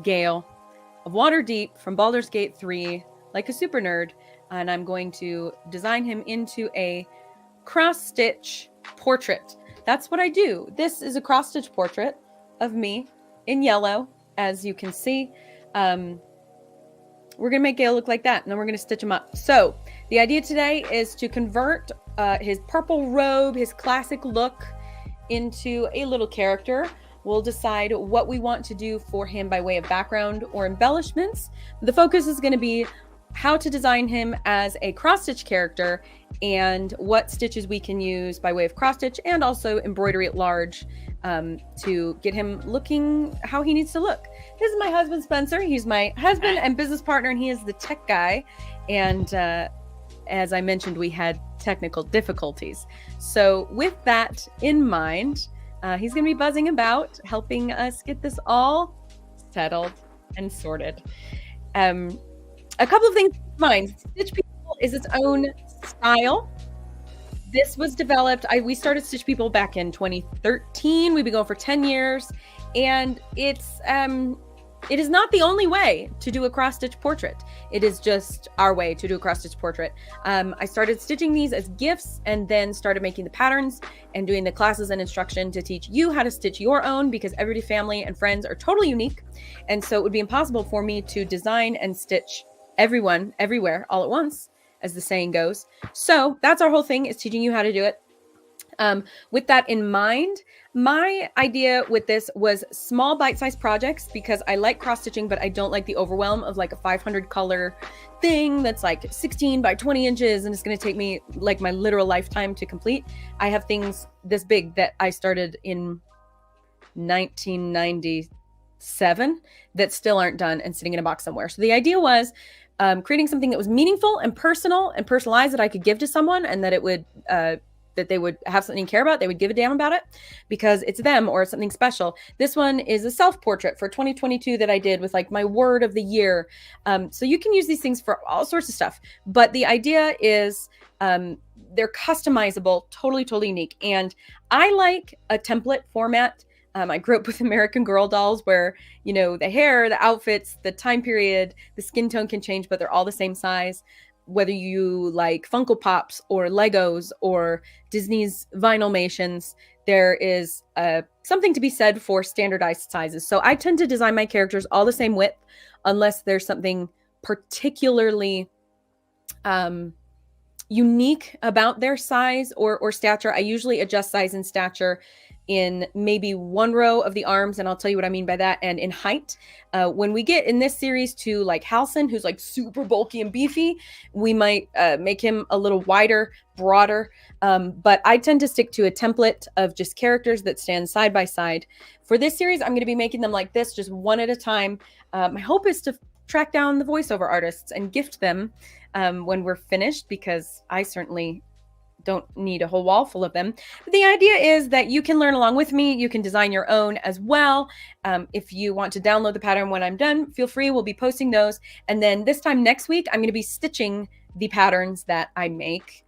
Gale of Waterdeep from Baldur's Gate 3 like a super nerd, and I'm going to design him into a cross-stitch portrait. That's what I do. This is a cross-stitch portrait of me in yellow, as you can see. We're going to make Gale look like that, and then we're going to stitch him up. So the idea today is to convert his purple robe, his classic look, into a little character. We'll decide what we want to do for him by way of background or embellishments. The focus is going to be how to design him as a cross-stitch character and what stitches we can use by way of cross-stitch and also embroidery at large to get him looking how he needs to look. This is my husband, Spencer. He's my husband and business partner, and he is the tech guy. And as I mentioned, we had technical difficulties. So with that in mind, he's going to be buzzing about, helping us get this all settled and sorted. A couple of things to mind. Stitch People is its own style. This was developed, we started Stitch People back in 2013. We've been going for 10 years, and it is not the only way to do a cross-stitch portrait. It is just our way to do a cross-stitch portrait. I started stitching these as gifts and then started making the patterns and doing the classes and instruction to teach you how to stitch your own, because every family and friends are totally unique. And so it would be impossible for me to design and stitch everyone, everywhere, all at once, as the saying goes. So that's our whole thing, is teaching you how to do it. With that in mind, my idea with this was small bite-sized projects, because I like cross-stitching, but I don't like the overwhelm of like a 500 color thing that's like 16 by 20 inches and it's going to take me like my literal lifetime to complete. I have things this big that I started in 1997 that still aren't done and sitting in a box somewhere. So the idea was creating something that was meaningful and personal and personalized that I could give to someone, and that it would that they would have something to care about. They would give a damn about it because it's them or it's something special. This one is a self-portrait for 2022 that I did with like my word of the year. So you can use these things for all sorts of stuff. But the idea is they're customizable, totally unique. And I like a template format. I grew up with American Girl dolls where, you know, the hair, the outfits, the time period, the skin tone can change, but they're all the same size. Whether you like Funko Pops or Legos or Disney's Vinylmations, there is something to be said for standardized sizes. So I tend to design my characters all the same width, unless there's something particularly unique about their size or stature. I usually adjust size and stature in maybe one row of the arms, and I'll tell you what I mean by that, and in height. When we get in this series to like Halcyon, who's like super bulky and beefy, we might make him a little wider, broader, but I tend to stick to a template of just characters that stand side by side. For this series, I'm going to be making them like this, just one at a time. My hope is to track down the voiceover artists and gift them when we're finished, because I certainly don't need a whole wall full of them. But the idea is that you can learn along with me. You can design your own as well. If you want to download the pattern when I'm done, feel free. We'll be posting those. And then this time next week, I'm going to be stitching the patterns that I make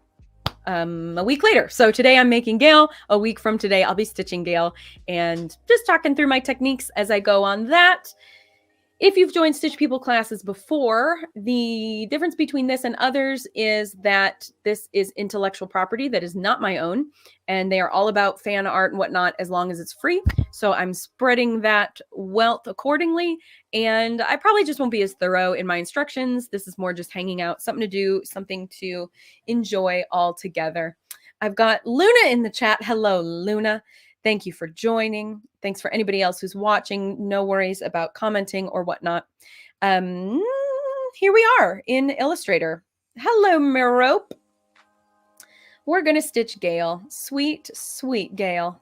a week later. So today I'm making Gale. A week from today, I'll be stitching Gale and just talking through my techniques as I go on that. If you've joined Stitch People classes before, the difference between this and others is that this is intellectual property that is not my own, and they are all about fan art and whatnot as long as it's free. So I'm spreading that wealth accordingly, and I probably just won't be as thorough in my instructions. This is more just hanging out, something to do, something to enjoy all together. I've got Luna in the chat. Hello, Luna. Thank you for joining. Thanks for anybody else who's watching. No worries about commenting or whatnot. Here we are in Illustrator. Hello, Merope. We're going to stitch Gale. Sweet, sweet Gale.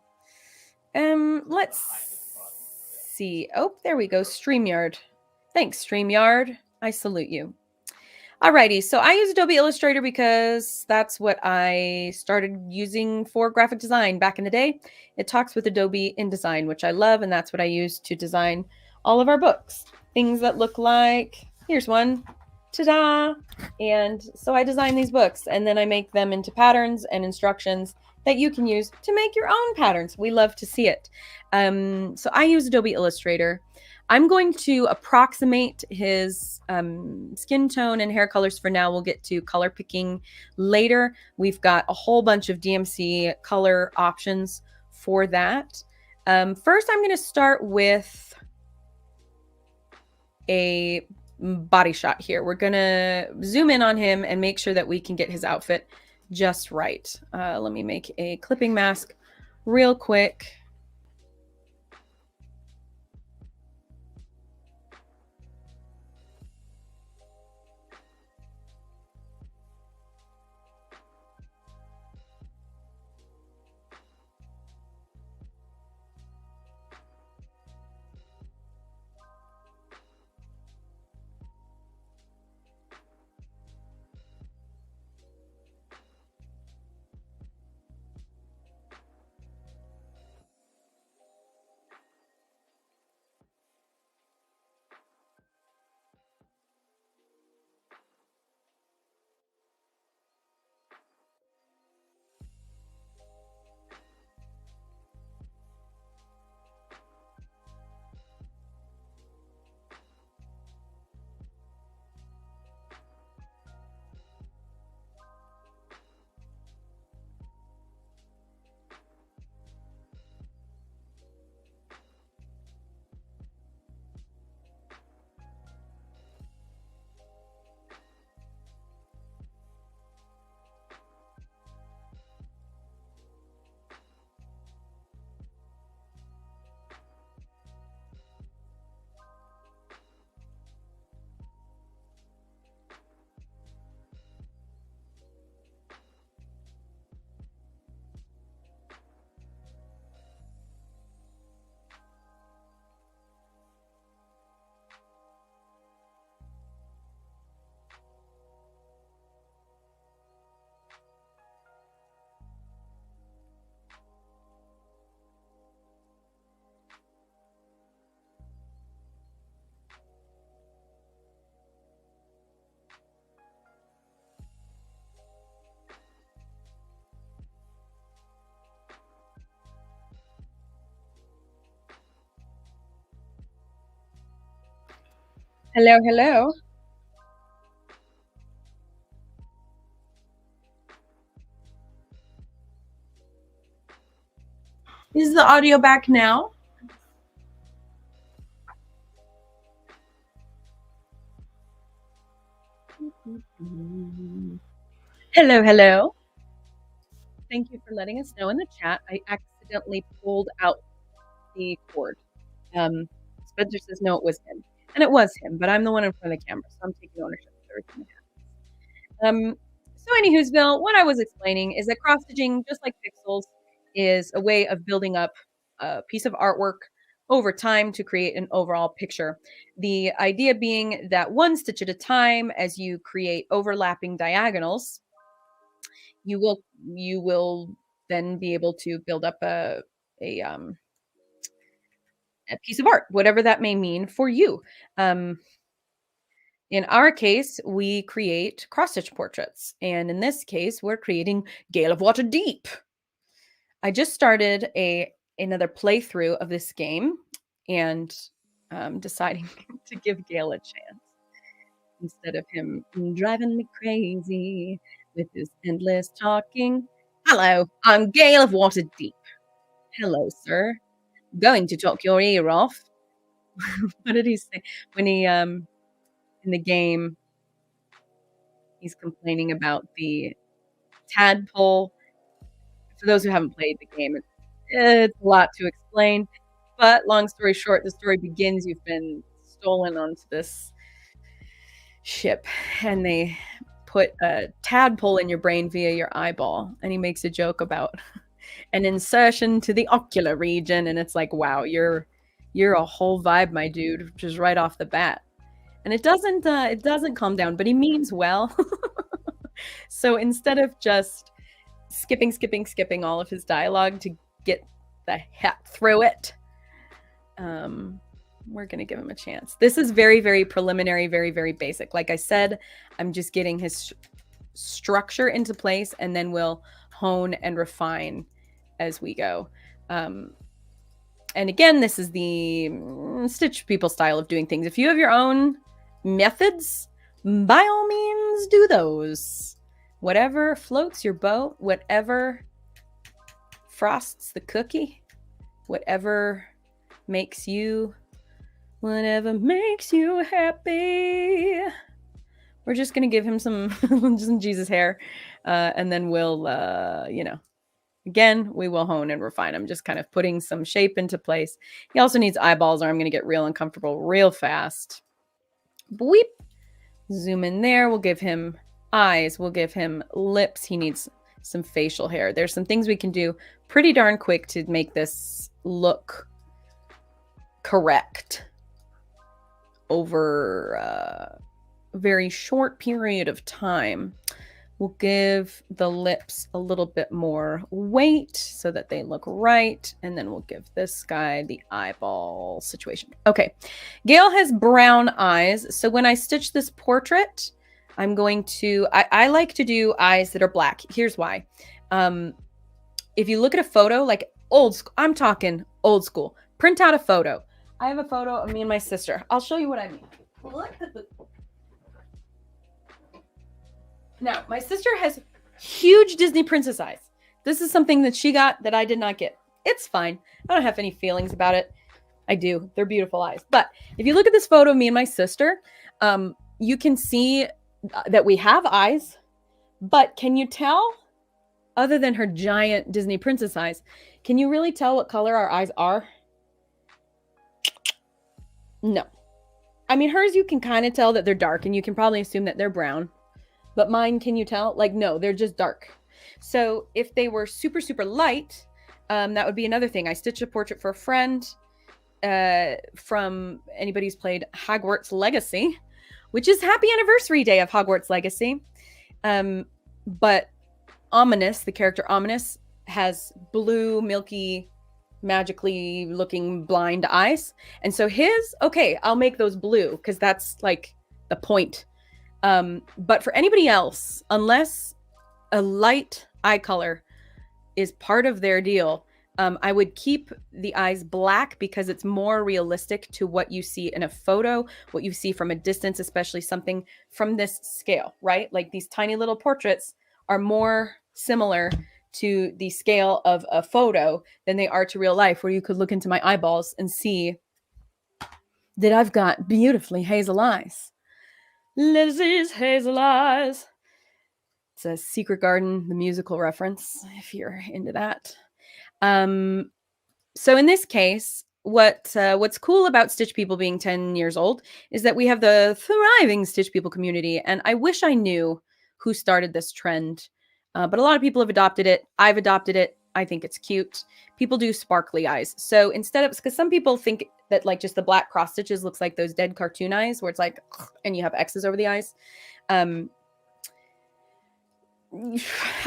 Let's see. Oh, there we go. StreamYard. Thanks, StreamYard. I salute you. Alrighty, so I use Adobe Illustrator because that's what I started using for graphic design back in the day. It talks with Adobe InDesign, which I love, and that's what I use to design all of our books. Things that look like, here's one, ta-da! And so I design these books, and then I make them into patterns and instructions that you can use to make your own patterns. We love to see it. So I use Adobe Illustrator. I'm going to approximate his skin tone and hair colors for now. We'll get to color picking later. We've got a whole bunch of DMC color options for that. First, I'm going to start with a body shot here. We're going to zoom in on him and make sure that we can get his outfit just right. Let me make a clipping mask real quick. Hello, hello. Is the audio back now? Hello, hello. Thank you for letting us know in the chat. I accidentally pulled out the cord. Spencer says no, it was him. And it was him, but I'm the one in front of the camera, so I'm taking ownership of everything that happened. So anywho'sville, what I was explaining is that cross stitching, just like pixels, is a way of building up a piece of artwork over time to create an overall picture. The idea being that one stitch at a time, as you create overlapping diagonals, you will then be able to build up a um a piece of art, whatever that may mean for you. Um, in our case, we create cross stitch portraits, and in this case, we're creating Gale of Waterdeep. I just started another playthrough of this game, and deciding to give Gale a chance instead of him driving me crazy with his endless talking. Hello, I'm Gale of Waterdeep. Hello, sir. Going to talk your ear off. What did he say when he in the game? He's complaining about the tadpole. For those who haven't played the game, it's a lot to explain. But long story short, the story begins. You've been stolen onto this ship, and they put a tadpole in your brain via your eyeball. And he makes a joke about an insertion to the ocular region, and it's like, wow, you're a whole vibe, my dude, just right off the bat. And it doesn't calm down, but he means well. So instead of just skipping all of his dialogue to get the heck through it, we're gonna give him a chance. This is very, very preliminary, very, very basic. Like I said, I'm just getting his structure into place, and then we'll hone and refine as we go. And again, this is the Stitch People style of doing things. If you have your own methods, by all means, do those. Whatever floats your boat, whatever frosts the cookie, whatever makes you happy. We're just going to give him some Jesus hair, and then we'll, again, we will hone and refine. I'm just kind of putting some shape into place. He also needs eyeballs, or I'm going to get real uncomfortable real fast. Bleep. Zoom in there. We'll give him eyes. We'll give him lips. He needs some facial hair. There's some things we can do pretty darn quick to make this look correct over a very short period of time. We'll give the lips a little bit more weight so that they look right. And then we'll give this guy the eyeball situation. Okay. Gale has brown eyes. So when I stitch this portrait, I'm going to, I like to do eyes that are black. Here's why. If you look at a photo, like old school, I'm talking old school, print out a photo. I have a photo of me and my sister. I'll show you what I mean. Look at the... Now, my sister has huge Disney princess eyes. This is something that she got that I did not get. It's fine. I don't have any feelings about it. I do. They're beautiful eyes. But if you look at this photo of me and my sister, you can see that we have eyes. But can you tell, other than her giant Disney princess eyes, can you really tell what color our eyes are? No. I mean, hers, you can kind of tell that they're dark, and you can probably assume that they're brown. But mine, can you tell? Like, no, they're just dark. So if they were super, super light, that would be another thing. I stitched a portrait for a friend from anybody who's played Hogwarts Legacy, which is happy anniversary day of Hogwarts Legacy. But Ominous, the character Ominous, has blue, milky, magically looking blind eyes. And so his, okay, I'll make those blue because that's like the point. But for anybody else, unless a light eye color is part of their deal, I would keep the eyes black because it's more realistic to what you see in a photo, what you see from a distance, especially something from this scale, right? Like these tiny little portraits are more similar to the scale of a photo than they are to real life, where you could look into my eyeballs and see that I've got beautifully hazel eyes. Lizzy's hazel eyes. It's a Secret Garden, the musical reference, if you're into that. So in this case, what's cool about Stitch People being 10 years old is that we have the thriving Stitch People community. And I wish I knew who started this trend. But a lot of people have adopted it. I've adopted it. I think it's cute. People do sparkly eyes. So instead of, because some people think that like just the black cross stitches looks like those dead cartoon eyes where it's like, and you have X's over the eyes.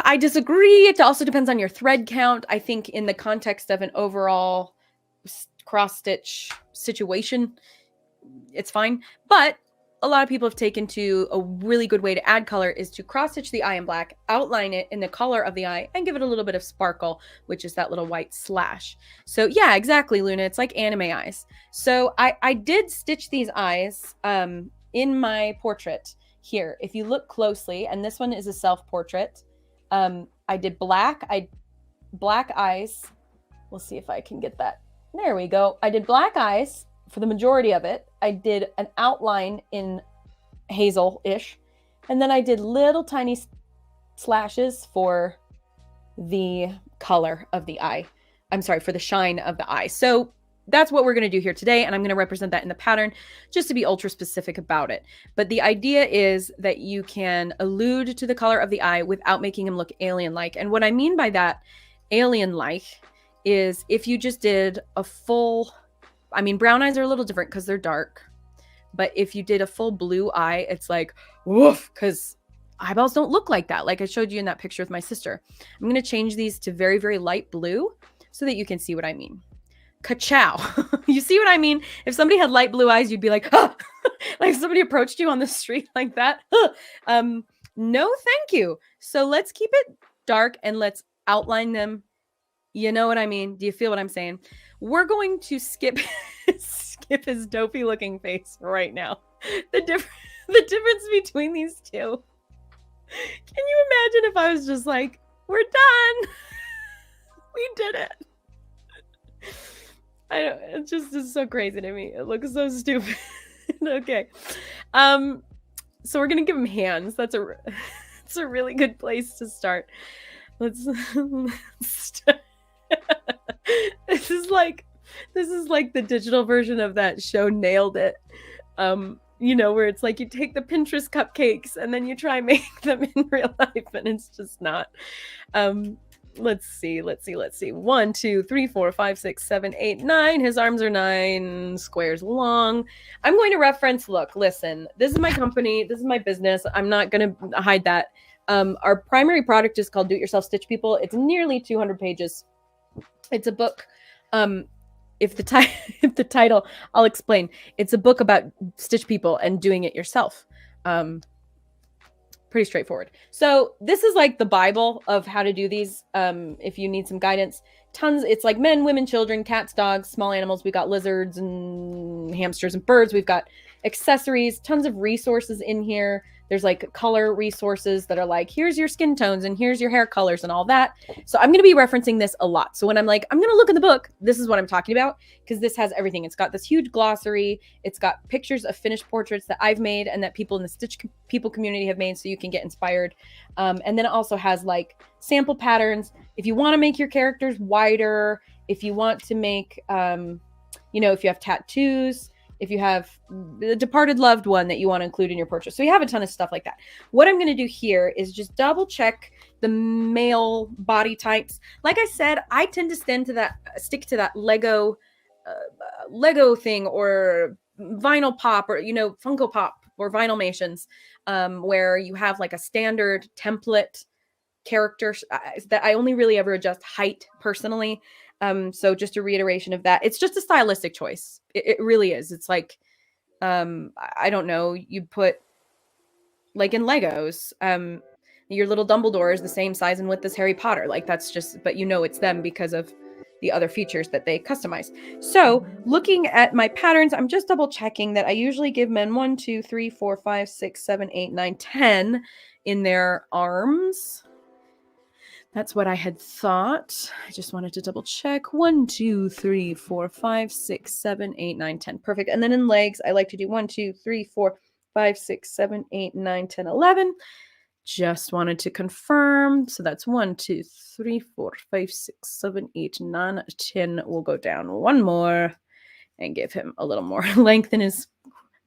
I disagree. It also depends on your thread count. I think in the context of an overall cross stitch situation, it's fine. But a lot of people have taken to a really good way to add color is to cross stitch the eye in black, outline it in the color of the eye, and give it a little bit of sparkle, which is that little white slash. So yeah, exactly, Luna. It's like anime eyes. So I did stitch these eyes in my portrait here. If you look closely, and this one is a self-portrait, I did black eyes. We'll see if I can get that. There we go. I did black eyes for the majority of it. I did an outline in hazel-ish, and then I did little tiny slashes for the color of the eye. I'm sorry, for the shine of the eye. So that's what we're going to do here today, and I'm going to represent that in the pattern just to be ultra specific about it. But the idea is that you can allude to the color of the eye without making him look alien-like. And what I mean by that, alien-like, is if you just did a full... I mean, brown eyes are a little different because they're dark. But if you did a full blue eye, it's like, woof, because eyeballs don't look like that. Like I showed you in that picture with my sister. I'm going to change these to very, very light blue so that you can see what I mean. Ka-chow. You see what I mean? If somebody had light blue eyes, you'd be like, huh! Like if somebody approached you on the street like that. Huh! No, thank you. So let's keep it dark and let's outline them You know what I mean? Do you feel what I'm saying? We're going to skip skip his dopey looking face right now. The difference between these two. Can you imagine if I was just like, we're done. We did it. I don't, it just is so crazy to me. It looks so stupid. Okay. So we're gonna give him hands. That's a really good place to start. Let's start. This is like the digital version of that show Nailed It. Where it's like you take the Pinterest cupcakes and then you try and make them in real life, and it's just not. Let's see. 1, 2, 3, 4, 5, 6, 7, 8, 9. His arms are 9 squares long. I'm going to reference, look, listen, this is my company. This is my business. I'm not going to hide that. Our primary product is called Do It Yourself Stitch People. It's nearly 200 pages. It's a book. If the title, I'll explain. It's a book about stitch people and doing it yourself. Pretty straightforward. So this is like the Bible of how to do these. If you need some guidance, tons. It's like men, women, children, cats, dogs, small animals. We got lizards and hamsters and birds. We've got accessories, tons of resources in here. There's like color resources that are like, here's your skin tones and here's your hair colors and all that. So I'm going to be referencing this a lot. So when I'm like, I'm going to look in the book, this is what I'm talking about, because this has everything. It's got this huge glossary. It's got pictures of finished portraits that I've made and that people in the Stitch People community have made, so you can get inspired. And then it also has like sample patterns. If you want to make your characters wider, if you want to make, if you have tattoos, if you have the departed loved one that you want to include in your portrait. So we have a ton of stuff like that. What I'm going to do here is just double check the male body types. Like I said, I tend to stick to that Lego thing, or vinyl pop, or, Funko Pop, or Vinylmations, where you have like a standard template character that I only really ever adjust height personally. So just a reiteration of that. It's just a stylistic choice. It really is. It's like, I don't know, you put like in Legos, your little Dumbledore is the same size and width as Harry Potter. Like that's just, but it's them because of the other features that they customize. So looking at my patterns, I'm just double checking that I usually give men 1, 2, 3, 4, 5, 6, 7, 8, 9, 10 in their arms. That's what I had thought. I just wanted to double check. 1, 2, 3, 4, 5, 6, 7, 8, 9, 10. Perfect. And then in legs, I like to do 1, 2, 3, 4, 5, 6, 7, 8, 9, 10, 11. Just wanted to confirm. So that's 1, 2, 3, 4, 5, 6, 7, 8, 9, 10. We'll go down one more and give him a little more length in his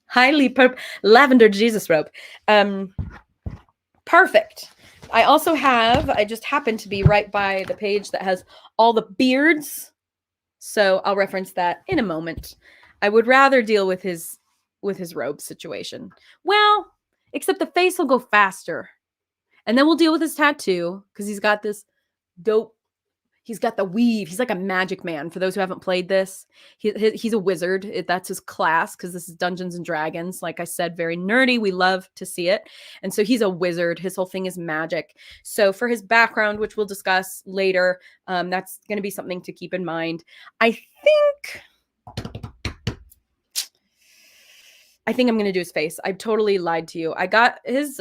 highly lavender Jesus robe. Perfect. I just happen to be right by the page that has all the beards. So I'll reference that in a moment. I would rather deal with his robe situation. Well, except the face will go faster. And then we'll deal with his tattoo, because he's got this dope. He's got the weave. He's like a magic man. For those who haven't played this, he's a wizard. That's his class, because this is Dungeons and Dragons. Like I said, very nerdy. We love to see it. And so he's a wizard. His whole thing is magic. So for his background, which we'll discuss later, that's going to be something to keep in mind. I think I'm going to do his face. I totally lied to you. I got his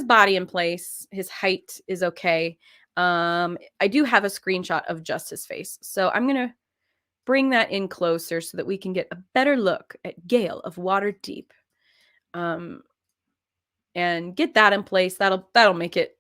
body in place. His height is okay. I do have a screenshot of just his face. So I'm going to bring that in closer so that we can get a better look at Gale of Waterdeep. And get that in place. That'll make it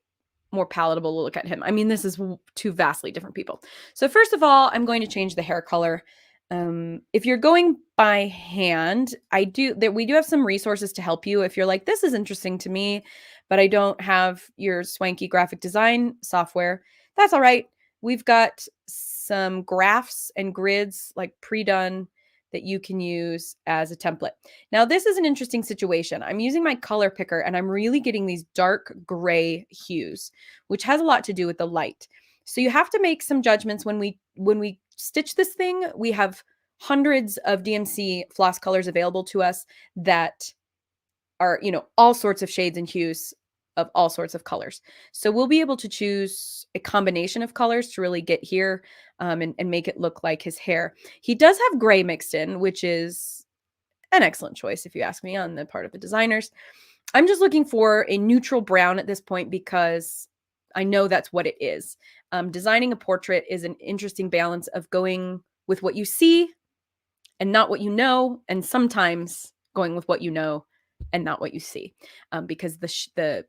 more palatable to look at him. I mean, this is two vastly different people. So first of all, I'm going to change the hair color. If you're going by hand, we do have some resources to help you. If you're like, this is interesting to me, but I don't have your swanky graphic design software, that's all right. We've got some graphs and grids like pre-done that you can use as a template. Now, this is an interesting situation. I'm using my color picker and I'm really getting these dark gray hues, which has a lot to do with the light. So you have to make some judgments when we stitch this thing. We have hundreds of DMC floss colors available to us that are, all sorts of shades and hues. of all sorts of colors. So we'll be able to choose a combination of colors to really get here and make it look like his hair. He does have gray mixed in, which is an excellent choice, if you ask me, on the part of the designers. I'm just looking for a neutral brown at this point because I know that's what it is. Designing a portrait is an interesting balance of going with what you see and not what you know, and sometimes going with what you know and not what you see, because the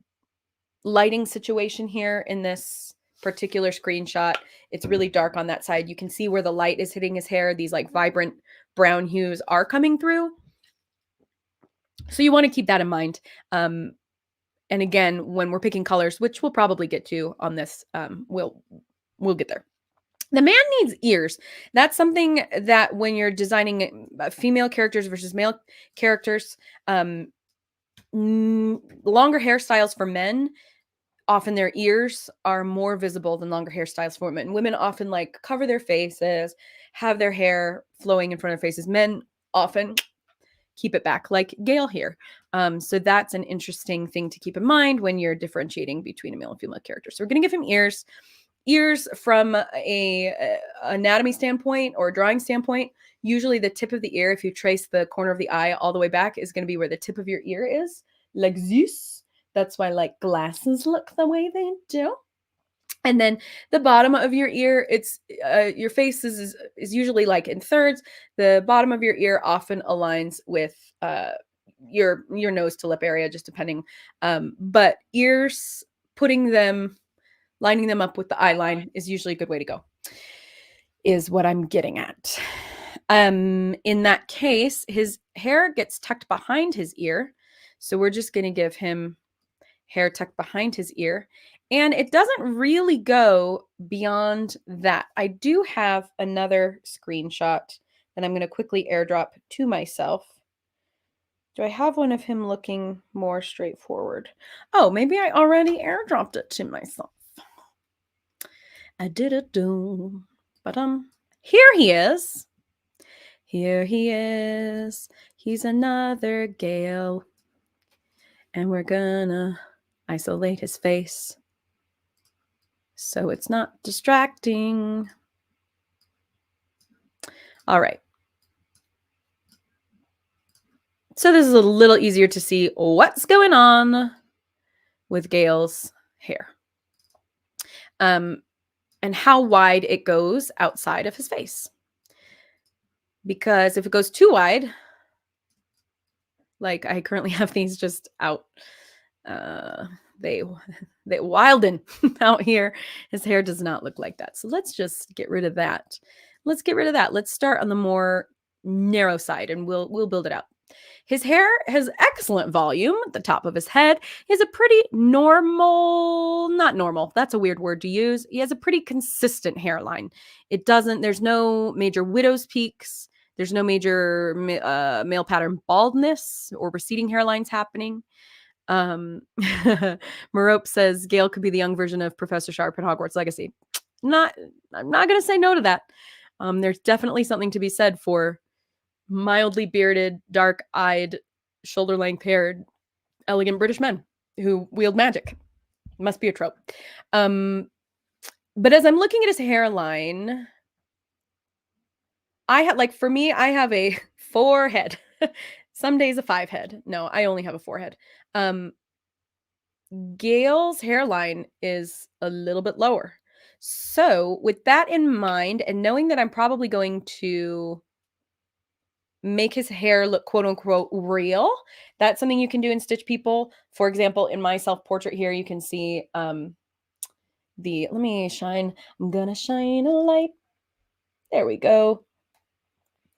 lighting situation here in this particular screenshot, it's really dark on that side. You can see where the light is hitting his hair. These like vibrant brown hues are coming through. So you want to keep that in mind. And again, when we're picking colors, which we'll probably get to on this, we'll get there. The man needs ears. That's something that when you're designing female characters versus male characters, longer hairstyles for men, often their ears are more visible than longer hairstyles for women. Women often like cover their faces, have their hair flowing in front of their faces. Men often keep it back, like Gale here. So that's an interesting thing to keep in mind when you're differentiating between a male and female character. So we're going to give him ears. Ears from a anatomy standpoint or drawing standpoint, usually the tip of the ear, if you trace the corner of the eye all the way back, is going to be where the tip of your ear is, like this. That's why like glasses look the way they do. And then the bottom of your ear, it's your face is usually like in thirds. The bottom of your ear often aligns with your nose to lip area, just depending. But ears, lining them up with the eye line is usually a good way to go, is what I'm getting at. In that case, his hair gets tucked behind his ear. So we're just going to give him hair tucked behind his ear. And it doesn't really go beyond that. I do have another screenshot that I'm going to quickly airdrop to myself. Do I have one of him looking more straightforward? Oh, maybe I already airdropped it to myself. I did it do. But here he is. Here he is. He's another Gale. And we're gonna isolate his face so it's not distracting. All right. So this is a little easier to see what's going on with Gale's hair. And how wide it goes outside of his face. Because if it goes too wide, like I currently have these just out, they wilden out here. His hair does not look like that. So let's just get rid of that. Let's start on the more narrow side and we'll build it out. His hair has excellent volume at the top of his head. He has a pretty not normal. That's a weird word to use. He has a pretty consistent hairline. There's no major widow's peaks. There's no major male pattern baldness or receding hairlines happening. Marope says Gale could be the young version of Professor Sharp in Hogwarts Legacy. I'm not going to say no to that. There's definitely something to be said for mildly bearded, dark-eyed, shoulder-length haired, elegant British men who wield magic. Must be a trope. But as I'm looking at his hairline, I have a 4 head. Some days a 5 head. No, I only have a 4 head. Gale's hairline is a little bit lower. So with that in mind, and knowing that I'm probably going to make his hair look quote unquote real, that's something you can do in Stitch People. For example, in my self-portrait here, you can see I'm gonna shine a light. There we go.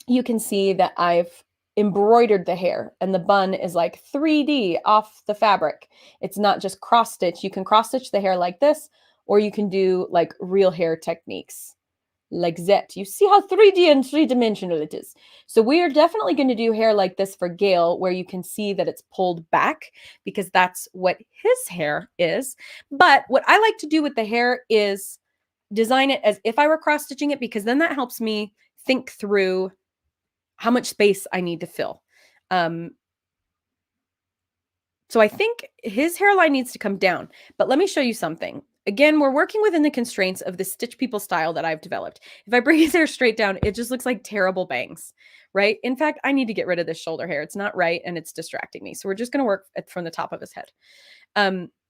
You can see that I've embroidered the hair and the bun is like 3D off the fabric. It's not just cross stitch. You can cross stitch the hair like this, or you can do like real hair techniques like that. You see how 3D and 3-dimensional it is. So we are definitely going to do hair like this for Gale, where you can see that it's pulled back because that's what his hair is. But what I like to do with the hair is design it as if I were cross stitching it, because then that helps me think through how much space I need to fill. So I think his hairline needs to come down. But let me show you something. Again, we're working within the constraints of the Stitch People style that I've developed. If I bring his hair straight down, it just looks like terrible bangs, right? In fact, I need to get rid of this shoulder hair. It's not right and it's distracting me. So we're just going to work from the top of his head.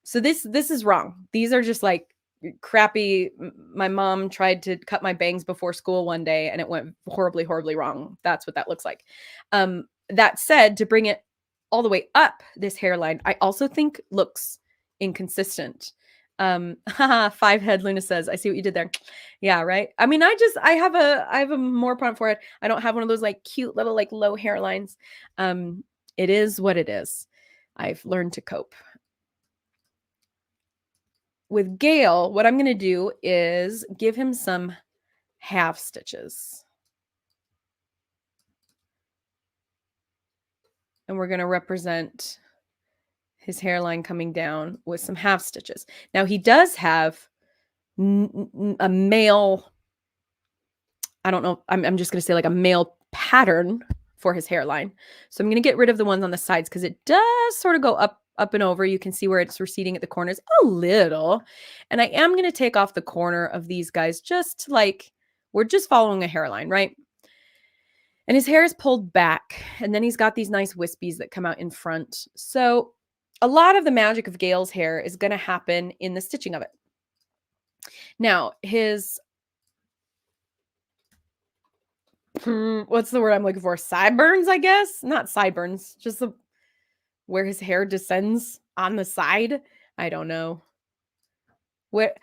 So this is wrong. These are just like crappy. My mom tried to cut my bangs before school one day and it went horribly, horribly wrong. That's what that looks like. That said, to bring it all the way up this hairline, I also think looks inconsistent. Five head Luna says, I see what you did there. Yeah, right. I mean, I have a more prominent forehead. I don't have one of those like cute little like low hairlines. It is what it is. I've learned to cope. With Gale, what I'm going to do is give him some half stitches. And we're going to represent his hairline coming down with some half stitches. Now he does have a male, I don't know, I'm just going to say like a male pattern for his hairline. So I'm going to get rid of the ones on the sides because it does sort of go up and over. You can see where it's receding at the corners a little. And I am going to take off the corner of these guys just like we're just following a hairline, right? And his hair is pulled back. And then he's got these nice wispies that come out in front. So a lot of the magic of Gale's hair is going to happen in the stitching of it. Now, his, what's the word I'm looking for? Sideburns, I guess? Not sideburns, just where his hair descends on the side. I don't know. What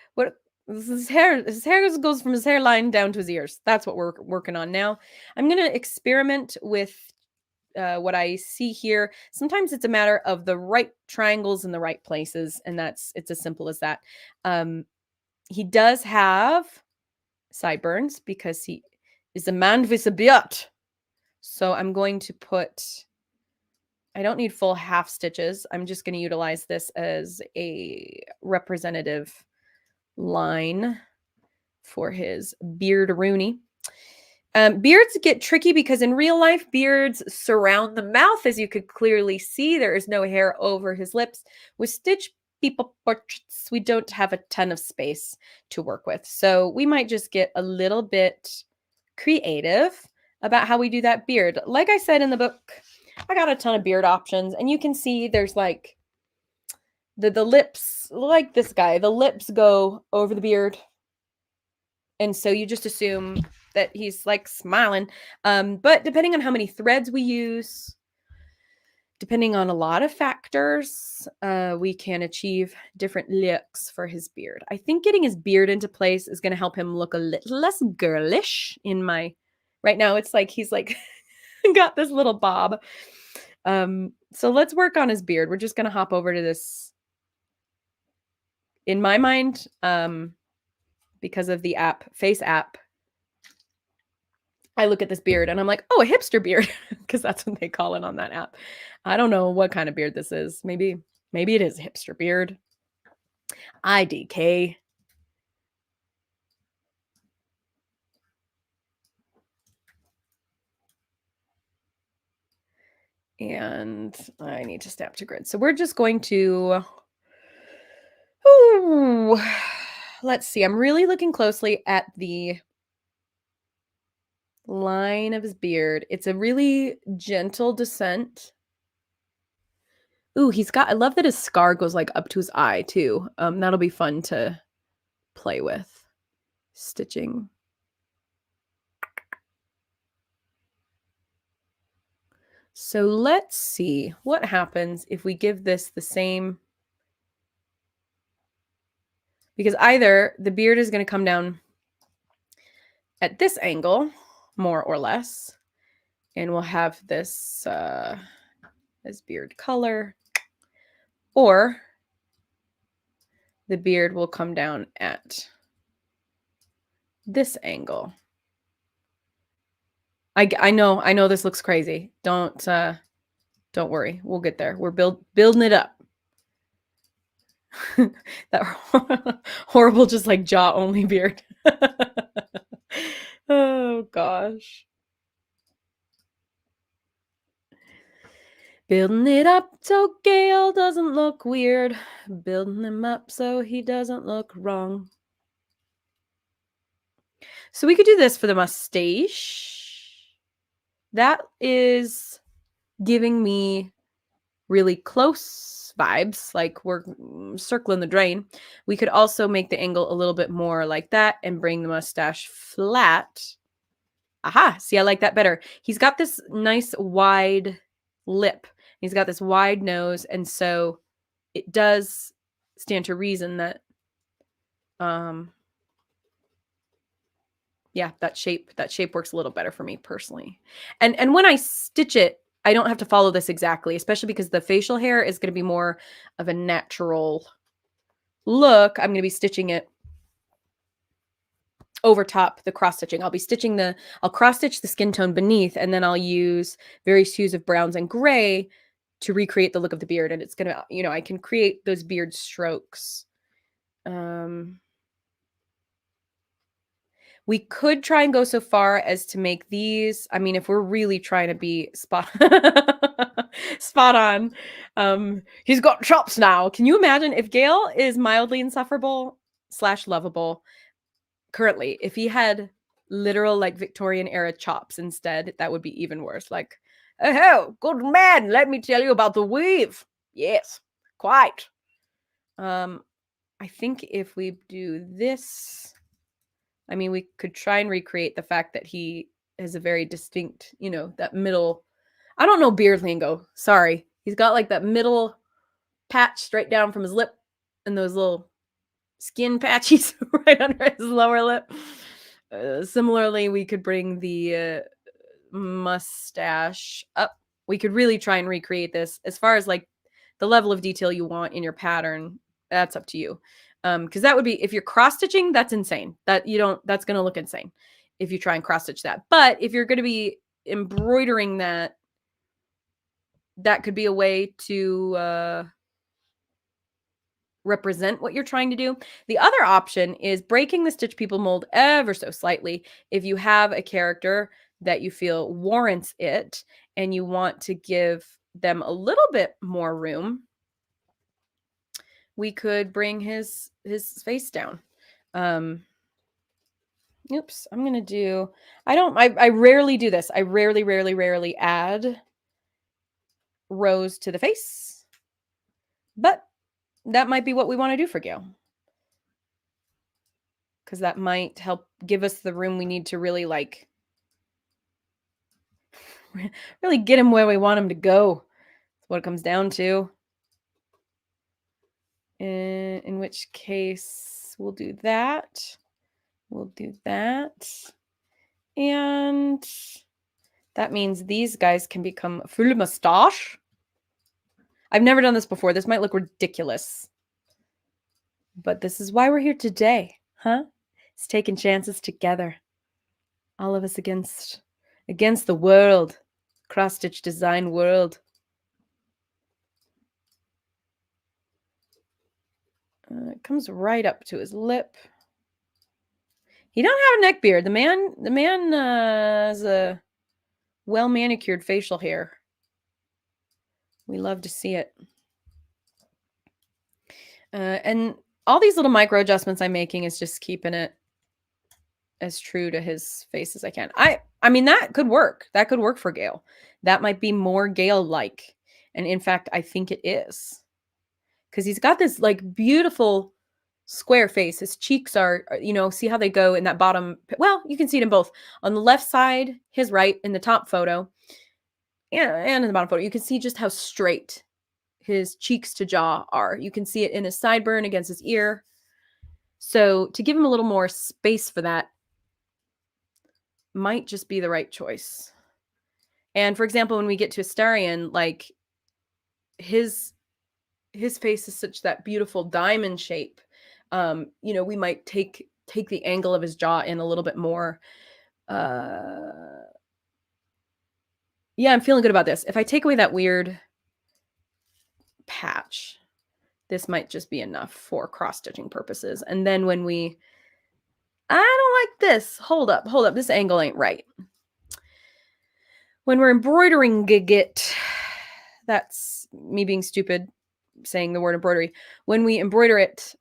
his hair goes from his hairline down to his ears. That's what we're working on now. I'm going to experiment with what I see here. Sometimes it's a matter of the right triangles in the right places, and it's as simple as that. He does have sideburns because he is a man with a beard. So I'm going to put, I don't need full half stitches. I'm just going to utilize this as a representative line for his beard Rooney. Beards get tricky because in real life, beards surround the mouth. As you could clearly see, there is no hair over his lips. With Stitch People portraits, we don't have a ton of space to work with. So we might just get a little bit creative about how we do that beard. Like I said in the book, I got a ton of beard options, and you can see there's like the lips, like this guy, the lips go over the beard. And so you just assume that he's like smiling. But depending on how many threads we use, depending on a lot of factors, we can achieve different looks for his beard. I think getting his beard into place is going to help him look a little less girlish in my, right now it's like he's like got this little bob. So let's work on his beard. We're just going to hop over to this. In my mind, because of the Face app, I look at this beard and I'm like, oh, a hipster beard, because that's what they call it on that app. I don't know what kind of beard this is. Maybe it is a hipster beard. IDK. And I need to snap to grid. So we're just going to, let's see. I'm really looking closely at the line of his beard. It's a really gentle descent. Ooh, I love that his scar goes like up to his eye too. That'll be fun to play with. Stitching. So let's see what happens if we give this the same, because either the beard is going to come down at this angle, more or less, and we'll have this as beard color, or the beard will come down at this angle. I know this looks crazy. Don't worry. We'll get there. We're building it up. That horrible, just like jaw only beard. Oh gosh. Building it up so Gale doesn't look weird. Building him up so he doesn't look wrong. So we could do this for the mustache. That is giving me really close vibes, like we're circling the drain. We could also make the angle a little bit more like that and bring the mustache flat. Aha, see, I like that better. He's got this nice wide lip. He's got this wide nose, and so it does stand to reason that yeah, that shape works a little better for me personally. And when I stitch it, I don't have to follow this exactly, especially because the facial hair is going to be more of a natural look. I'm going to be stitching it over top the cross stitching. I'll cross stitch the skin tone beneath, and then I'll use various hues of browns and gray to recreate the look of the beard. And it's going to, I can create those beard strokes. We could try and go so far as to make these, I mean, if we're really trying to be spot on. He's got chops now. Can you imagine if Gale is mildly insufferable / lovable currently, if he had literal like Victorian era chops instead, that would be even worse. Like, oh, good man, let me tell you about the weave. Yes, quite. I think if we do this, I mean, we could try and recreate the fact that he has a very distinct, that middle, I don't know beard lingo. Sorry. He's got like that middle patch straight down from his lip and those little skin patches right under his lower lip. Similarly, we could bring the mustache up. We could really try and recreate this. As far as like the level of detail you want in your pattern, that's up to you. Because that would be, if you're cross stitching, that's insane. That's going to look insane if you try and cross stitch that. But if you're going to be embroidering that could be a way to represent what you're trying to do. The other option is breaking the Stitch People mold ever so slightly. If you have a character that you feel warrants it and you want to give them a little bit more room, we could bring his face down. Oops, I'm going to do, I rarely do this. I rarely add rows to the face, but that might be what we want to do for Gale. Because that might help give us the room we need to really like, really get him where we want him to go. That's what it comes down to. In which case, we'll do that. We'll do that. And that means these guys can become full mustache. I've never done this before. This might look ridiculous. But this is why we're here today, huh? It's taking chances together. All of us against the world. Cross-stitch design world. It comes right up to his lip. He don't have a neck beard. The man has a well manicured facial hair. We love to see it. And all these little micro adjustments I'm making is just keeping it as true to his face as I can. I mean, that could work. That could work for Gale. That might be more Gale-like. And in fact, I think it is. Because he's got this like beautiful square face. His cheeks are, see how they go in that bottom. Well, you can see it in both. On the left side, his right, in the top photo, and in the bottom photo, you can see just how straight his cheeks to jaw are. You can see it in his sideburn against his ear. So to give him a little more space for that might just be the right choice. And for example, when we get to Astarion, like his face is such that beautiful diamond shape. We might take the angle of his jaw in a little bit more. Yeah, I'm feeling good about this. If I take away that weird patch, this might just be enough for cross-stitching purposes. And then when I don't like this. Hold up. This angle ain't right. When we're embroidering it, that's me being stupid saying the word embroidery. When we embroider it,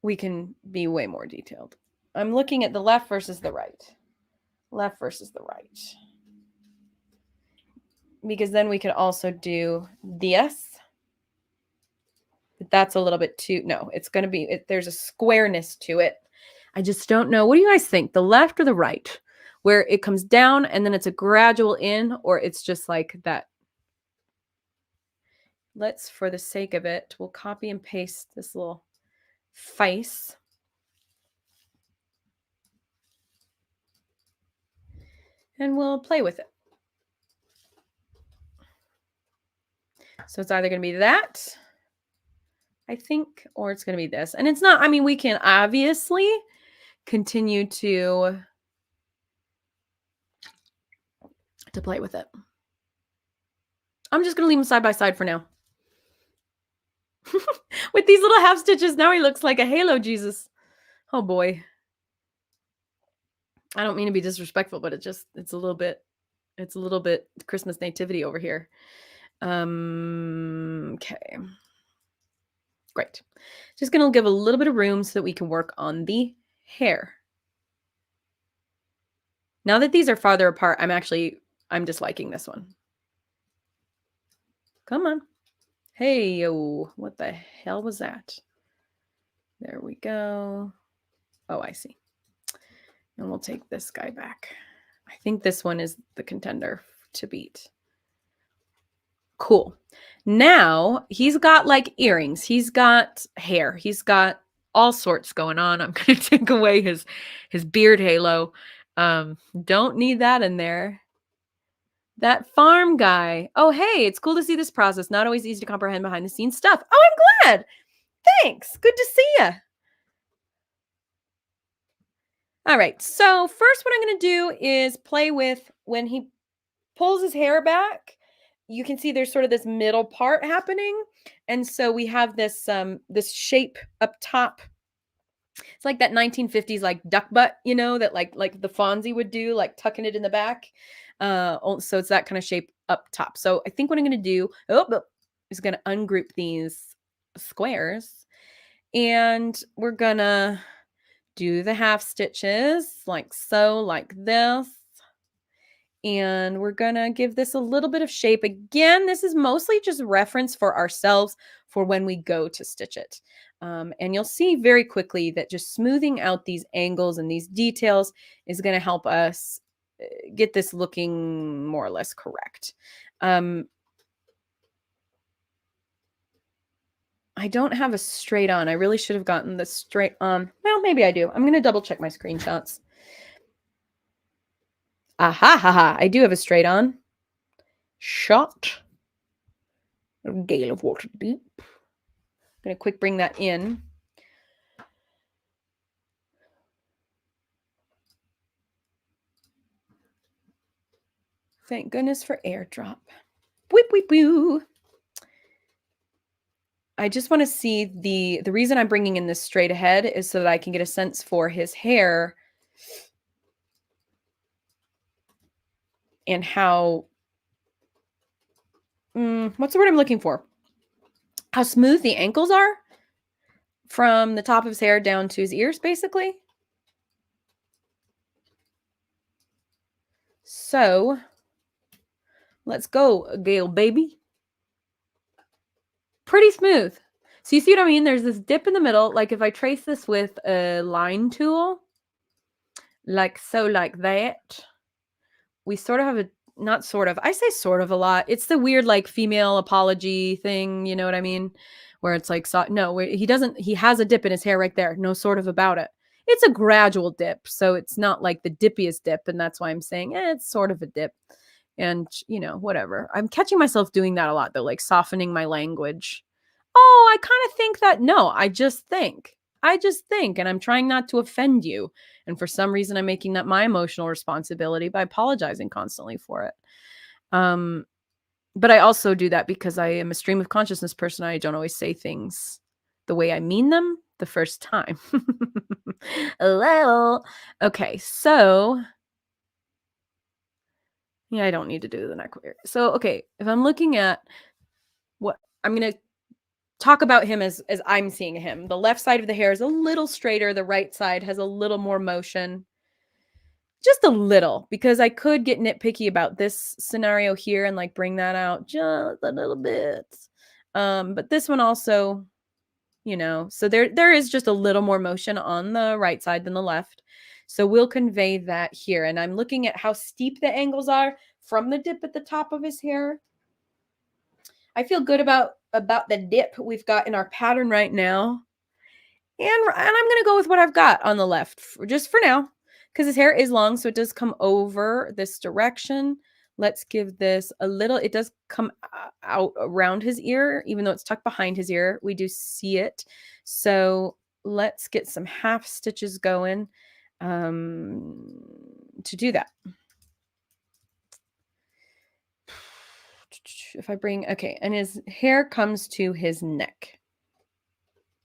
we can be way more detailed. I'm looking at the left versus the right. Left versus the right. Because then we could also do this. That's a little bit too, no, it's going to be, there's a squareness to it. I just don't know. What do you guys think? The left or the right? Where it comes down and then it's a gradual in, or it's just like that. Let's, for the sake of it, we'll copy and paste this little face. And we'll play with it. So it's either going to be that, I think, or it's going to be this. And it's not, I mean, we can obviously continue to play with it. I'm just going to leave them side by side for now. With these little half stitches, now he looks like a Halo Jesus. Oh boy. I don't mean to be disrespectful, but it's a little bit Christmas nativity over here. Okay. Great. Just going to give a little bit of room so that we can work on the hair. Now that these are farther apart, I'm disliking this one. Come on. Hey, yo, what the hell was that? There we go. Oh, I see. And we'll take this guy back. I think this one is the contender to beat. Cool. Now he's got like earrings. He's got hair. He's got all sorts going on. I'm going to take away his beard halo. Don't need that in there. That farm guy. Oh, hey, it's cool to see this process. Not always easy to comprehend behind the scenes stuff. Oh, I'm glad. Thanks. Good to see you. All right. So first what I'm going to do is play with when he pulls his hair back. You can see there's sort of this middle part happening. And so we have this this shape up top. It's like that 1950s like duck butt, you know, that like the Fonzie would do, like tucking it in the back. So it's that kind of shape up top. So I think what I'm going to do is going to ungroup these squares. And we're going to do the half stitches like so, like this. And we're going to give this a little bit of shape. Again, this is mostly just reference for ourselves for when we go to stitch it. And you'll see very quickly that just smoothing out these angles and these details is going to help us get this looking more or less correct. I don't have a straight on. I really should have gotten the straight on. Well, maybe I do. I'm going to double check my screenshots. Aha, haha, I do have a straight on. Shot. Gale of Waterdeep. I'm going to quick bring that in. Thank goodness for airdrop. Whip, whip, woo. I just want to see the reason I'm bringing in this straight ahead is so that I can get a sense for his hair and how, what's the word I'm looking for? How smooth the ankles are from the top of his hair down to his ears, basically. So let's go, Gale, baby. Pretty smooth. So you see what I mean? There's this dip in the middle. Like if I trace this with a line tool, like so, like that, we sort of have a, not sort of, I say sort of a lot. It's the weird like female apology thing. You know what I mean? Where it's like, no, he has a dip in his hair right there. No sort of about it. It's a gradual dip. So it's not like the dippiest dip. And that's why I'm saying it's sort of a dip. And, you know, whatever. I'm catching myself doing that a lot though, like softening my language. Oh, I kind of think that. No, I just think, and I'm trying not to offend you. And for some reason, I'm making that my emotional responsibility by apologizing constantly for it. But I also do that because I am a stream of consciousness person. I don't always say things the way I mean them the first time. Well, okay, so Yeah, I don't need to do the neck area. So, okay, if I'm looking at what I'm going to talk about him as I'm seeing him. The left side of the hair is a little straighter, the right side has a little more motion. Just a little, because I could get nitpicky about this scenario here and like bring that out just a little bit. But this one also, so there is just a little more motion on the right side than the left. So we'll convey that here. And I'm looking at how steep the angles are from the dip at the top of his hair. I feel good about the dip we've got in our pattern right now. And I'm going to go with what I've got on the left just for now, because his hair is long, so it does come over this direction. Let's give this a little, it does come out around his ear, even though it's tucked behind his ear. We do see it. So let's get some half stitches going to do that. If I bring, okay, and his hair comes to his neck.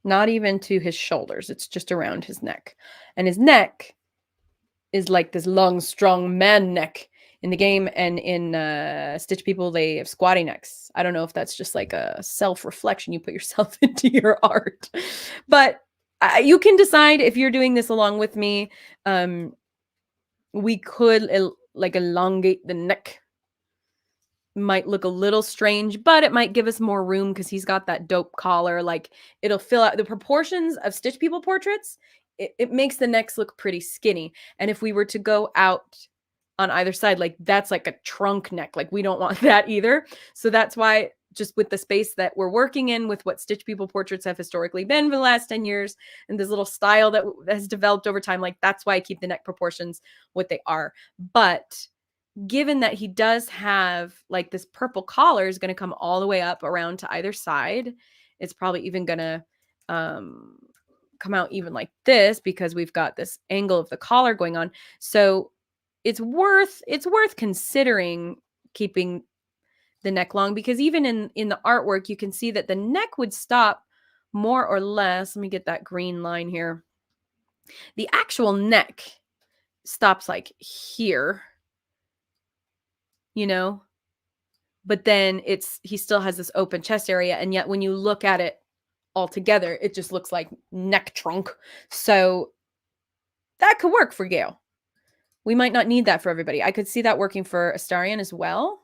Not even to his shoulders. It's just around his neck. And his neck is like this long, strong man neck in the game. And in Stitch People, they have squatty necks. I don't know if that's just like a self-reflection. You put yourself into your art. But you can decide if you're doing this along with me. We could like elongate the neck. Might look a little strange, but it might give us more room because he's got that dope collar. Like, it'll fill out the proportions of Stitch People portraits. It makes the necks look pretty skinny. And if we were to go out on either side, like that's like a trunk neck. Like, we don't want that either. So that's why, just with the space that we're working in, with what Stitch People portraits have historically been for the last 10 years, and this little style that has developed over time, like that's why I keep the neck proportions what they are. But given that he does have like this purple collar is going to come all the way up around to either side, it's probably even going to come out even like this, because we've got this angle of the collar going on. So it's worth considering keeping the neck long, because even in the artwork, you can see that the neck would stop more or less. Let me get that green line here. The actual neck stops like here, but then he still has this open chest area. And yet when you look at it all together, it just looks like neck trunk. So that could work for Gale. We might not need that for everybody. I could see that working for Astarion as well.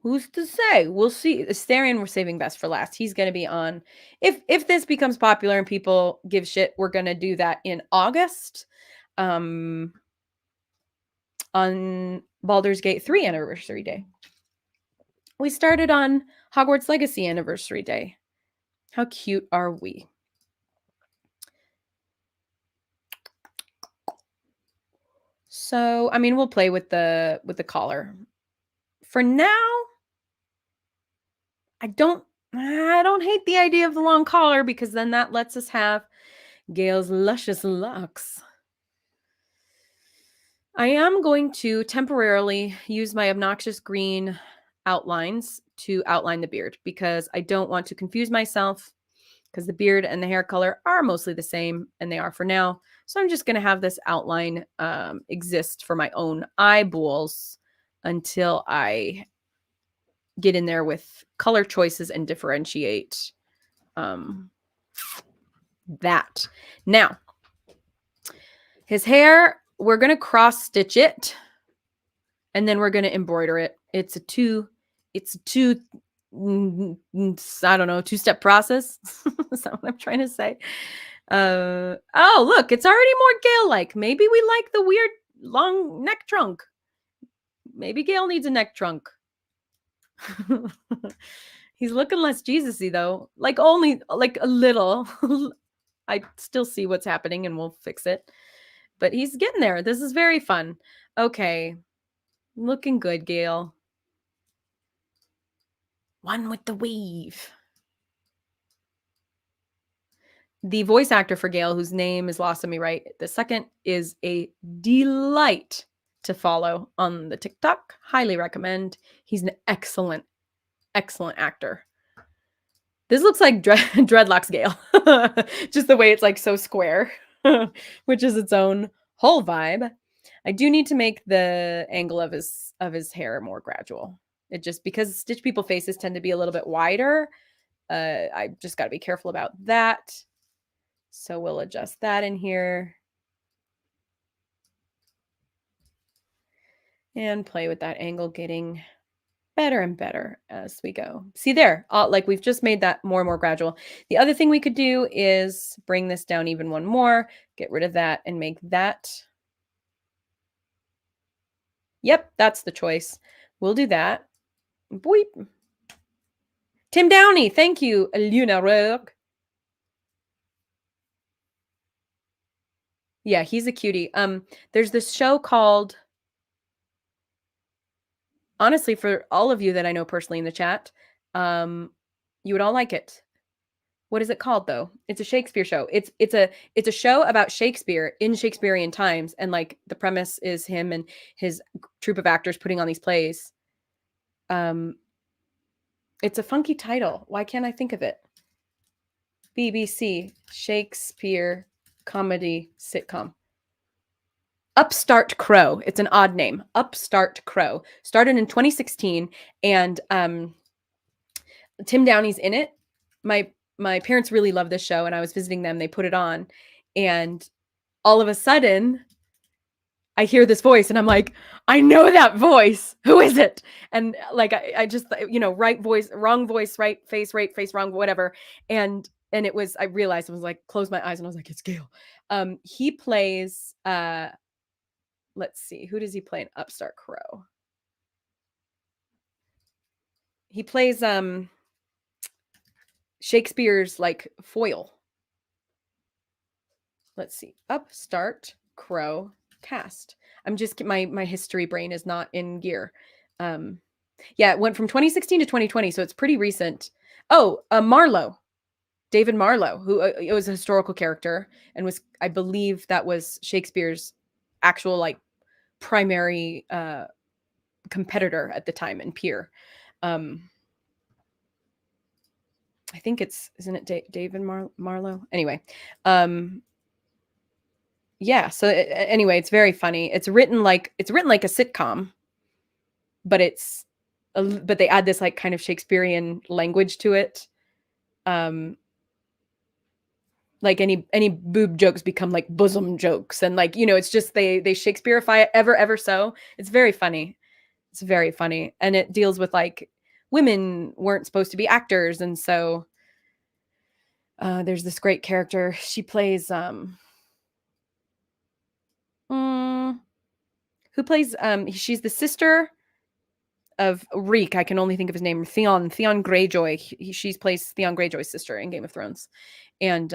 Who's to say? We'll see. Astarion, we're saving best for last. He's going to be on. If this becomes popular and people give shit, we're going to do that in August. On Baldur's Gate 3 anniversary day. We started on Hogwarts Legacy anniversary day. How cute are we? So, I mean, we'll play with the collar. For now, I don't hate the idea of the long collar, because then that lets us have Gale's luscious locks. I am going to temporarily use my obnoxious green outlines to outline the beard, because I don't want to confuse myself, because the beard and the hair color are mostly the same, and they are for now. So I'm just going to have this outline exist for my own eyeballs until I get in there with color choices and differentiate that. Now, his hair, we're going to cross stitch it, and then we're going to embroider it. It's a two, I don't know, two-step process. Is that what I'm trying to say? Oh, look, it's already more Gale-like. Maybe we like the weird long neck trunk. Maybe Gale needs a neck trunk. He's looking less Jesus-y though. Like, only like a little. I still see what's happening and we'll fix it. But he's getting there. This is very fun. Okay. Looking good, Gale. One with the weave. The voice actor for Gale, whose name is lost on me right the second, is a delight to follow on the TikTok. Highly recommend. He's an excellent, excellent actor. This looks like Dreadlocks Gale. Just the way it's like so square, which is its own whole vibe. I do need to make the angle of his hair more gradual. It just because Stitch People faces tend to be a little bit wider. I just got to be careful about that. So we'll adjust that in here. And play with that angle, getting better and better as we go. See there, like we've just made that more and more gradual. The other thing we could do is bring this down even one more, get rid of that and make that. Yep, that's the choice. We'll do that. Boop. Tim Downey, thank you, Luna Rogue. Yeah, he's a cutie. There's this show called, honestly, for all of you that I know personally in the chat, you would all like it. What is it called though? It's a Shakespeare show. It's a show about Shakespeare in Shakespearean times, and like the premise is him and his troupe of actors putting on these plays. It's a funky title. Why can't I think of it? BBC Shakespeare comedy sitcom. Upstart Crow. It's an odd name. Upstart Crow. Started in 2016, and Tim Downey's in it. My parents really love this show, and I was visiting them. They put it on, and all of a sudden, I hear this voice, and I'm like, I know that voice. Who is it? And like, I just, right voice, wrong voice, right face, wrong, whatever. And it was, I realized, I was like, closed my eyes, and I was like, it's Gale. He plays, let's see, who does he play in Upstart Crow? He plays Shakespeare's like foil. Let's see, Upstart Crow cast. I'm just, my history brain is not in gear. Yeah, it went from 2016 to 2020, so it's pretty recent. Oh, Marlowe, David Marlowe, who it was a historical character and was, I believe, that was Shakespeare's actual like primary competitor at the time and peer. I think isn't it David Marlowe? Anyway, yeah. So anyway, it's very funny. It's written like a sitcom, but but they add this like kind of Shakespearean language to it. Like any boob jokes become like bosom jokes, and like it's just they Shakespeareify it ever so. It's very funny. It's very funny, and it deals with like women weren't supposed to be actors, and so there's this great character. She plays who plays she's the sister of Reek. I can only think of his name. Theon Greyjoy. She plays Theon Greyjoy's sister in Game of Thrones. And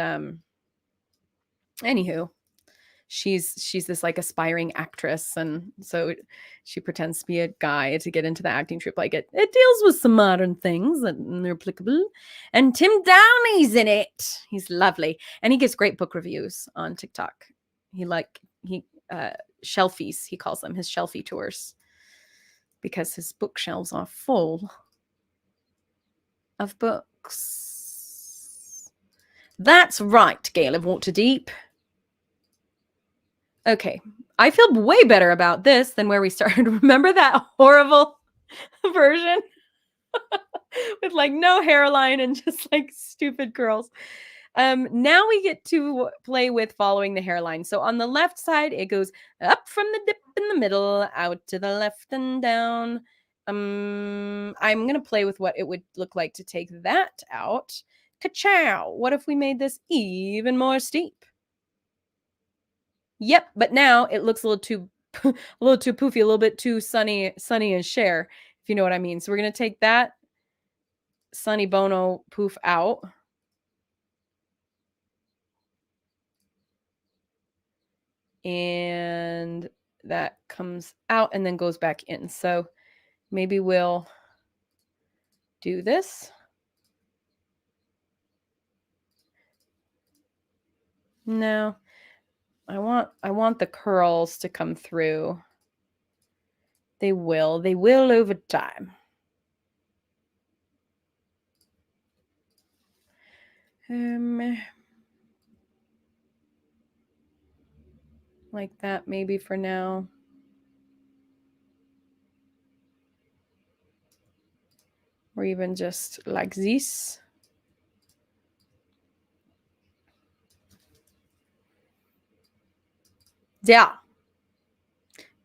anywho, she's this like aspiring actress, and so she pretends to be a guy to get into the acting troupe. Like it deals with some modern things that are applicable. And Tim Downey's in it. He's lovely, and he gives great book reviews on TikTok. He shelfies, he calls them, his shelfie tours, because his bookshelves are full of books. That's right, Gale of Waterdeep. Okay, I feel way better about this than where we started. Remember that horrible version with like no hairline and just like stupid curls? Now we get to play with following the hairline. So on the left side, it goes up from the dip in the middle, out to the left and down. I'm gonna play with what it would look like to take that out. Ka-chow! What if we made this even more steep? Yep, but now it looks a little too poofy, a little bit too sunny and Cher, if you know what I mean. So we're gonna take that Sunny Bono poof out. And that comes out and then goes back in. So maybe we'll do this. No, I want the curls to come through. They will over time. Like that maybe for now. or even just like this. Yeah.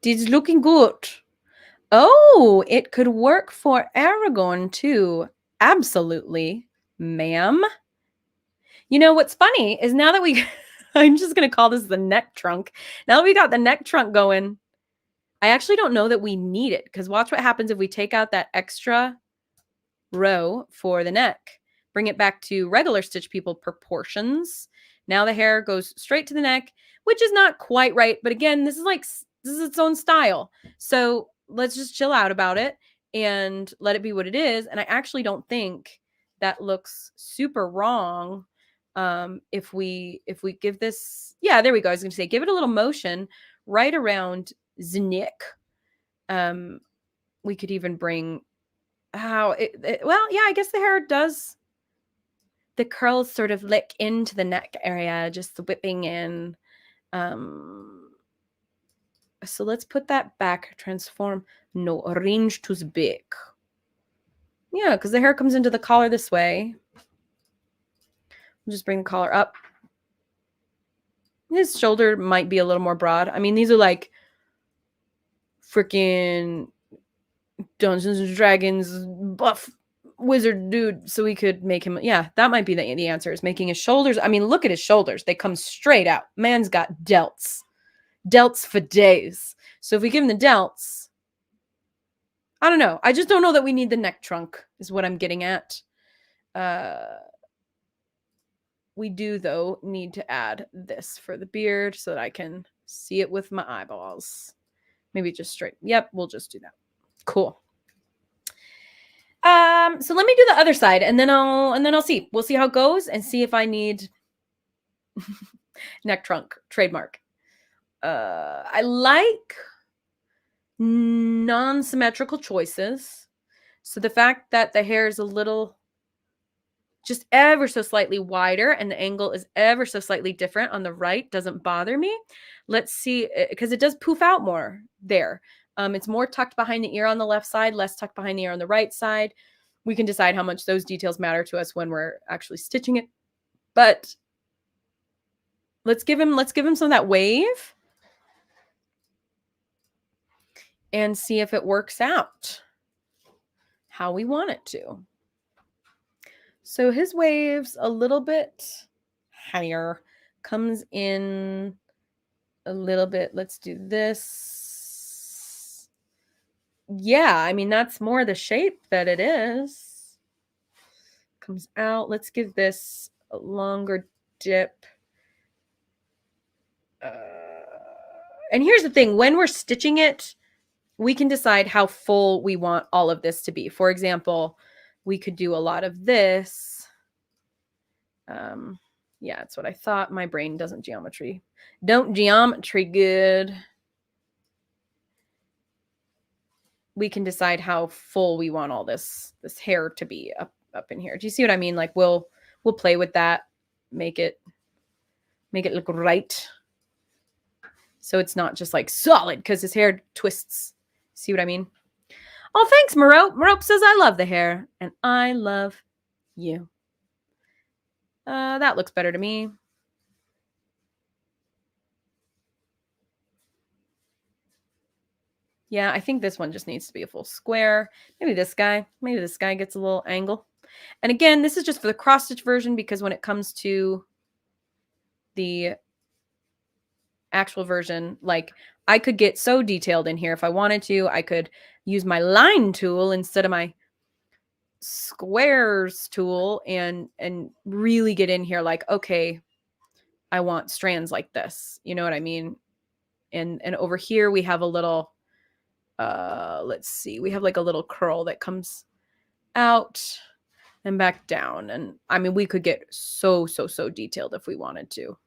This is looking good. Oh, it could work for Aragorn too. Absolutely, ma'am. You know what's funny is now that we, I'm just going to call this the neck trunk. Now that we got the neck trunk going, I actually don't know that we need it, because watch what happens if we take out that extra row for the neck, bring it back to regular Stitch People proportions. Now the hair goes straight to the neck, which is not quite right. But again, this is its own style. So let's just chill out about it and let it be what it is. And I actually don't think that looks super wrong. If we give this, yeah, there we go. I was going to say, give it a little motion right around the neck. We could even bring how well, yeah, I guess the hair does, the curls sort of lick into the neck area, just whipping in. So let's put that back, transform, no, arrange to the back. Yeah, because the hair comes into the collar this way. We'll just bring the collar up. His shoulder might be a little more broad. I mean, these are like freaking Dungeons and Dragons buff wizard dude, so we could make him, yeah, that might be the answer, is making his shoulders. I mean, look at his shoulders. They come straight out. Man's got delts for days. So if we give him the delts, I don't know. I just don't know that we need the neck trunk, is what I'm getting at. We do, though, need to add this for the beard so that I can see it with my eyeballs. Maybe just straight. Yep, we'll just do that. Cool. So let me do the other side, and then I'll see. We'll see how it goes and see if I need neck trunk trademark. I like non-symmetrical choices. So the fact that the hair is a little, just ever so slightly wider, and the angle is ever so slightly different on the right doesn't bother me. Let's see, because it does poof out more there. It's more tucked behind the ear on the left side, less tucked behind the ear on the right side. We can decide how much those details matter to us when we're actually stitching it. But let's give him some of that wave and see if it works out how we want it to. So his wave's a little bit higher, comes in a little bit. Let's do this. Yeah, I mean, that's more the shape that it is. Comes out. Let's give this a longer dip. And here's the thing. When we're stitching it, we can decide how full we want all of this to be. For example, we could do a lot of this. Yeah, that's what I thought. My brain doesn't geometry good. We can decide how full we want all this hair to be up in here. Do you see what I mean? Like we'll play with that, make it look right. So it's not just like solid, because his hair twists. See what I mean? Oh, thanks, Marope. Marope says, I love the hair, and I love you. That looks better to me. Yeah, I think this one just needs to be a full square. Maybe this guy gets a little angle. And again, this is just for the cross stitch version, because when it comes to the actual version, like I could get so detailed in here if I wanted to. I could use my line tool instead of my squares tool and really get in here, like, okay, I want strands like this. You know what I mean? And over here we have a little, let's see, we have like a little curl that comes out and back down. And I mean, we could get so detailed if we wanted to.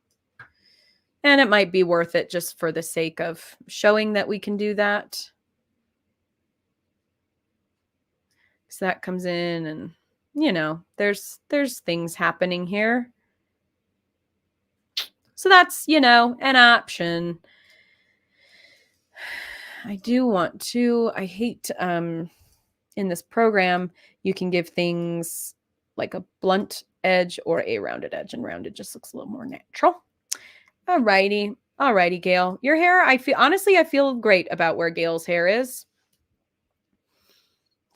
And it might be worth it just for the sake of showing that we can do that. So that comes in, and, you know, there's things happening here. So that's, you know, an option. I do want to, I hate in this program, you can give things like a blunt edge or a rounded edge, and rounded just looks a little more natural. Alrighty. Alrighty, Gale. Your hair, I feel great about where Gale's hair is.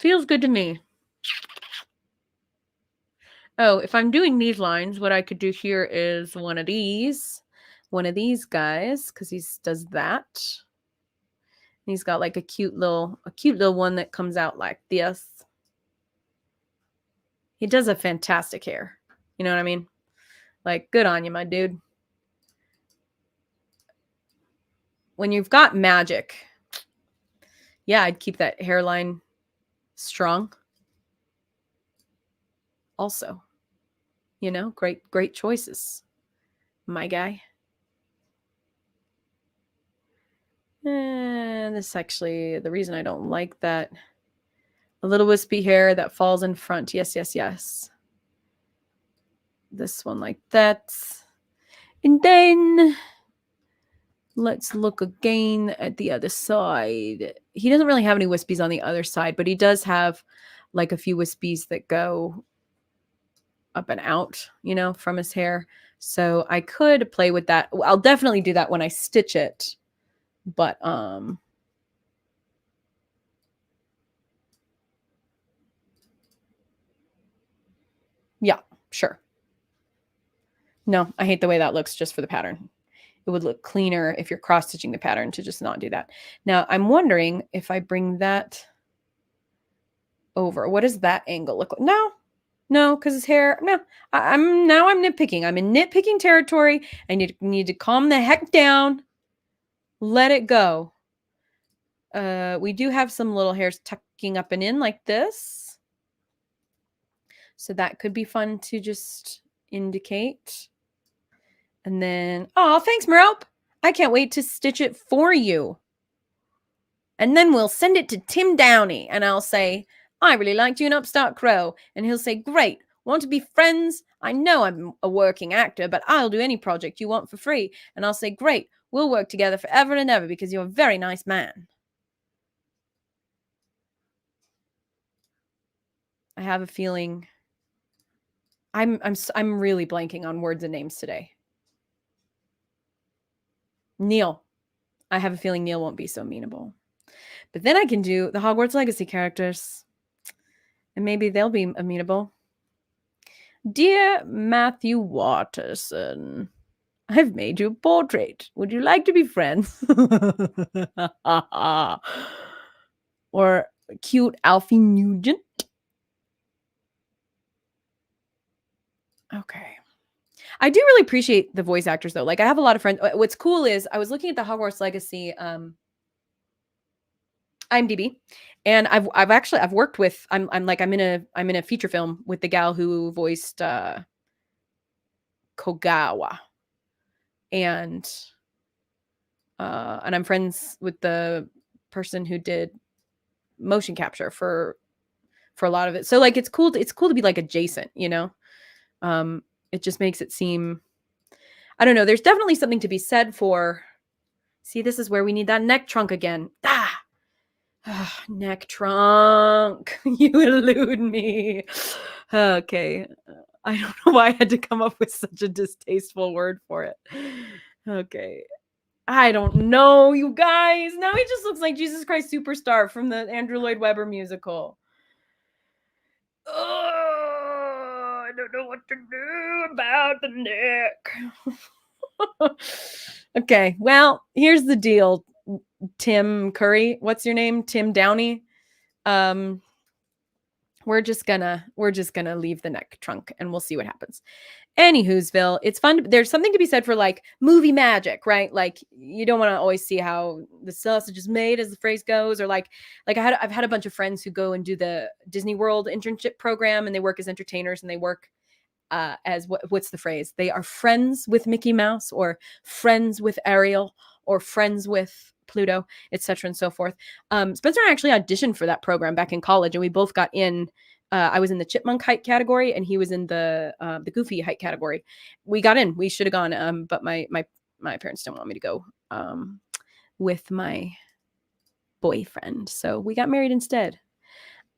Feels good to me. Oh, if I'm doing these lines, what I could do here is one of these guys, because he does that. He's got like a cute little one that comes out like this. He does a fantastic hair. You know what I mean? Like, good on you, my dude. When you've got magic, yeah, I'd keep that hairline strong. Also, you know, great choices, my guy. This actually, the reason I don't like that, a little wispy hair that falls in front. Yes. This one like that. And then let's look again at the other side. He doesn't really have any wispies on the other side, but he does have like a few wispies that go up and out, you know, from his hair. So I could play with that. I'll definitely do that when I stitch it. But yeah, sure. No, I hate the way that looks just for the pattern. It would look cleaner if you're cross stitching the pattern to just not do that. Now I'm wondering if I bring that over, what does that angle look like? No, because his hair, no, I'm nitpicking. I'm in nitpicking territory. I need to calm the heck down. Let it go. We do have some little hairs tucking up and in like this. So that could be fun to just indicate. And then, oh, thanks, Merope. I can't wait to stitch it for you. And then we'll send it to Tim Downey, and I'll say, I really liked you in Upstart Crow. And he'll say, great, want to be friends? I know I'm a working actor, but I'll do any project you want for free. And I'll say, great, we'll work together forever and ever because you're a very nice man. I have a feeling I'm really blanking on words and names today. Neil. I have a feeling Neil won't be so amenable. But then I can do the Hogwarts Legacy characters. And maybe they'll be amenable. Dear Matthew Watterson, I've made you a portrait. Would you like to be friends? Or cute Alfie Nugent. Okay. I do really appreciate the voice actors though. Like I have a lot of friends. What's cool is I was looking at the Hogwarts Legacy IMDb, and I've worked with I'm in a feature film with the gal who voiced Kogawa, and I'm friends with the person who did motion capture for a lot of it. So like it's cool to be like adjacent, you know. It just makes it seem, I don't know, there's definitely something to be said for, see, this is where we need that neck trunk again. Neck trunk. You elude me. Okay. I don't know why I had to come up with such a distasteful word for it. Okay. I don't know, you guys. Now he just looks like Jesus Christ Superstar from the Andrew Lloyd Webber musical. Oh, I don't know what to do about the neck. Okay, well, here's the deal, Tim Curry. What's your name? Tim Downey. We're just gonna leave the neck trunk and we'll see what happens. Anywho'sville, it's fun. There's something to be said for like movie magic, right? Like you don't want to always see how the sausage is made, as the phrase goes, or like I've had a bunch of friends who go and do the Disney World internship program, and they work as entertainers, and they work as what's the phrase? They are friends with Mickey Mouse, or friends with Ariel, or friends with Pluto, etc., and so forth. Spencer and I actually auditioned for that program back in college, and we both got in. I was in the chipmunk height category, and he was in the goofy height category. We got in. We should have gone, but my parents didn't want me to go with my boyfriend, so we got married instead.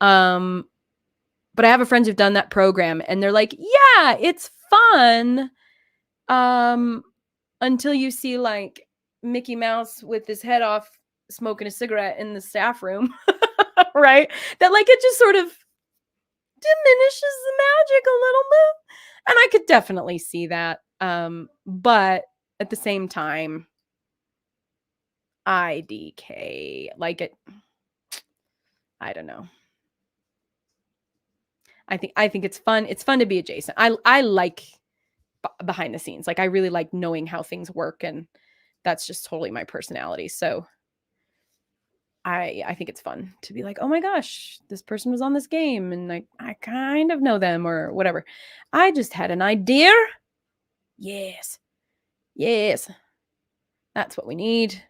But I have friends who've done that program and they're like, yeah, it's fun. Until you see like Mickey Mouse with his head off smoking a cigarette in the staff room, right? That like it just sort of diminishes the magic a little bit. And I could definitely see that. But at the same time, IDK, like it, I don't know. I think it's fun. It's fun to be adjacent. I like behind the scenes. Like I really like knowing how things work, and that's just totally my personality. So I think it's fun to be like, oh my gosh, this person was on this game, and I kind of know them or whatever. I just had an idea. Yes, yes, that's what we need.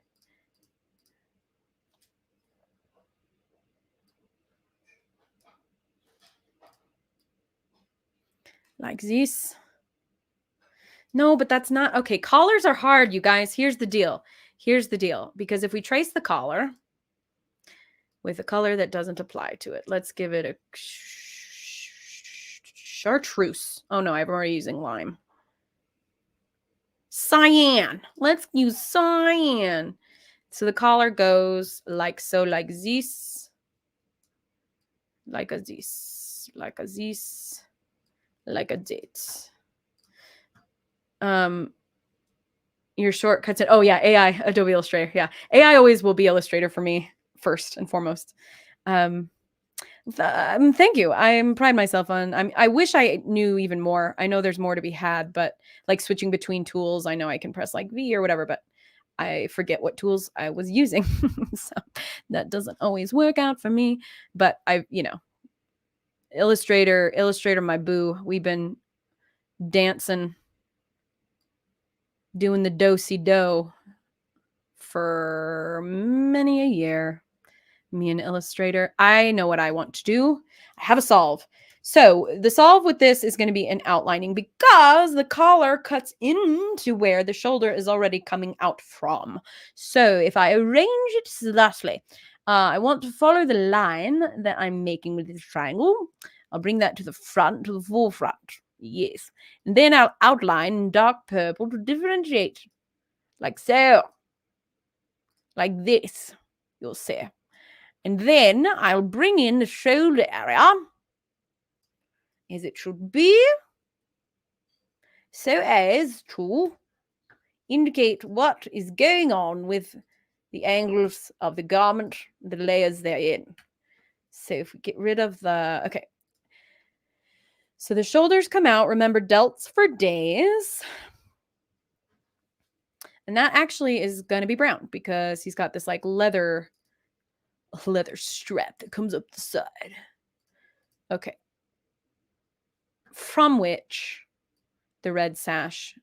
Like this. No, but that's not okay. Collars are hard, you guys. Here's the deal. Because if we trace the collar with a color that doesn't apply to it, let's give it a chartreuse. Oh no, I'm already using lime. Cyan. Let's use cyan. So the collar goes like so, like this, like a this, like a this, like a this. Your shortcuts. Oh yeah, AI, Adobe Illustrator. Yeah, AI always will be Illustrator for me first and foremost. Thank you. I pride myself on. I wish I knew even more. I know there's more to be had, but like switching between tools, I know I can press like V or whatever, but I forget what tools I was using, so that doesn't always work out for me. But Illustrator, my boo. We've been dancing, doing the do-si-do for many a year. Me and Illustrator. I know what I want to do. I have a solve. So the solve with this is going to be an outlining because the collar cuts into where the shoulder is already coming out from. So if I arrange it thusly, I want to follow the line that I'm making with this triangle. I'll bring that to the front, to the forefront. Yes. And then I'll outline in dark purple to differentiate. Like so. Like this. You'll see. And then I'll bring in the shoulder area as it should be, so as to indicate what is going on with the angles of the garment, the layers they're in. So if we get rid of the, okay. So the shoulders come out, remember delts for days. And that actually is going to be brown because he's got this like leather strap that comes up the side. Okay. From which the red sash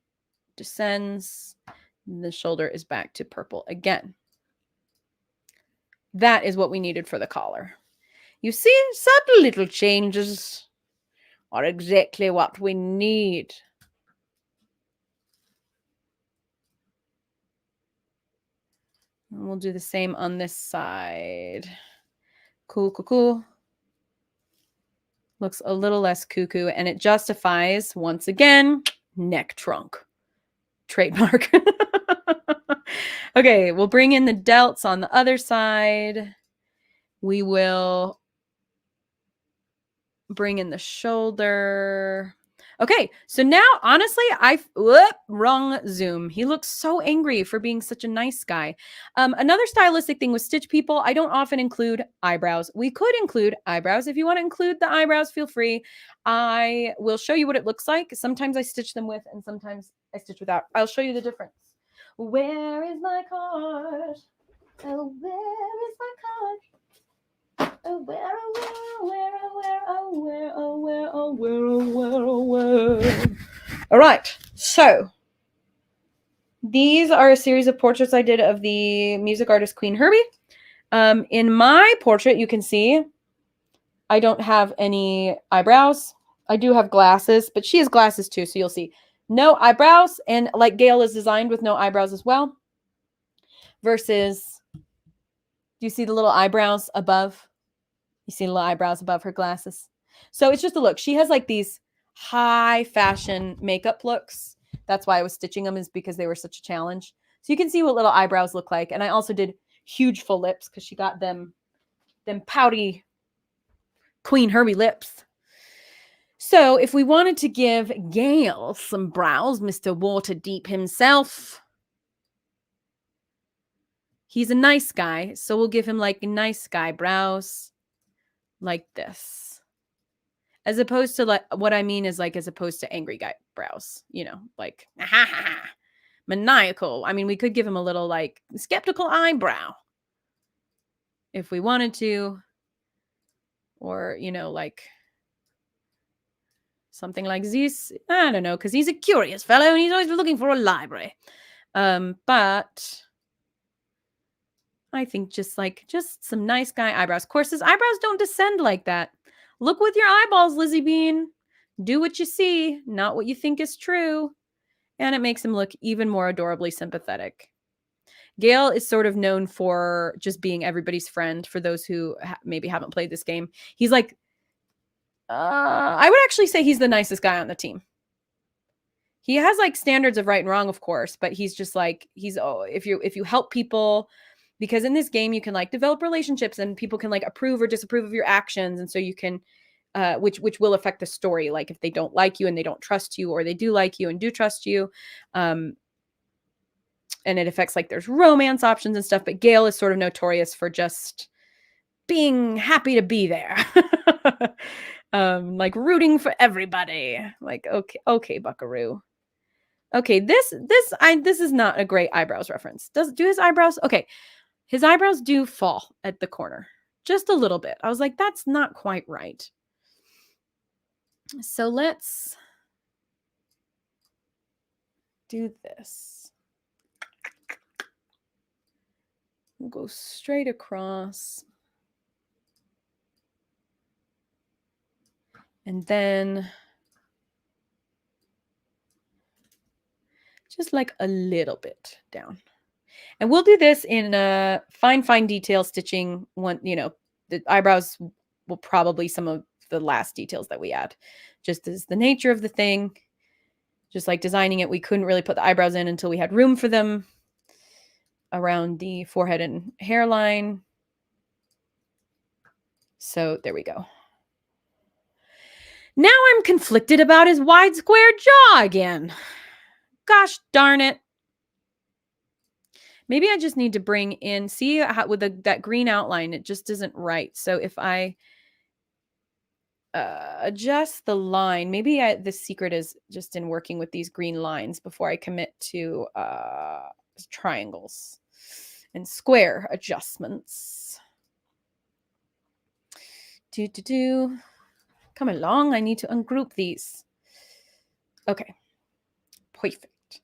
descends, and the shoulder is back to purple again. That is what we needed for the collar. You see, subtle little changes are exactly what we need. And we'll do the same on this side. Cool, cool, cool. Looks a little less cuckoo, and it justifies, once again, neck trunk. Trademark. Okay, we'll bring in the delts on the other side. We will bring in the shoulder. Okay, so now, honestly, wrong zoom. He looks so angry for being such a nice guy. Another stylistic thing with stitch people, I don't often include eyebrows. We could include eyebrows. If you want to include the eyebrows, feel free. I will show you what it looks like. Sometimes I stitch them with, and sometimes I stitch without. I'll show you the difference. Where is my card? Oh, where is my card? Oh, where, oh, where, oh, where, oh, where, oh, where, oh, where, oh, where, oh, where. All right, so these are a series of portraits I did of the music artist Queen Herbie. In my portrait, you can see I don't have any eyebrows. I do have glasses, but she has glasses too, so you'll see no eyebrows, and like Gale is designed with no eyebrows as well. Versus, do you see the little eyebrows above? You see the little eyebrows above her glasses. So it's just a look. She has like these high fashion makeup looks. That's why I was stitching them, is because they were such a challenge. So you can see what little eyebrows look like. And I also did huge full lips because she got them pouty Queen Herbie lips. So if we wanted to give Gale some brows, Mr. Waterdeep himself, he's a nice guy. So we'll give him like nice guy brows like this. As opposed to like, what I mean is like, as opposed to angry guy brows, you know, like maniacal. I mean, we could give him a little like skeptical eyebrow if we wanted to, or, you know, like something like this. I don't know, because he's a curious fellow and he's always looking for a library. But I think just some nice guy eyebrows. Of course, his eyebrows don't descend like that. Look with your eyeballs, Lizzy Bean. Do what you see, not what you think is true. And it makes him look even more adorably sympathetic. Gale is sort of known for just being everybody's friend. For those who maybe haven't played this game, he's like, I would actually say he's the nicest guy on the team. He has like standards of right and wrong, of course, but he's just like, if you help people, because in this game you can like develop relationships and people can like approve or disapprove of your actions, and so you can which will affect the story, like if they don't like you and they don't trust you, or they do like you and do trust you, and it affects like there's romance options and stuff. But Gale is sort of notorious for just being happy to be there. Like rooting for everybody, like okay buckaroo. Okay, this is not a great eyebrows reference. Do his eyebrows? Okay, his eyebrows do fall at the corner just a little bit. I was like, that's not quite right. So let's do this. We'll go straight across. And then just like a little bit down. And we'll do this in fine detail stitching. One, you know, the eyebrows will probably some of the last details that we add, just as the nature of the thing. Just like designing it, we couldn't really put the eyebrows in until we had room for them around the forehead and hairline. So there we go. Now I'm conflicted about his wide square jaw again. Gosh darn it. Maybe I just need to bring in, see how with that green outline, it just isn't right. So if I adjust the line, maybe the secret is just in working with these green lines before I commit to triangles and square adjustments. Come along, I need to ungroup these. Okay, perfect.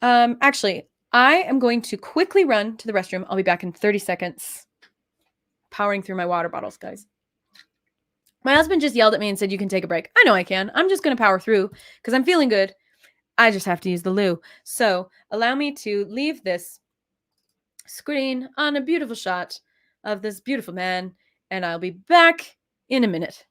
Actually, I am going to quickly run to the restroom. I'll be back in 30 seconds. Powering through my water bottles, guys. My husband just yelled at me and said, you can take a break. I know I can. I'm just going to power through because I'm feeling good. I just have to use the loo. So allow me to leave this screen on a beautiful shot of this beautiful man, and I'll be back in a minute.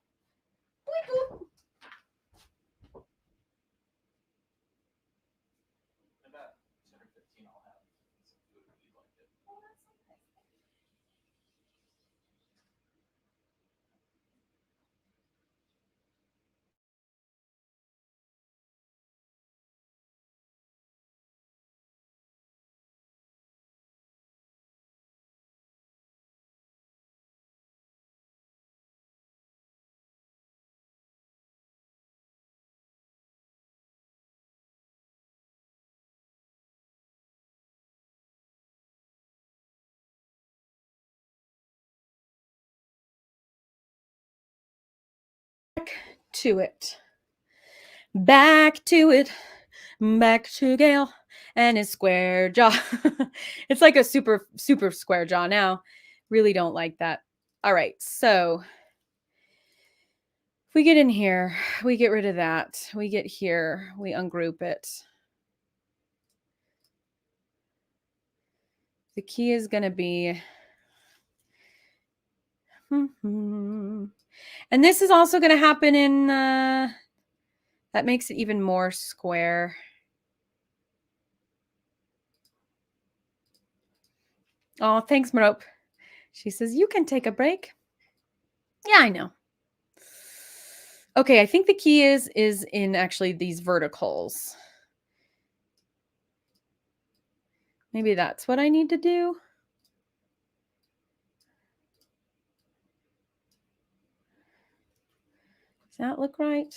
Back to it. Back to Gale and his square jaw. It's like a super square jaw now. Really don't like that. All right, so if we get in here, we get rid of that. We get here, we ungroup it. The key is going to be And this is also going to happen in, that makes it even more square. Oh, thanks, Marope. She says, you can take a break. Yeah, I know. Okay, I think the key is in actually these verticals. Maybe that's what I need to do. Does that look right?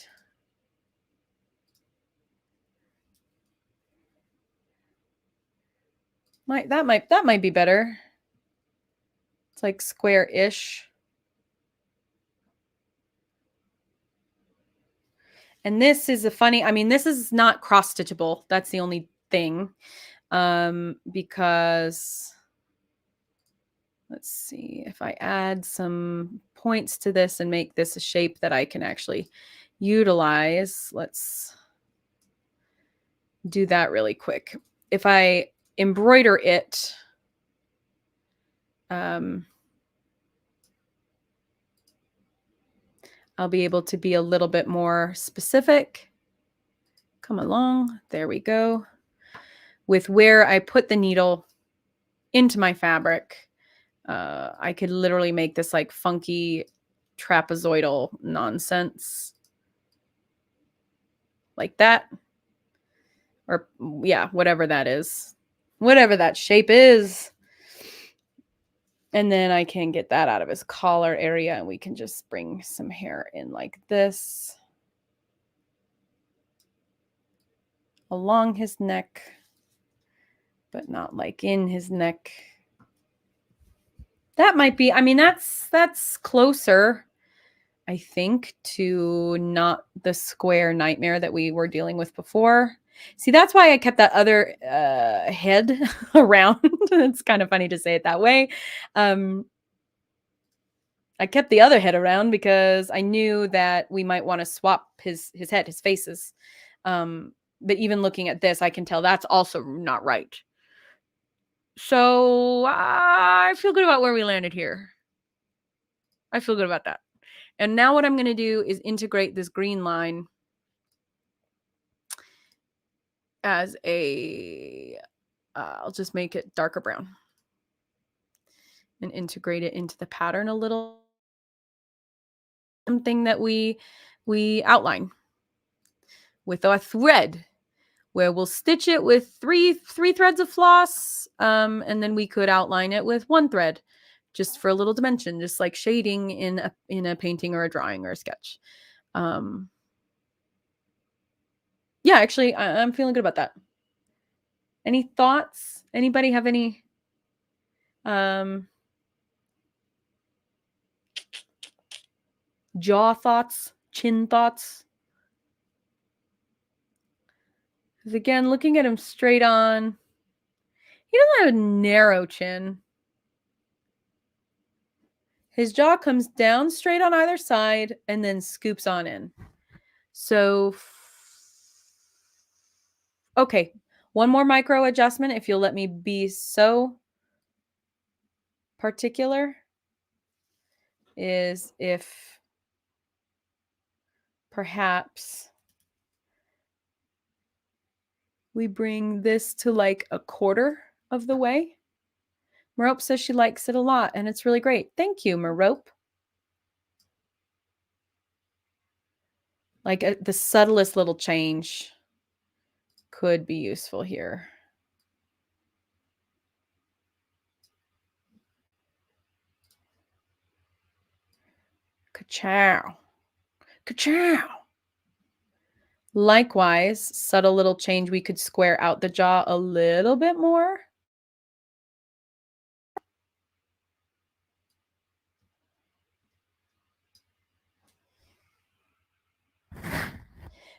That might be better. It's like square-ish. And this is a funny, I mean, this is not cross-stitchable. That's the only thing. Because let's see if I add some points to this and make this a shape that I can actually utilize. Let's do that really quick. If I embroider it, I'll be able to be a little bit more specific. Come along. There we go. With where I put the needle into my fabric, I could literally make this like funky trapezoidal nonsense like that. Or yeah, whatever that is. Whatever that shape is. And then I can get that out of his collar area and we can just bring some hair in like this. Along his neck, but not like in his neck. That might be, I mean, that's closer, I think, to not the square nightmare that we were dealing with before. See, that's why I kept that other head around. It's kind of funny to say it that way. I kept the other head around because I knew that we might want to swap his head, his faces. But even looking at this, I can tell that's also not right. So I feel good about where we landed here. I feel good about that. And now what I'm going to do is integrate this green line as a, I'll just make it darker brown and integrate it into the pattern a little. Something that we outline with a thread where we'll stitch it with three threads of floss, and then we could outline it with one thread just for a little dimension, just like shading in a painting or a drawing or a sketch. Yeah, actually, I'm feeling good about that. Any thoughts? Anybody have any jaw thoughts, chin thoughts? Because again, looking at him straight on, he doesn't have a narrow chin. His jaw comes down straight on either side and then scoops on in. So, okay, one more micro adjustment, if you'll let me be so particular, is if perhaps we bring this to like a quarter of the way. Merope says she likes it a lot, and it's really great. Thank you, Merope. Like the subtlest little change could be useful here. Ka-chow. Ka-chow. Likewise, subtle little change. We could square out the jaw a little bit more.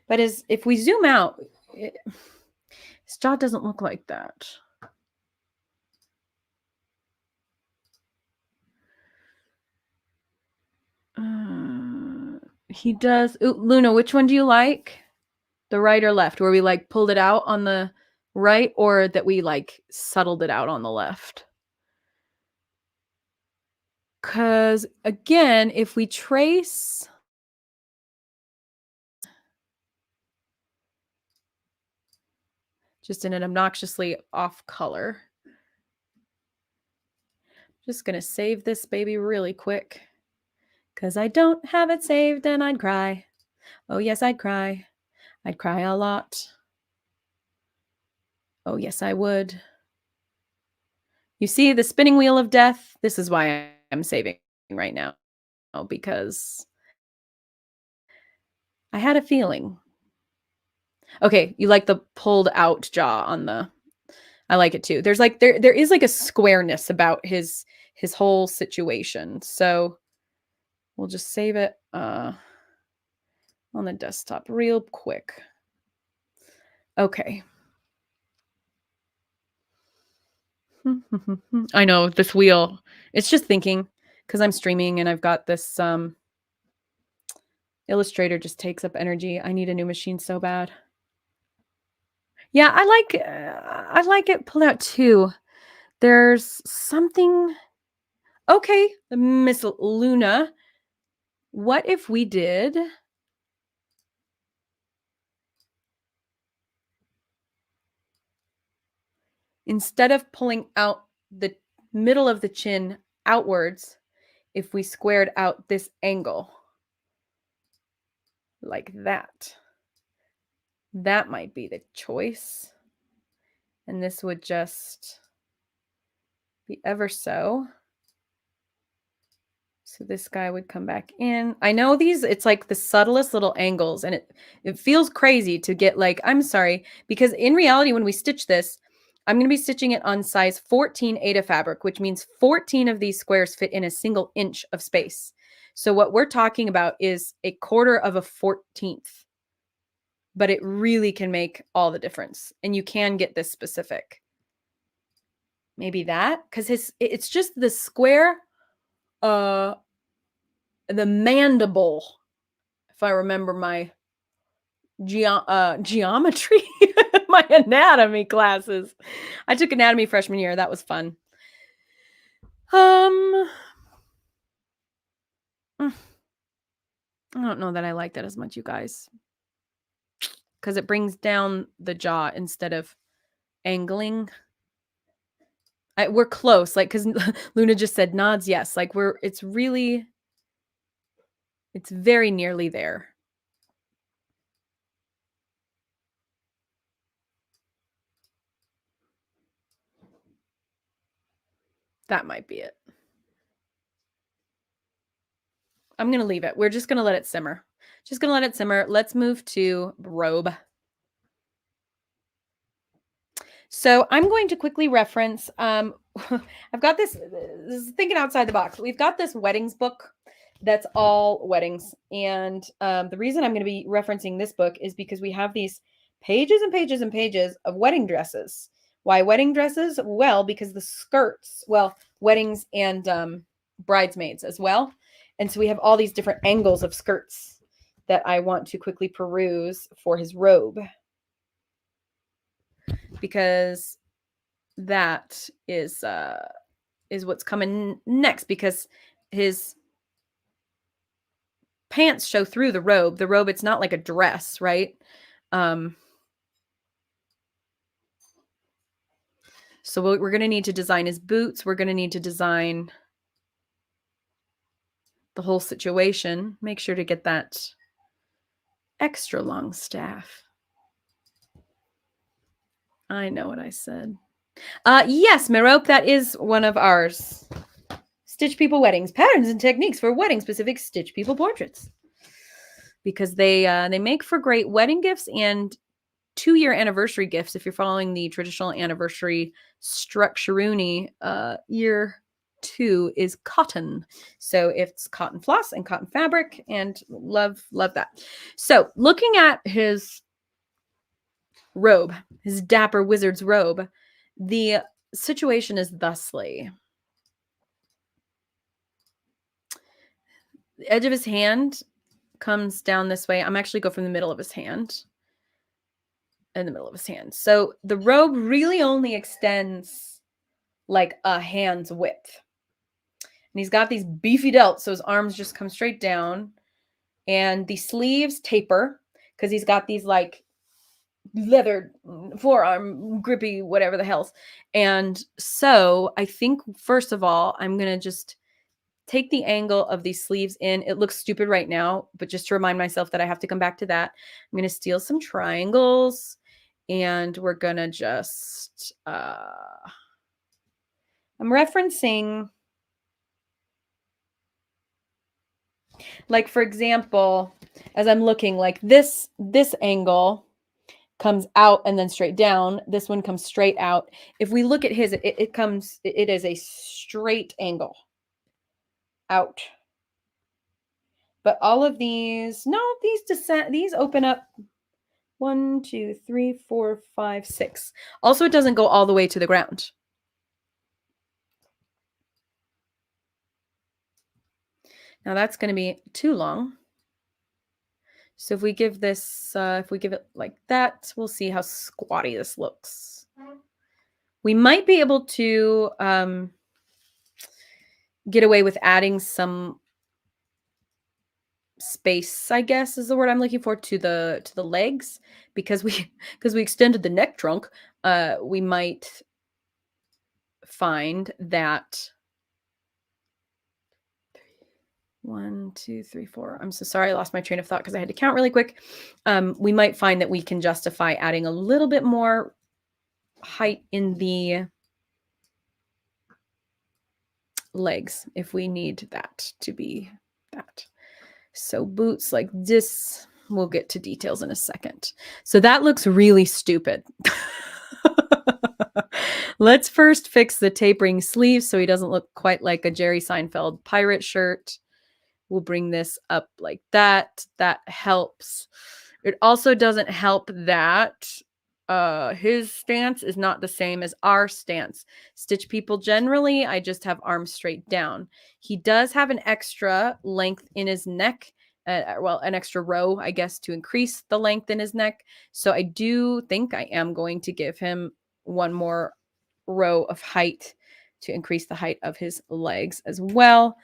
But if we zoom out, his jaw doesn't look like that. He does. Ooh, Luna, which one do you like? The right or left? Where we like pulled it out on the right, or that we like settled it out on the left? Because again, if we trace just in an obnoxiously off color, just gonna save this baby really quick because I don't have it saved and I'd cry. Oh yes, I'd cry. I'd cry a lot. Oh yes, I would. You see the spinning wheel of death? This is why I'm saving right now, because I had a feeling. Okay, you like the pulled out jaw on the I like it too. There's like there is like a squareness about his whole situation. So we'll just save it on the desktop real quick. Okay. I know this wheel. It's just thinking because I'm streaming and I've got this Illustrator just takes up energy. I need a new machine so bad. Yeah, I like it pulled out too. There's something. Okay, Miss Luna. What if we did instead of pulling out the middle of the chin outwards, if we squared out this angle like that? That might be the choice. And this would just be ever so. So this guy would come back in. I know these, it's like the subtlest little angles, and it feels crazy to get like, I'm sorry, because in reality, when we stitch this, I'm going to be stitching it on size 14 Aida fabric, which means 14 of these squares fit in a single inch of space. So what we're talking about is a quarter of a 14th, but it really can make all the difference. And you can get this specific. Maybe that, because it's just the square, the mandible, if I remember my geometry, my anatomy classes. I took anatomy freshman year. That was fun. I don't know that I like that as much, you guys, because it brings down the jaw instead of angling. We're close, like, because Luna just said nods yes. Like it's very nearly there. That might be it. I'm going to leave it. We're just going to let it simmer. Just going to let it simmer. Let's move to robe. So I'm going to quickly reference, I've got this is thinking outside the box. We've got this weddings book that's all weddings. And the reason I'm going to be referencing this book is because we have these pages and pages and pages of wedding dresses. Why wedding dresses? Well, because the skirts, well, weddings and bridesmaids as well. And so we have all these different angles of skirts that I want to quickly peruse for his robe, because that is what's coming next, because his pants show through the robe. The robe, it's not like a dress, right? So we're going to need to design his boots. We're going to need to design the whole situation. Make sure to get that extra long staff. I know what I said. Yes, Merope, that is one of ours. Stitch People Weddings, patterns and techniques for wedding-specific Stitch People portraits. Because they make for great wedding gifts and 2-year anniversary gifts if you're following the traditional anniversary structure. Year 2 is cotton. So it's cotton floss and cotton fabric, and love that. So looking at his robe, his dapper wizard's robe, the situation is thusly. The edge of his hand comes down this way. I'm actually go from the middle of his hand. In the middle of his hand. So the robe really only extends like a hand's width. And he's got these beefy delts, so his arms just come straight down. And the sleeves taper because he's got these like leather forearm grippy whatever the hell's. And so I think first of all I'm gonna just take the angle of these sleeves in. It looks stupid right now, but just to remind myself that I have to come back to that, I'm gonna steal some triangles and we're gonna just I'm referencing, like, for example, as I'm looking, like this angle comes out and then straight down. This one comes straight out. If we look at his, it is a straight angle out. But all of these, no, these open up 1, 2, 3, 4, 5, 6. Also, it doesn't go all the way to the ground. Now that's going to be too long. So if we give this, if we give it like that, we'll see how squatty this looks. We might be able to get away with adding some space, I guess is the word I'm looking for, to the legs, because we extended the neck trunk. We might find that 1, 2, 3, 4. I'm so sorry, I lost my train of thought because I had to count really quick. We might find that we can justify adding a little bit more height in the legs if we need that to be that. So boots like this, we'll get to details in a second. So that looks really stupid. Let's first fix the tapering sleeves so he doesn't look quite like a Jerry Seinfeld pirate shirt. We'll bring this up like that. That helps. It also doesn't help that his stance is not the same as our stance. Stitch people generally, I just have arms straight down. He does have an extra length in his neck. Well, an extra row, I guess, to increase the length in his neck. So I do think I am going to give him one more row of height to increase the height of his legs as well.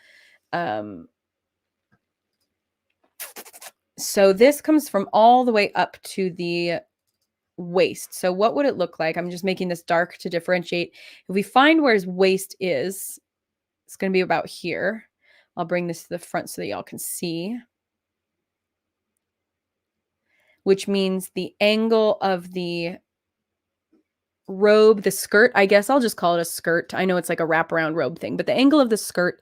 So this comes from all the way up to the waist. So what would it look like? I'm just making this dark to differentiate. If we find where his waist is, it's going to be about here. I'll bring this to the front so that y'all can see. Which means the angle of the robe, the skirt, I guess I'll just call it a skirt. I know it's like a wraparound robe thing, but the angle of the skirt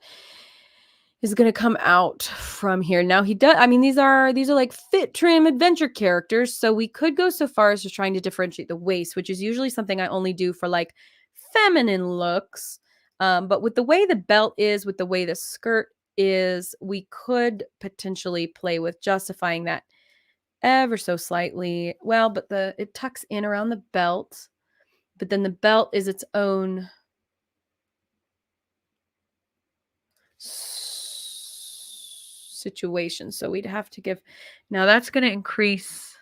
is going to come out from here. Now he does, I mean, these are like fit trim adventure characters. So we could go so far as just trying to differentiate the waist, which is usually something I only do for like feminine looks. But with the way the belt is, with the way the skirt is, we could potentially play with justifying that ever so slightly. Well, but it tucks in around the belt, but then the belt is its own situation. So we'd have to give, now that's going to increase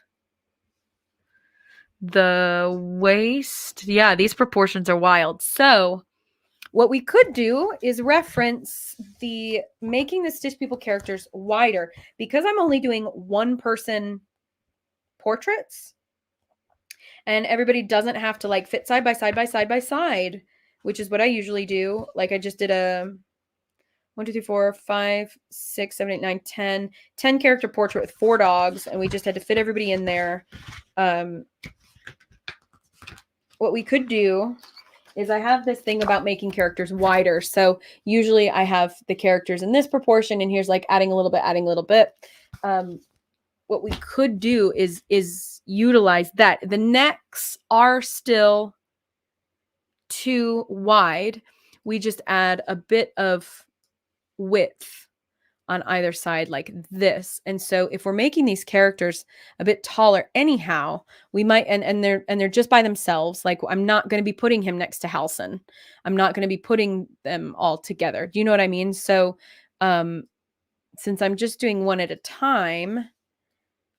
the waist. Yeah, these proportions are wild. So what we could do is reference the making the Stitch People characters wider, because I'm only doing one person portraits and everybody doesn't have to like fit side by side by side by side, which is what I usually do. Like I just did a 1, 2, 3, 4, 5, 6, 7, 8, 9, 10 character portrait with 4 dogs, and we just had to fit everybody in there. What we could do is I have this thing about making characters wider. So usually I have the characters in this proportion, and here's like adding a little bit. What we could do is utilize that. The necks are still too wide. We just add a bit of width on either side like this. And so if we're making these characters a bit taller anyhow, we might, and they're just by themselves. Like I'm not going to be putting him next to Halson. I'm not going to be putting them all together. Do you know what I mean? So since I'm just doing one at a time,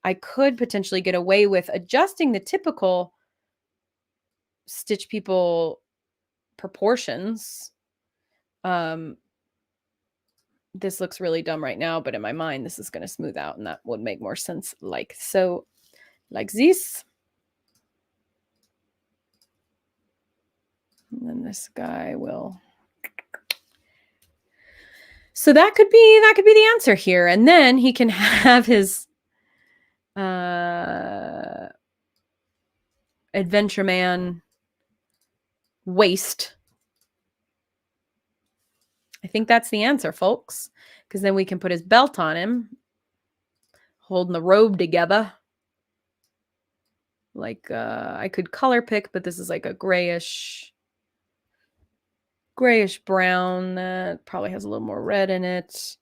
I could potentially get away with adjusting the typical Stitch People proportions. this looks really dumb right now, but in my mind, this is going to smooth out and that would make more sense. Like so, like this. And then this guy will. So that could be the answer here. And then he can have his adventure man waist. I think that's the answer, folks. Because then we can put his belt on him, holding the robe together. Like I could color pick, but this is like a grayish brown that probably has a little more red in it.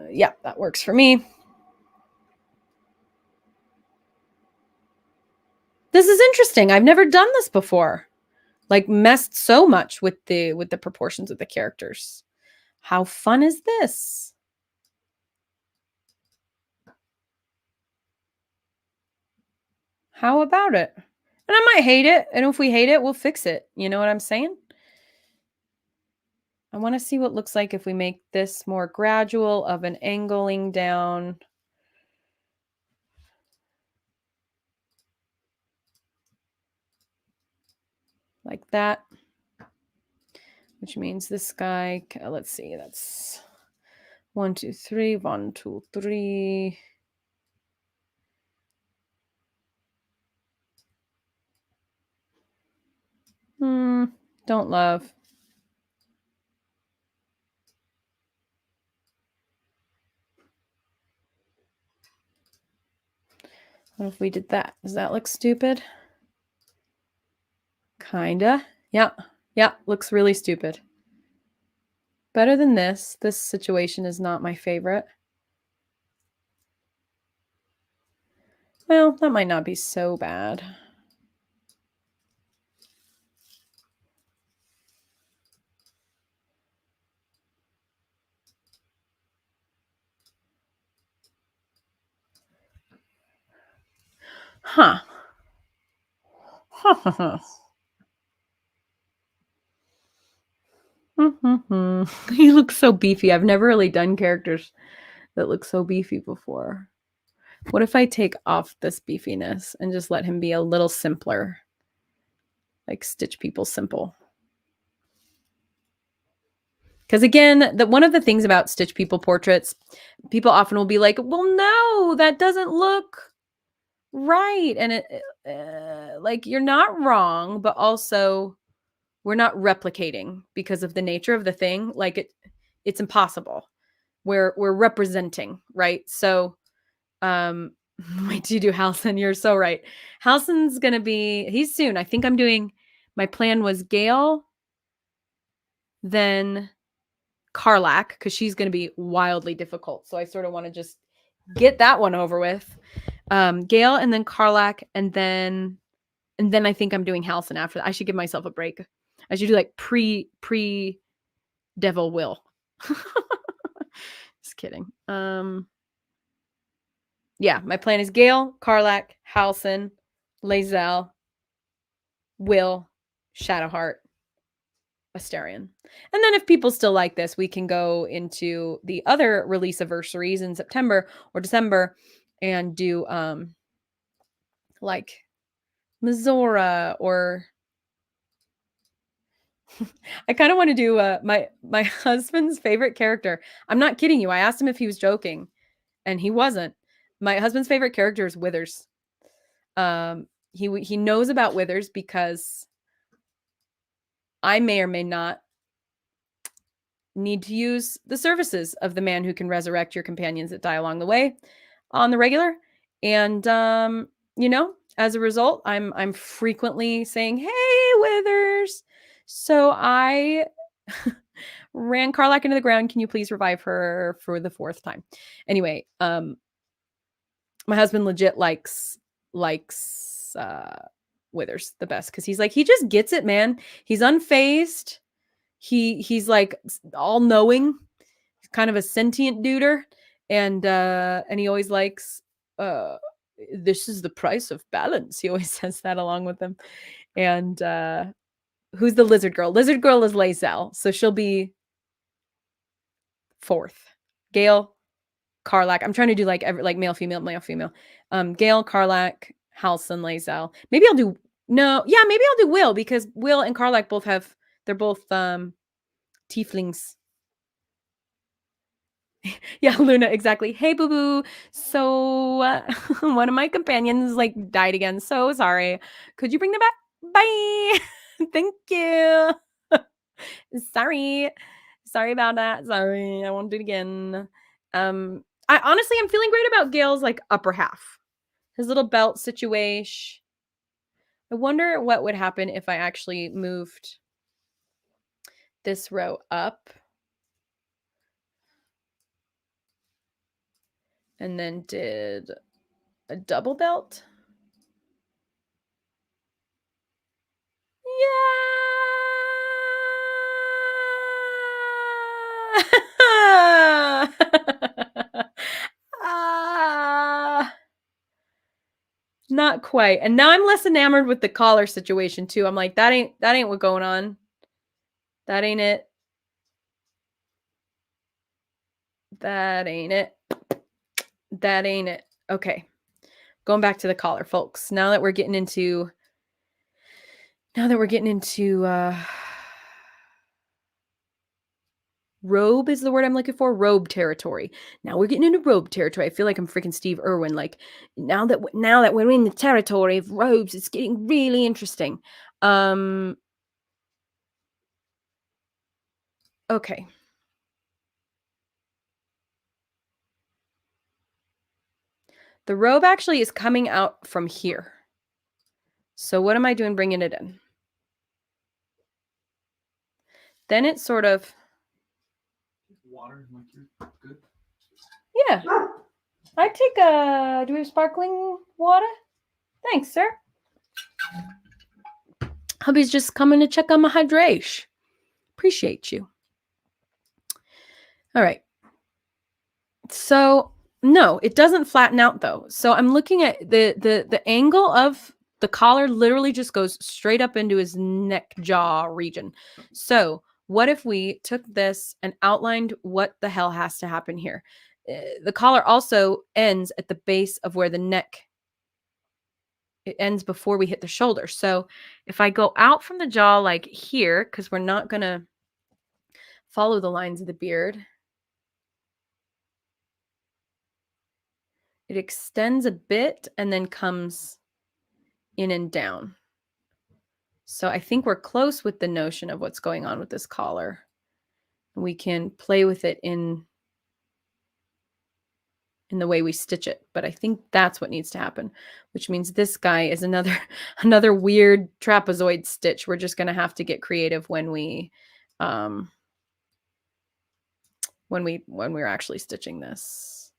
Yeah, that works for me. This is interesting. I've never done this before. Like messed so much with the proportions of the characters. How fun is this? How about it? And I might hate it. And if we hate it, we'll fix it. You know what I'm saying? I want to see what it looks like if we make this more gradual of an angling down. Like that. Which means this guy, let's see, that's 1, 2, 3, 1, 2, 3. Don't love. What if we did that? Does that look stupid? Kinda. Yeah. Yeah. Looks really stupid. Better than this. This situation is not my favorite. Well, that might not be so bad. Huh. He looks so beefy. I've never really done characters that look so beefy before. What if I take off this beefiness and just let him be a little simpler? Like Stitch People simple. Because again, one of the things about Stitch People portraits, people often will be like, well, no, that doesn't look right. And it like you're not wrong, but also we're not replicating because of the nature of the thing. Like it's impossible. We're representing, right? So wait till you do Halcyon. You're so right. Halcyon's gonna be he's soon. I think I'm doing my plan was Gale, then Karlak, because she's gonna be wildly difficult. So I sort of want to just get that one over with. Gale and then Karlak, and then I think I'm doing Halcyon after that. I should give myself a break. I should do like pre Devil Will. Just kidding. Yeah, my plan is Gale, Karlak, Halcyon, Lae'zel, Will, Shadowheart, Astarion. And then if people still like this, we can go into the other release anniversaries in September or December and do like Mizora or I kind of want to do my husband's favorite character. I'm not kidding you. I asked him if he was joking and he wasn't. My husband's favorite character is Withers. He knows about Withers because I may or may not need to use the services of the man who can resurrect your companions that die along the way on the regular. And you know, as a result, I'm frequently saying, "Hey, Withers." So I ran Karlak into the ground. Can you please revive her for the 4th time? Anyway, my husband legit likes Withers the best because he's like, he just gets it, man. He's unfazed. He's like all knowing. He's kind of a sentient duder, and he always likes this is the price of balance. He always says that along with them. And who's the lizard girl? Lizard girl is Lae'zel, so she'll be 4th. Gale, Karlach. I'm trying to do like male, female, male, female. Gale, Karlach, Halson, Lae'zel. Maybe I'll do maybe I'll do Will, because Will and Karlach they're both tieflings. Yeah, Luna, exactly. Hey, boo boo. So one of my companions like died again. So sorry. Could you bring them back? Bye. Thank you. Sorry about that. Sorry, I won't do it again. I honestly, I'm feeling great about Gale's like upper half, his little belt situation. I wonder what would happen if I actually moved this row up and then did a double belt. Yeah. Not quite. And now I'm less enamored with the collar situation too. I'm like, that ain't what's going on. That ain't it. That ain't it. That ain't it. Okay. Going back to the collar, folks. Now that we're getting into robe is the word I'm looking for. Robe territory. Now we're getting into robe territory. I feel like I'm freaking Steve Irwin. Like now that we're in the territory of robes, it's getting really interesting. Okay. The robe actually is coming out from here. So what am I doing bringing it in? Then it's sort of water, like you're good. Yeah. I take do we have sparkling water? Thanks, sir. Hubby's just coming to check on my hydration. Appreciate you. All right. So no, it doesn't flatten out though. So I'm looking at the angle of the collar literally just goes straight up into his neck jaw region. So what if we took this and outlined what the hell has to happen here? The collar also ends at the base of where the neck, it ends before we hit the shoulder. So if I go out from the jaw like here, because we're not going to follow the lines of the beard, it extends a bit and then comes in and down. So I think we're close with the notion of what's going on with this collar. We can play with it in the way we stitch it, but I think that's what needs to happen, which means this guy is another weird trapezoid stitch. We're just going to have to get creative when we're actually stitching this.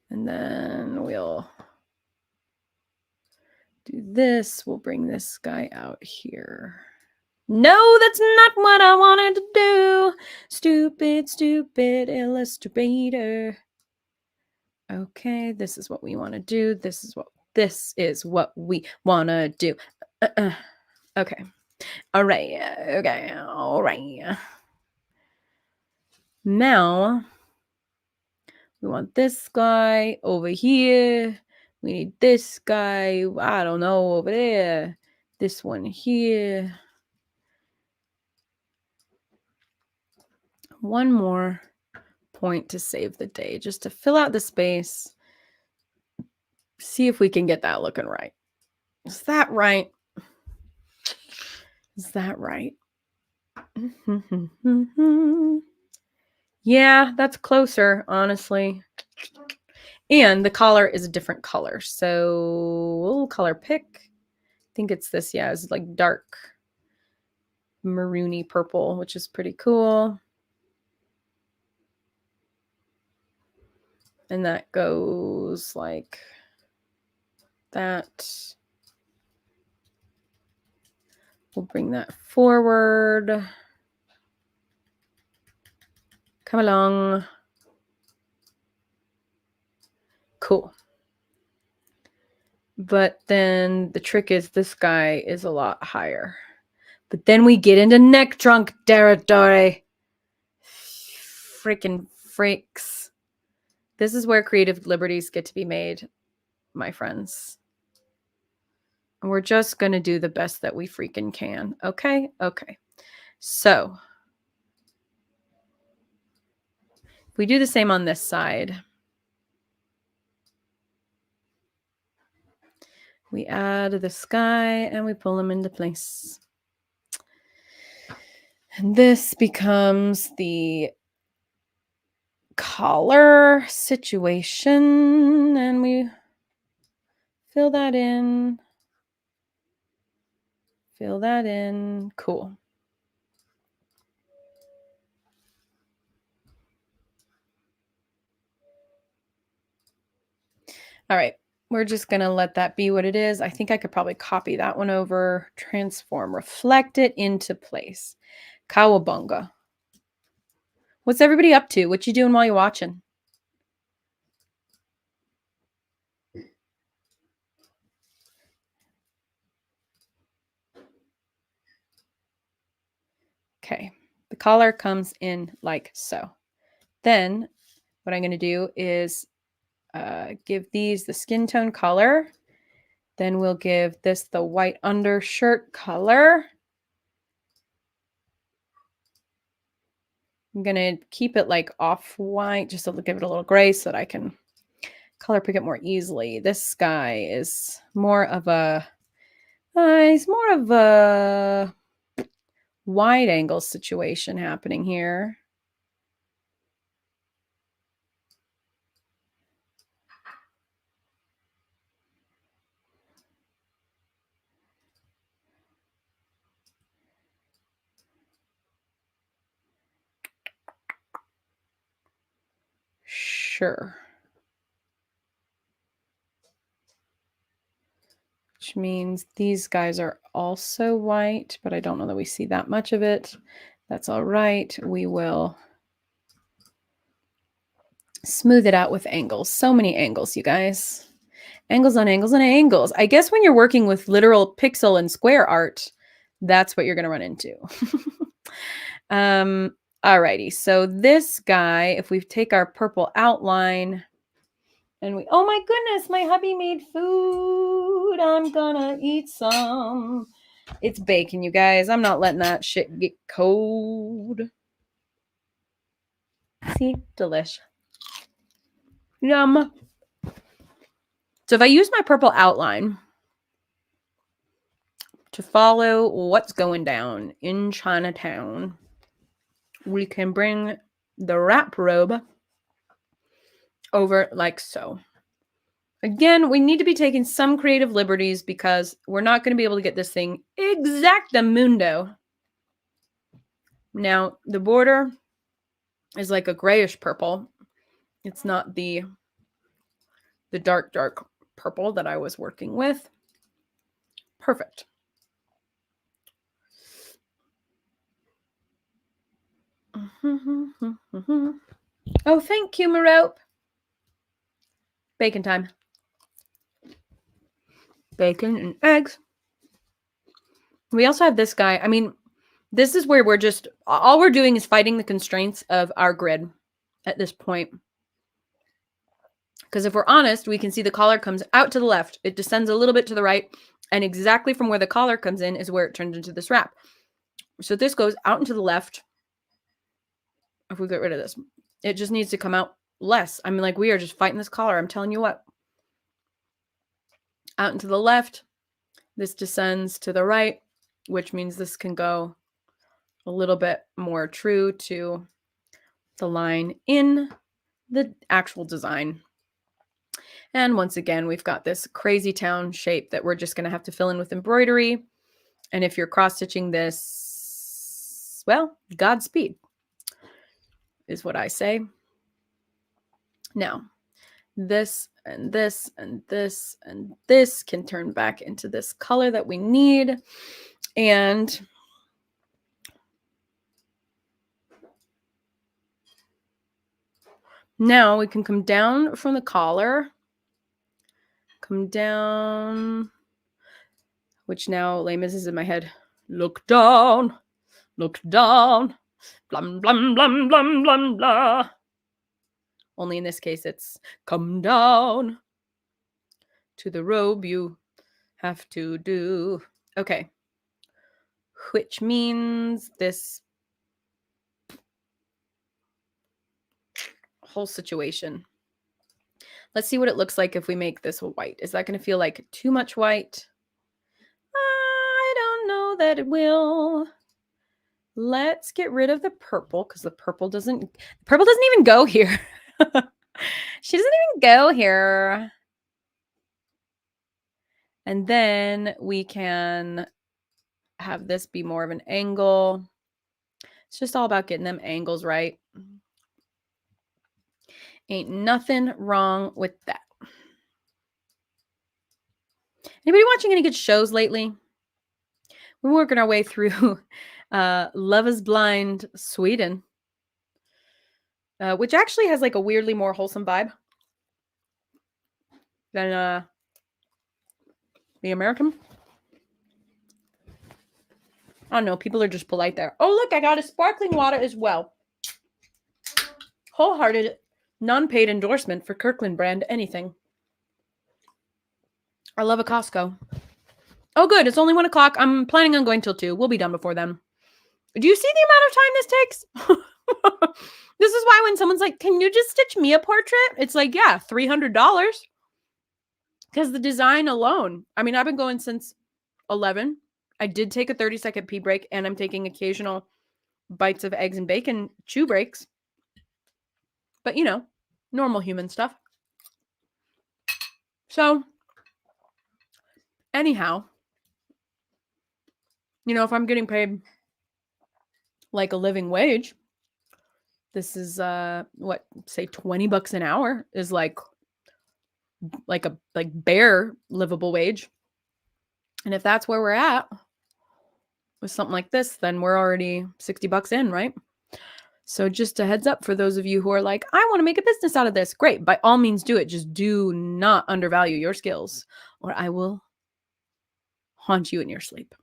And then we'll do this. We'll bring this guy out here. No, that's not what I wanted to do. Stupid illustrator. Okay, this is what we want to do. This is what we want to do. Okay. All right. Okay. All right. Now we want this guy over here. We need this guy, I don't know, over there. This one here. One more point to save the day, just to fill out the space. See if we can get that looking right. Is that right? Is that right? Yeah, that's closer, honestly. And the collar is a different color. So we'll color pick. I think it's this. Yeah, it's like dark maroony purple, which is pretty cool. And that goes like that. We'll bring that forward. Come along. Cool. But then the trick is this guy is a lot higher. But then we get into neck trunk territory. Freaking freaks. This is where creative liberties get to be made, my friends. And we're just going to do the best that we freaking can. Okay? Okay. So, if we do the same on this side, we add the sky and we pull them into place. And this becomes the collar situation, and we fill that in. Fill that in. Cool. All right. We're just going to let that be what it is. I think I could probably copy that one over, transform, reflect it into place. Cowabunga. What's everybody up to? What you doing while you're watching? Okay. The collar comes in like so. Then what I'm going to do is give these the skin tone color. Then we'll give this the white undershirt color. I'm going to keep it like off-white just to give it a little gray so that I can color pick it more easily. This guy is more of a, he's more of a wide angle situation happening here. Sure. Which means these guys are also white, but I don't know that we see that much of it. That's all right. We will smooth it out with angles. So many angles, you guys. Angles on angles on angles. I guess when you're working with literal pixel and square art, that's what you're going to run into. Alrighty. So this guy, if we take our purple outline and we, oh my goodness, my hubby made food. I'm gonna eat some. It's bacon, you guys. I'm not letting that shit get cold. See? Delish. Yum. So if I use my purple outline to follow what's going down in Chinatown, we can bring the wrap robe over like so. Again, we need to be taking some creative liberties because we're not going to be able to get this thing exactamundo. Now, the border is like a grayish purple. It's not the dark purple that I was working with. Perfect. Oh, thank you, Marope. Bacon time. Bacon and eggs. We also have this guy. I mean, this is where we're just, all we're doing is fighting the constraints of our grid at this point. Because if we're honest, we can see the collar comes out to the left. It descends a little bit to the right. And exactly from where the collar comes in is where it turns into this wrap. So this goes out and to the left. If we get rid of this, it just needs to come out less. I mean, like, we are just fighting this collar. I'm telling you what. Out and to the left. This descends to the right, which means this can go a little bit more true to the line in the actual design. And once again, we've got this crazy town shape that we're just going to have to fill in with embroidery. And if you're cross-stitching this, well, Godspeed is what I say. Now, this and this and this and this can turn back into this color that we need. And now we can come down from the collar, come down, which now Les Mis is in my head. Look down, look down, blum, blum, blum, blum, blum, blah. Only in this case, it's come down to the robe you have to do. Okay. Which means this whole situation. Let's see what it looks like if we make this white. Is that going to feel like too much white? I don't know that it will. Let's get rid of the purple because the purple doesn't even go here. She doesn't even go here. And then we can have this be more of an angle. It's just all about getting them angles right. Ain't nothing wrong with that. Anybody watching any good shows lately? We're working our way through Love is Blind Sweden, which actually has like a weirdly more wholesome vibe than the American. I don't know. People are just polite there. Oh, look, I got a sparkling water as well. Wholehearted, non-paid endorsement for Kirkland brand anything. I love a Costco. Oh, good. It's only 1 o'clock. I'm planning on going till 2. We'll be done before then. Do you see the amount of time this takes? This is why when someone's like, can you just stitch me a portrait? It's like, yeah, $300. Because the design alone. I mean, I've been going since 11. I did take a 30-second pee break, and I'm taking occasional bites of eggs and bacon chew breaks. But, you know, normal human stuff. So, anyhow, you know, if I'm getting paid like a living wage, this is what, say $20 an hour is like a bare livable wage. And if that's where we're at with something like this, then we're already $60 in, right? So just a heads up for those of you who are like, I want to make a business out of this. Great. By all means do it. Just do not undervalue your skills or I will haunt you in your sleep.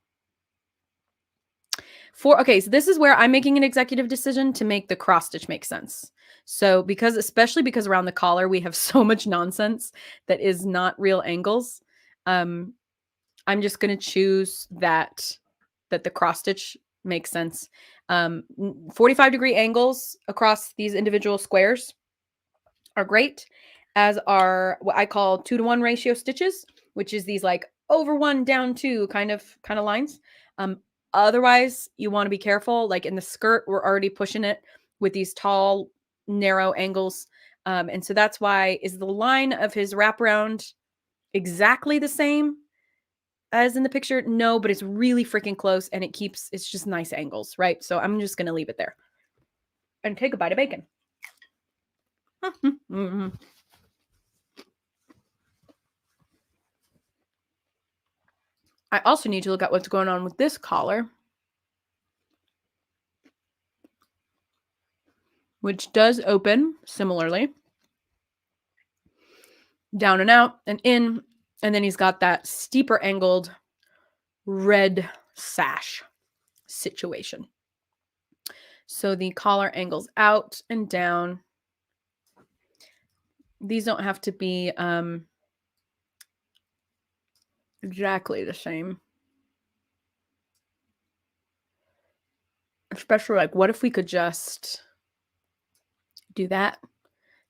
Okay, so this is where I'm making an executive decision to make the cross stitch make sense. So especially because around the collar, we have so much nonsense that is not real angles. I'm just going to choose that the cross stitch makes sense. 45-degree angles across these individual squares are great, as are what I call 2-to-1 ratio stitches, which is these like over 1, down 2 kind of lines. Otherwise, you want to be careful. Like in the skirt, we're already pushing it with these tall, narrow angles. And so that's why, is the line of his wraparound exactly the same as in the picture? No, but it's really freaking close and it's just nice angles, right? So I'm just going to leave it there and take a bite of bacon. I also need to look at what's going on with this collar, which does open similarly. Down and out and in. And then he's got that steeper angled red sash situation. So the collar angles out and down. These don't have to be exactly the same. Especially like, what if we could just do that?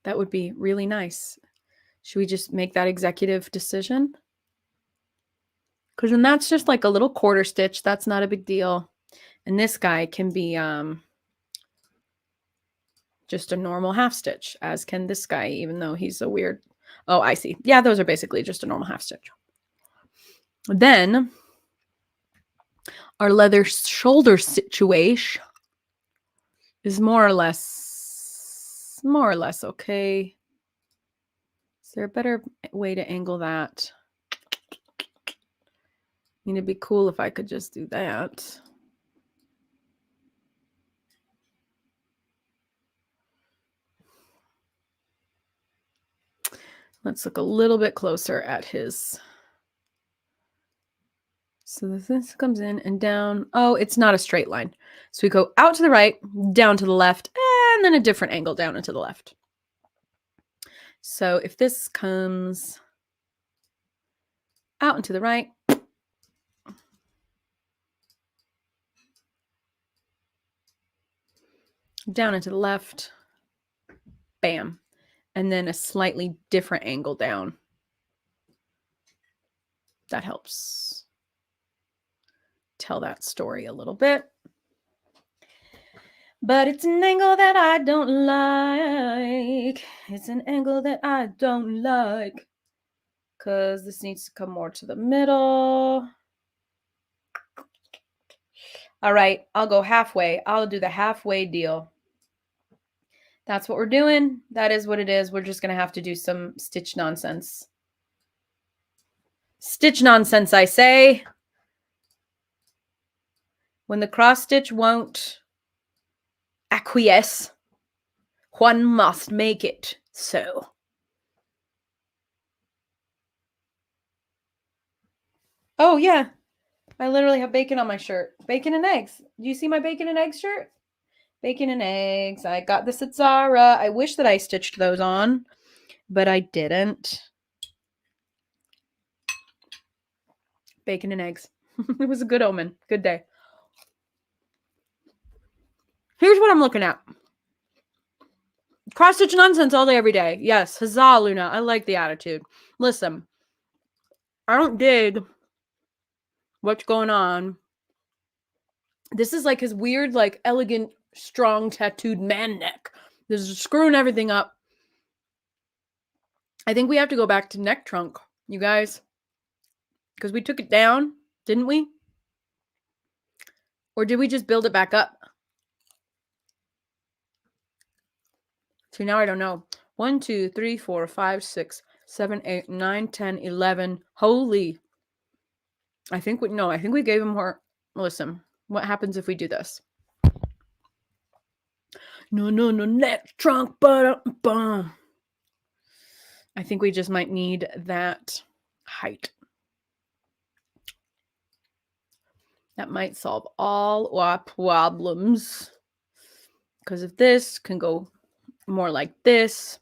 That would be really nice. Should we just make that executive decision? Because then that's just like a little quarter stitch. That's not a big deal. And this guy can be just a normal half stitch, as can this guy, even though he's a weird... Oh, I see. Yeah, those are basically just a normal half stitch. Then our leather shoulder situation is more or less okay. Is there a better way to angle that? I mean, it'd be cool if I could just do that. Let's look a little bit closer at his So this comes in and down. Oh, it's not a straight line. So we go out to the right, down to the left, and then a different angle down and to the left. So if this comes out and to the right, down and to the left, bam. And then a slightly different angle down. That helps tell that story a little bit. But it's an angle that I don't like. It's an angle that I don't like. Because this needs to come more to the middle. All right, I'll go halfway. I'll do the halfway deal. That's what we're doing. That is what it is. We're just going to have to do some stitch nonsense. Stitch nonsense, I say. When the cross stitch won't acquiesce, one must make it so. Oh, yeah. I literally have bacon on my shirt. Bacon and eggs. Do you see my bacon and eggs shirt? Bacon and eggs. I got this at Zara. I wish that I stitched those on, but I didn't. Bacon and eggs. It was a good omen. Good day. Here's what I'm looking at. Cross stitch nonsense all day, every day. Yes. Huzzah, Luna. I like the attitude. Listen, I don't dig what's going on. This is like his weird, like elegant, strong, tattooed man neck. This is screwing everything up. I think we have to go back to neck trunk, you guys. Because we took it down, didn't we? Or did we just build it back up? See, now I don't know. 1, 2, 3, 4, 5, 6, 7, 8, 9, 10, 11. Holy. I think we gave him more. Listen, what happens if we do this? No, neck trunk, but I think we just might need that height. That might solve all our problems. Because if this can go more like this,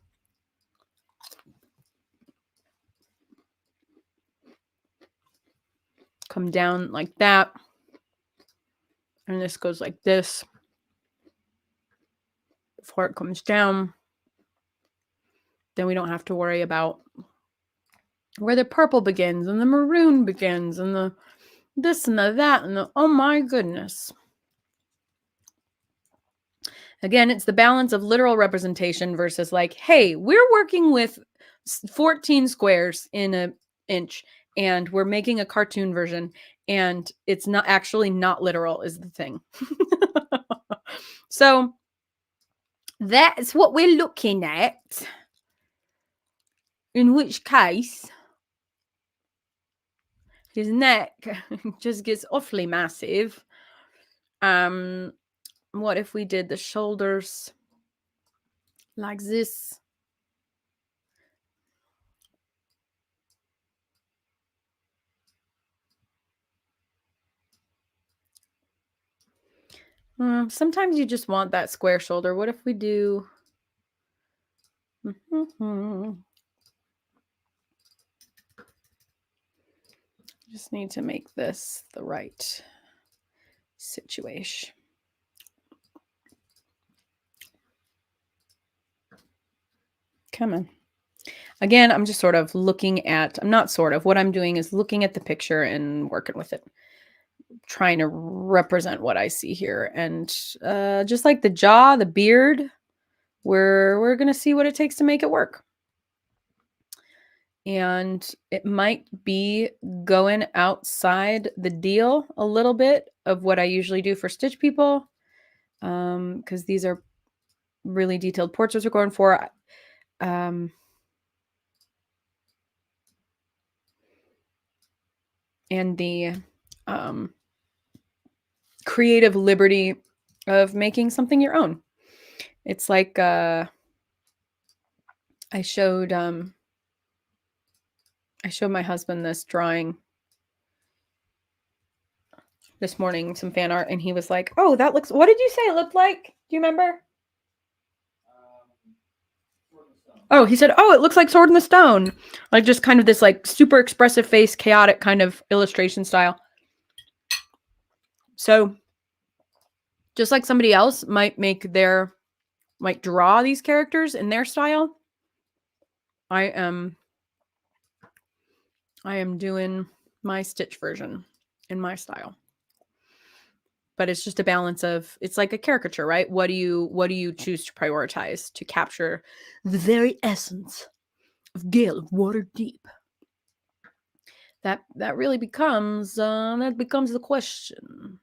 come down like that, and this goes like this before it comes down, then we don't have to worry about where the purple begins and the maroon begins and the this and the that and the, oh my goodness. Again, it's the balance of literal representation versus like, hey, we're working with 14 squares in an inch and we're making a cartoon version and it's not actually not literal is the thing. So that's what we're looking at. In which case, his neck just gets awfully massive. What if we did the shoulders like this? Sometimes you just want that square shoulder. What if we do... Just need to make this the right situation. Come on. Again, I'm just sort of looking at, I'm not sort of, what I'm doing is looking at the picture and working with it. Trying to represent what I see here. And just like the jaw, the beard, we're going to see what it takes to make it work. And it might be going outside the deal a little bit of what I usually do for stitch people. Because these are really detailed portraits we're going for. And the creative liberty of making something your own. It's like I showed my husband this drawing this morning some fan art, and he was like, "Oh, that looks." What did you say it looked like? Do you remember? Oh, he said, "Oh, it looks like Sword in the Stone," like just kind of this like super expressive face, chaotic kind of illustration style. So, just like somebody else might draw these characters in their style, I am doing my Stitch version in my style. But it's just a balance of, it's like a caricature, right? What do you choose to prioritize to capture the very essence of Gale of Waterdeep? That really becomes the question.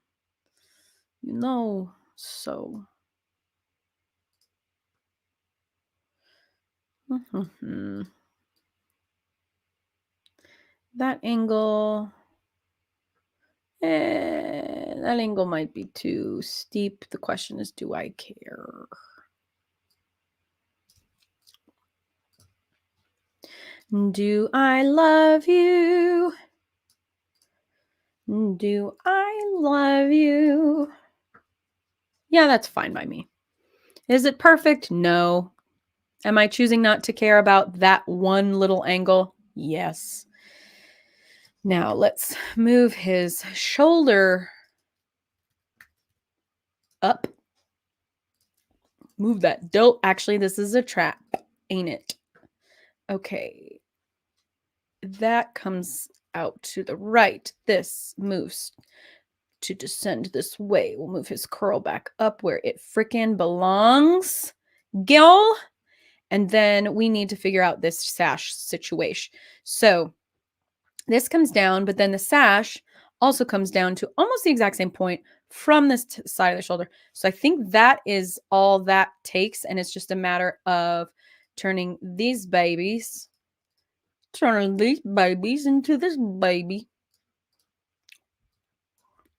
So that angle that angle might be too steep. The question is, do I care? Do I love you? Do I love you? Yeah, that's fine by me. Is it perfect? No. Am I choosing not to care about that one little angle? Yes. Now let's move his shoulder up. Move that. Don't. Actually, this is a trap, ain't it? Okay. That comes out to the right. This moves to descend this way. We'll move his curl back up where it frickin' belongs. Gale. And then we need to figure out this sash situation. So this comes down, but then the sash also comes down to almost the exact same point from this side of the shoulder. So I think that is all that takes. And it's just a matter of turning these babies into this baby.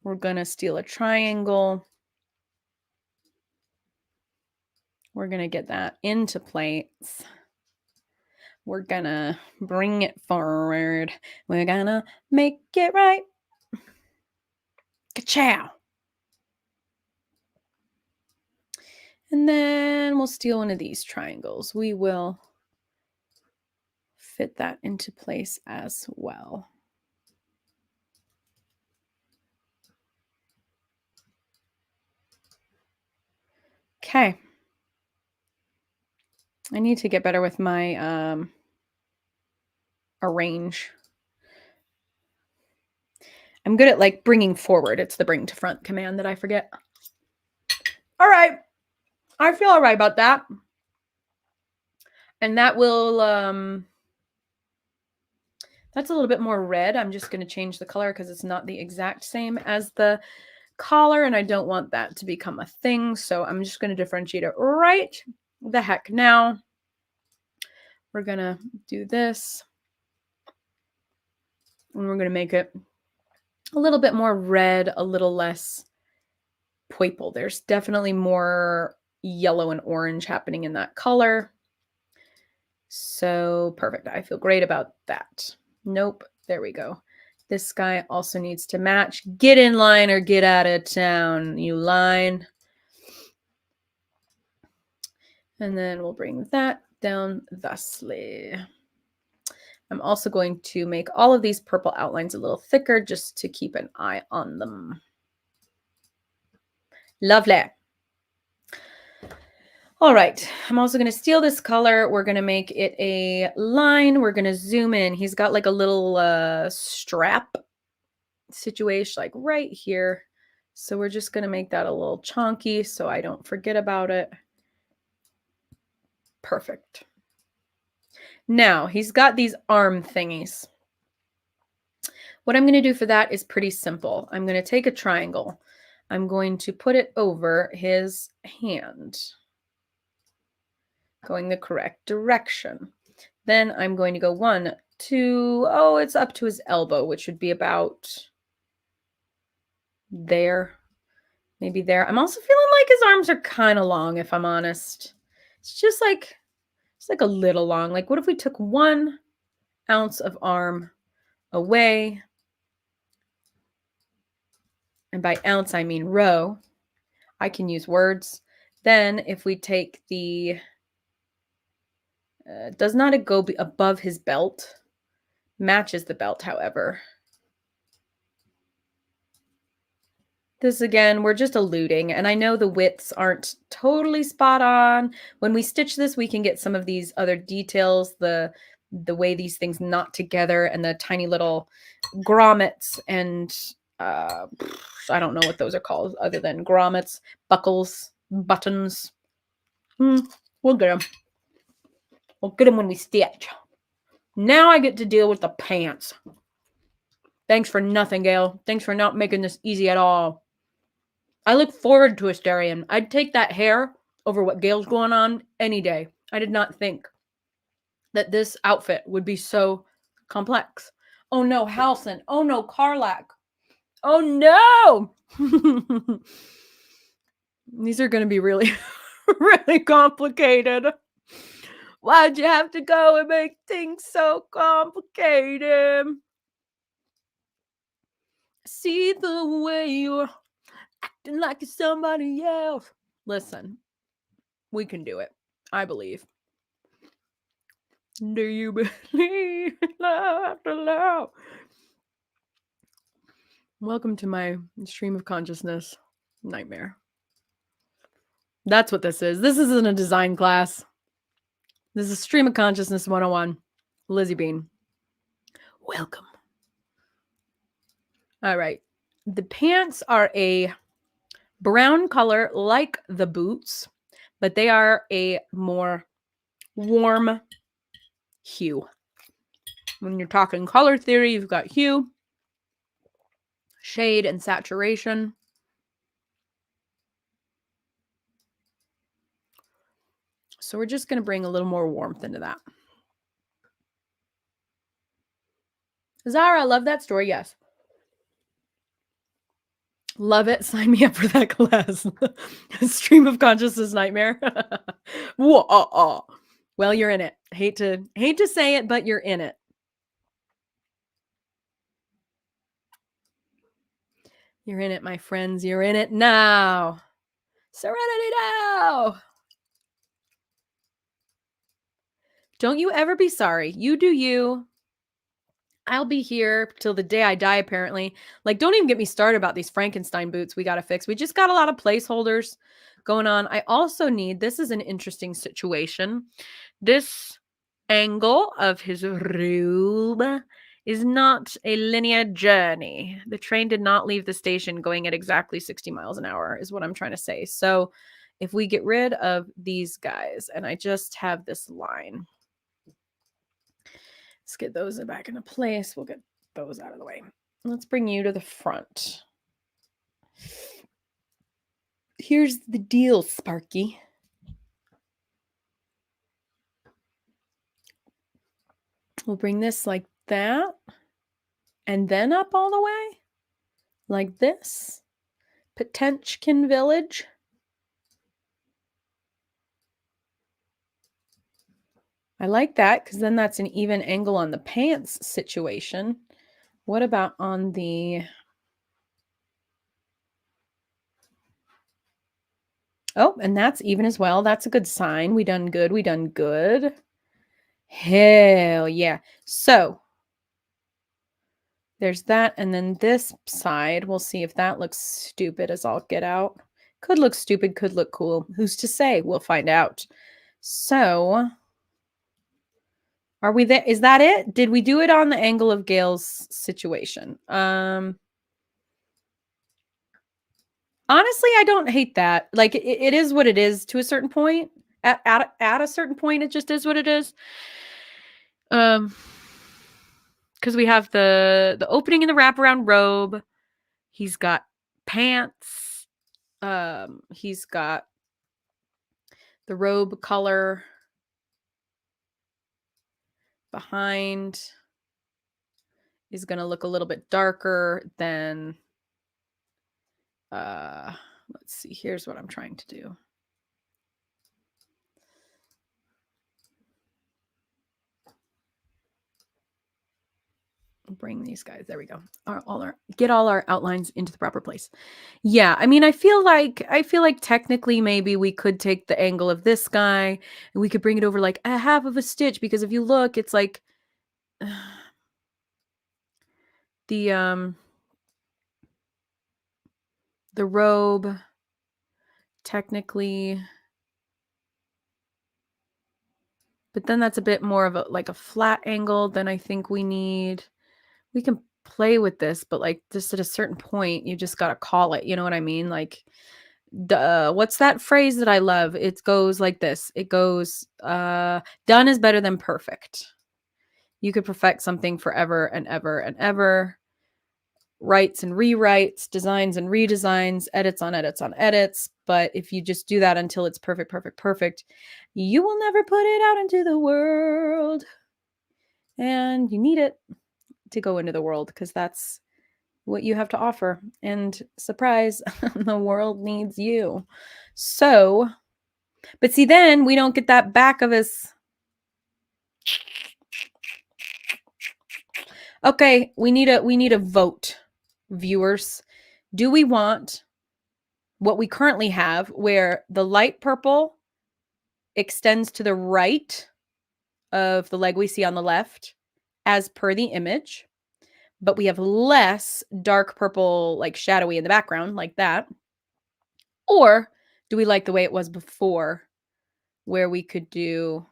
We're going to steal a triangle. We're going to get that into place. We're going to bring it forward. We're going to make it right. Ka-chow. And then we'll steal one of these triangles. We will fit that into place as well. Okay. I need to get better with my arrange. I'm good at like bringing forward. It's the bring to front command that I forget. All right. I feel all right about that. And that will, that's a little bit more red. I'm just going to change the color because it's not the exact same as the collar, and I don't want that to become a thing. So I'm just going to differentiate it right the heck now. We're going to do this. And we're going to make it a little bit more red, a little less purple. There's definitely more yellow and orange happening in that color. So perfect. I feel great about that. Nope. There we go. This guy also needs to match. Get in line or get out of town, you line. And then we'll bring that down thusly. I'm also going to make all of these purple outlines a little thicker just to keep an eye on them. Lovely. All right. I'm also going to steal this color. We're going to make it a line. We're going to zoom in. He's got like a little strap situation like right here. So we're just going to make that a little chunky so I don't forget about it. Perfect. Now he's got these arm thingies. What I'm going to do for that is pretty simple. I'm going to take a triangle. I'm going to put it over his hand, going the correct direction. Then I'm going to go 1, 2, oh, it's up to his elbow, which would be about there, maybe there. I'm also feeling like his arms are kind of long, if I'm honest. It's just like, it's like a little long. Like, what if we took 1 ounce of arm away and by ounce I mean row, I can use words. Then if we take the, does not it go above his belt? Matches the belt, however. This again, we're just alluding, and I know the widths aren't totally spot on. When we stitch this, we can get some of these other details, the way these things knot together and the tiny little grommets and I don't know what those are called other than grommets, buckles, buttons. We'll get them. We'll get them when we stitch. Now I get to deal with the pants. Thanks for nothing, Gale. Thanks for not making this easy at all. I look forward to Astarion. I'd take that hair over what Gale's going on any day. I did not think that this outfit would be so complex. Oh no, Halson. Oh no, Karlak. Oh no! These are going to be really, really complicated. Why'd you have to go and make things so complicated? See the way you're acting like you're somebody else. Listen, we can do it. I believe. Do you believe in love after love? Welcome to my stream of consciousness nightmare. That's what this is. This isn't a design class. This is Stream of Consciousness 101. Lizzy Bean. Welcome. All right. The pants are a brown color like the boots, but they are a more warm hue. When you're talking color theory, you've got hue, shade, and saturation. So we're just going to bring a little more warmth into that. Zara, love that story. Yes. Love it. Sign me up for that class. Stream of consciousness nightmare. Well, you're in it. Hate to say it, but you're in it. You're in it, my friends. You're in it now. Serenity now. Don't you ever be sorry. You do you. I'll be here till the day I die, apparently. Like, don't even get me started about these Frankenstein boots we got to fix. We just got a lot of placeholders going on. I also need, this is an interesting situation. This angle of his robe is not a linear journey. The train did not leave the station going at exactly 60 miles an hour, is what I'm trying to say. So if we get rid of these guys and I just have this line, let's get those back into place. We'll get those out of the way. Let's bring you to the front. Here's the deal, Sparky. We'll bring this like that. And then up all the way. Like this. Potentikin Village. I like that because then that's an even angle on the pants situation. What about on the... Oh, and that's even as well. That's a good sign. We done good. We done good. Hell yeah. So there's that. And then this side, we'll see if that looks stupid as all get out. Could look stupid, could look cool. Who's to say? We'll find out. So are we there? Is that it? Did we do it on the angle of Gale's situation? Honestly, I don't hate that. Like it is what it is to a certain point. At a certain point, it just is what it is. Because we have the opening in the wraparound robe. He's got pants. He's got the robe color behind is going to look a little bit darker than let's see. Here's what I'm trying to do. bring these guys. There we go. Get all our outlines into the proper place. Yeah, I mean, I feel like technically maybe we could take the angle of this guy and we could bring it over like a half of a stitch, because if you look, it's like the robe technically, but then that's a bit more of a flat angle than I think we need. We can play with this, but like just at a certain point, you just got to call it. You know what I mean? Like, what's that phrase that I love? It goes like this. It goes, done is better than perfect. You could perfect something forever and ever and ever. Writes and rewrites, designs and redesigns, edits on edits on edits. But if you just do that until it's perfect, perfect, perfect, you will never put it out into the world. And you need it to go into the world, because that's what you have to offer. And surprise, the world needs you. So, but see, then we don't get that back of us. Okay, we need a vote, viewers. Do we want what we currently have, where the light purple extends to the right of the leg we see on the left, as per the image, but we have less dark purple, like shadowy in the background, like that? Or do we like the way it was before, where we could do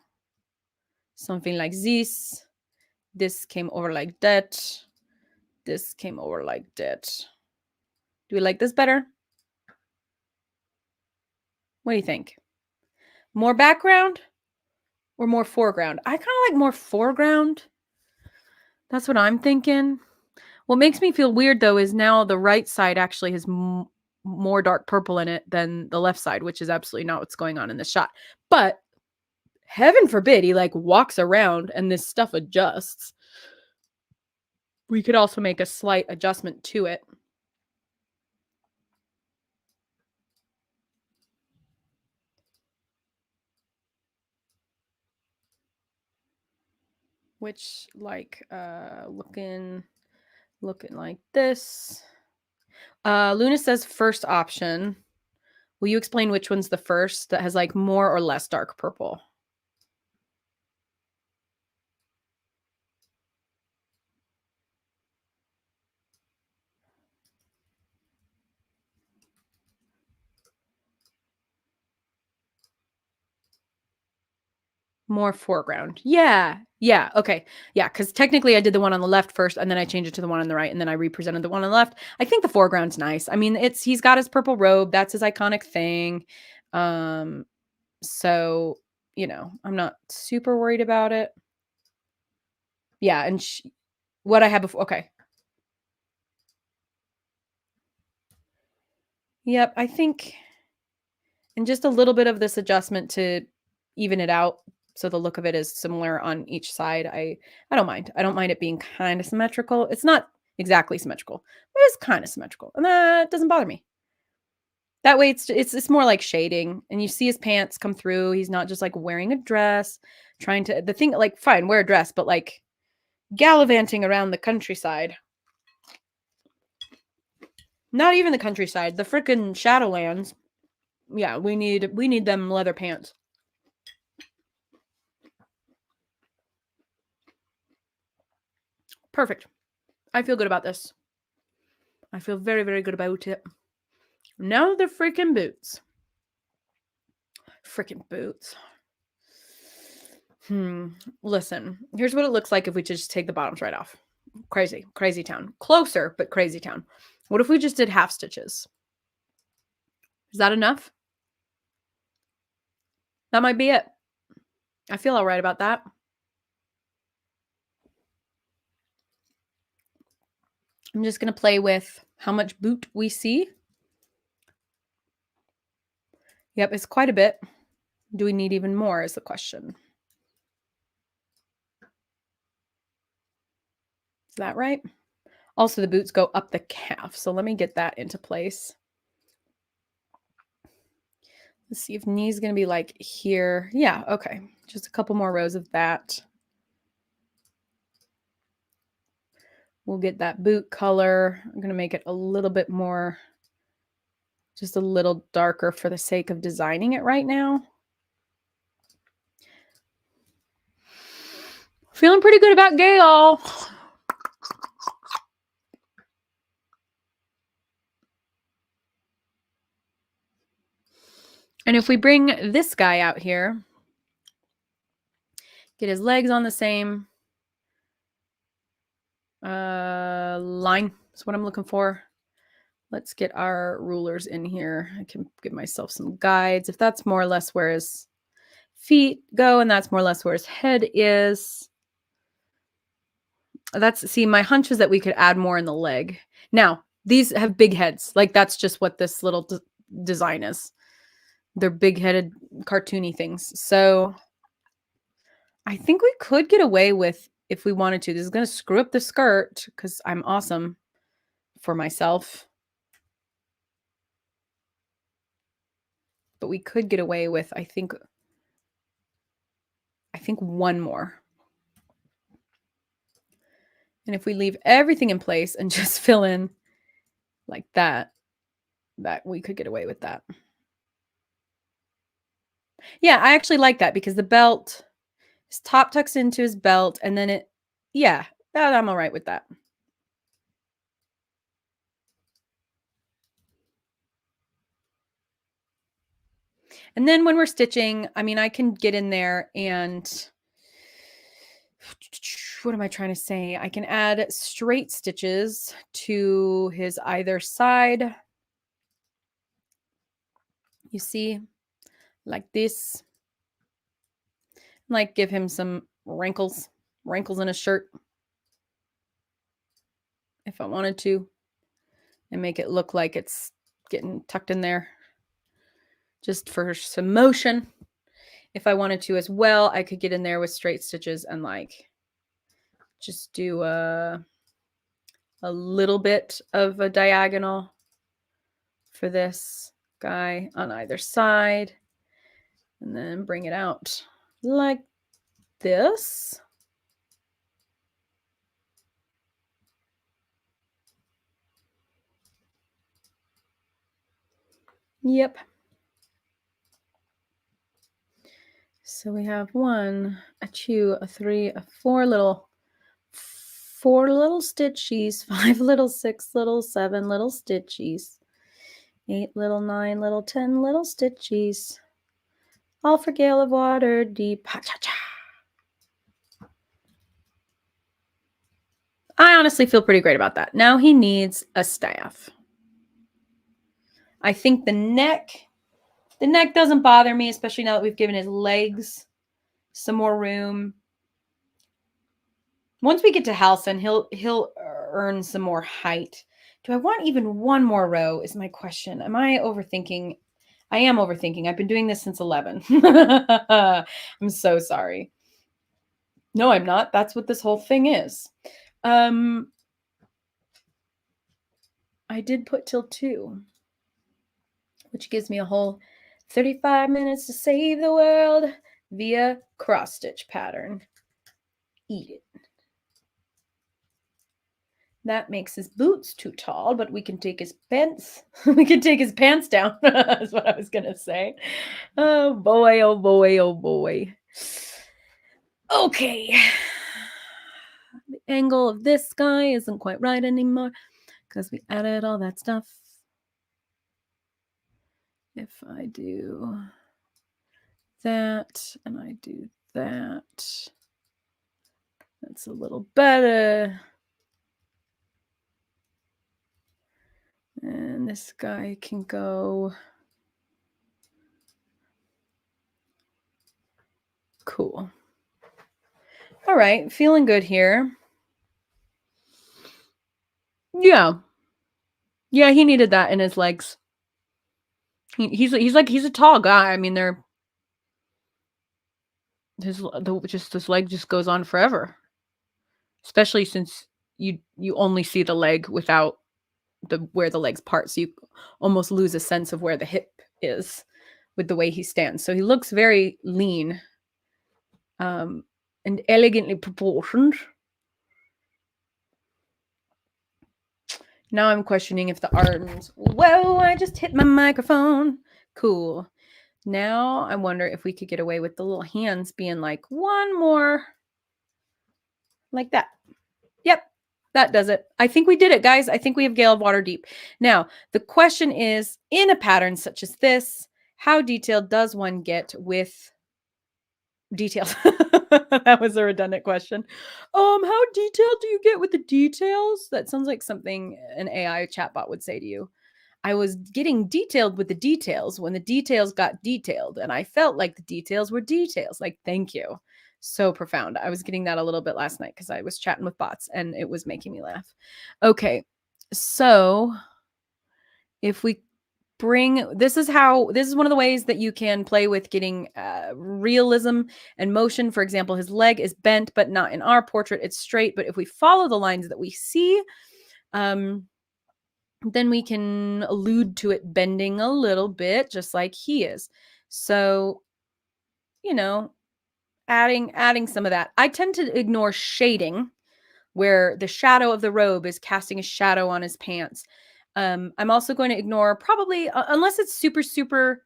something like this? This came over like that. This came over like that. Do we like this better? What do you think? More background or more foreground? I kind of like more foreground. That's what I'm thinking. What makes me feel weird, though, is now the right side actually has more dark purple in it than the left side, which is absolutely not what's going on in this shot. But heaven forbid he like walks around and this stuff adjusts. We could also make a slight adjustment to it. Which, like, looking like this. Luna says first option. Will you explain which one's the first that has like more or less dark purple? More foreground. Yeah. Yeah. Okay. Yeah. Because technically I did the one on the left first, and then I changed it to the one on the right, and then I represented the one on the left. I think the foreground's nice. I mean, he's got his purple robe. That's his iconic thing. So, I'm not super worried about it. Yeah. And what I had before. Okay. Yep. I think, and just a little bit of this adjustment to even it out, so the look of it is similar on each side. I don't mind. I don't mind it being kind of symmetrical. It's not exactly symmetrical, but it's kind of symmetrical, and that doesn't bother me. That way, it's more like shading, and you see his pants come through. He's not just like wearing a dress, trying to the thing. Like, fine, wear a dress, but like gallivanting around the countryside. Not even the countryside, the frickin' Shadowlands. Yeah, we need them leather pants. Perfect. I feel good about this. I feel very, very good about it. Now the freaking boots. Freaking boots. Listen, here's what it looks like if we just take the bottoms right off. Crazy, crazy town. Closer, but crazy town. What if we just did half stitches? Is that enough? That might be it. I feel all right about that. I'm just going to play with how much boot we see. Yep, it's quite a bit. Do we need even more is the question. Is that right? Also, the boots go up the calf. So let me get that into place. Let's see if knee's going to be like here. Yeah, okay. Just a couple more rows of that. We'll get that boot color. I'm going to make it a little bit more, just a little darker for the sake of designing it right now. Feeling pretty good about Gale. And if we bring this guy out here, get his legs on the same line. That's what I'm looking for. Let's get our rulers in here. I can give myself some guides. If that's more or less where his feet go, and that's more or less where his head is. See, my hunch is that we could add more in the leg. Now, these have big heads. Like, that's just what this little design is. They're big-headed, cartoony things. So I think we could get away with, if we wanted to. This is going to screw up the skirt because I'm awesome for myself. But we could get away with, I think one more. And if we leave everything in place and just fill in like that we could get away with that. Yeah, I actually like that because the belt, his top tucks into his belt, and then I'm all right with that. And then when we're stitching, I mean, I can get in there and what am I trying to say? I can add straight stitches to his either side. You see, like this. Like give him some wrinkles in his shirt. If I wanted to. And make it look like it's getting tucked in there. Just for some motion. If I wanted to as well, I could get in there with straight stitches and like just do a little bit of a diagonal for this guy on either side. And then bring it out like this. Yep. So we have 1, a 2, a 3, a 4 little stitchies, 5 little, 6 little, 7 little stitchies, 8 little, 9 little, 10 little stitchies. All for Gale of Waterdeep. Ha-cha-cha. I honestly feel pretty great about that. Now he needs a staff. I think the neck doesn't bother me, especially now that we've given his legs some more room. Once we get to Halcyon, he'll earn some more height. Do I want even one more row is my question. Am I overthinking? I am overthinking. I've been doing this since 11. I'm so sorry. No, I'm not. That's what this whole thing is. I did put till 2, which gives me a whole 35 minutes to save the world via cross stitch pattern. Eat it. That makes his boots too tall, but we can take his pants. We can take his pants down. That's what I was going to say. Oh boy, oh boy, oh boy. Okay. The angle of this guy isn't quite right anymore because we added all that stuff. If I do that and I do that, that's a little better. And this guy can go. Cool. All right, feeling good here. Yeah, he needed that in his legs. He's a tall guy. I mean, his leg just goes on forever. Especially since you only see the leg without where the legs part, so you almost lose a sense of where the hip is with the way he stands. So he looks very lean, and elegantly proportioned. Now I'm questioning if the arms. Whoa, I just hit my microphone. Cool. Now I wonder if we could get away with the little hands being like one more like that. Yep, that does it. I think we did it, guys. I think we have Gale of Waterdeep. Now, the question is, in a pattern such as this, how detailed does one get with details? That was a redundant question. How detailed do you get with the details? That sounds like something an AI chatbot would say to you. I was getting detailed with the details when the details got detailed, and I felt like the details were details. Like, thank you. So profound. I was getting that a little bit last night because I was chatting with bots and it was making me laugh. Okay. So if we this is one of the ways that you can play with getting realism and motion. For example, his leg is bent, but not in our portrait. It's straight. But if we follow the lines that we see, then we can allude to it bending a little bit, just like he is. So, adding some of that. I tend to ignore shading, where the shadow of the robe is casting a shadow on his pants. I'm also going to ignore probably, unless it's super, super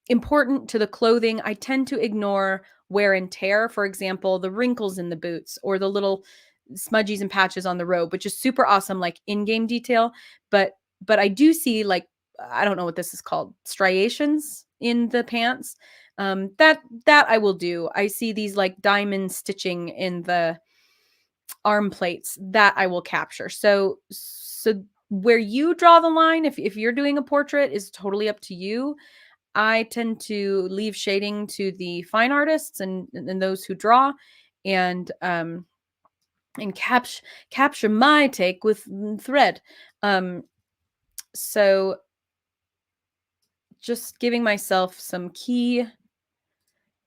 important to the clothing, I tend to ignore wear and tear. For example, the wrinkles in the boots or the little smudgies and patches on the robe, which is super awesome, like in-game detail. But I do see, like, I don't know what this is called, striations in the pants. That I will do. I see these like diamond stitching in the arm plates that I will capture. So where you draw the line, if you're doing a portrait, is totally up to you. I tend to leave shading to the fine artists and those who draw, and capture my take with thread. So just giving myself some key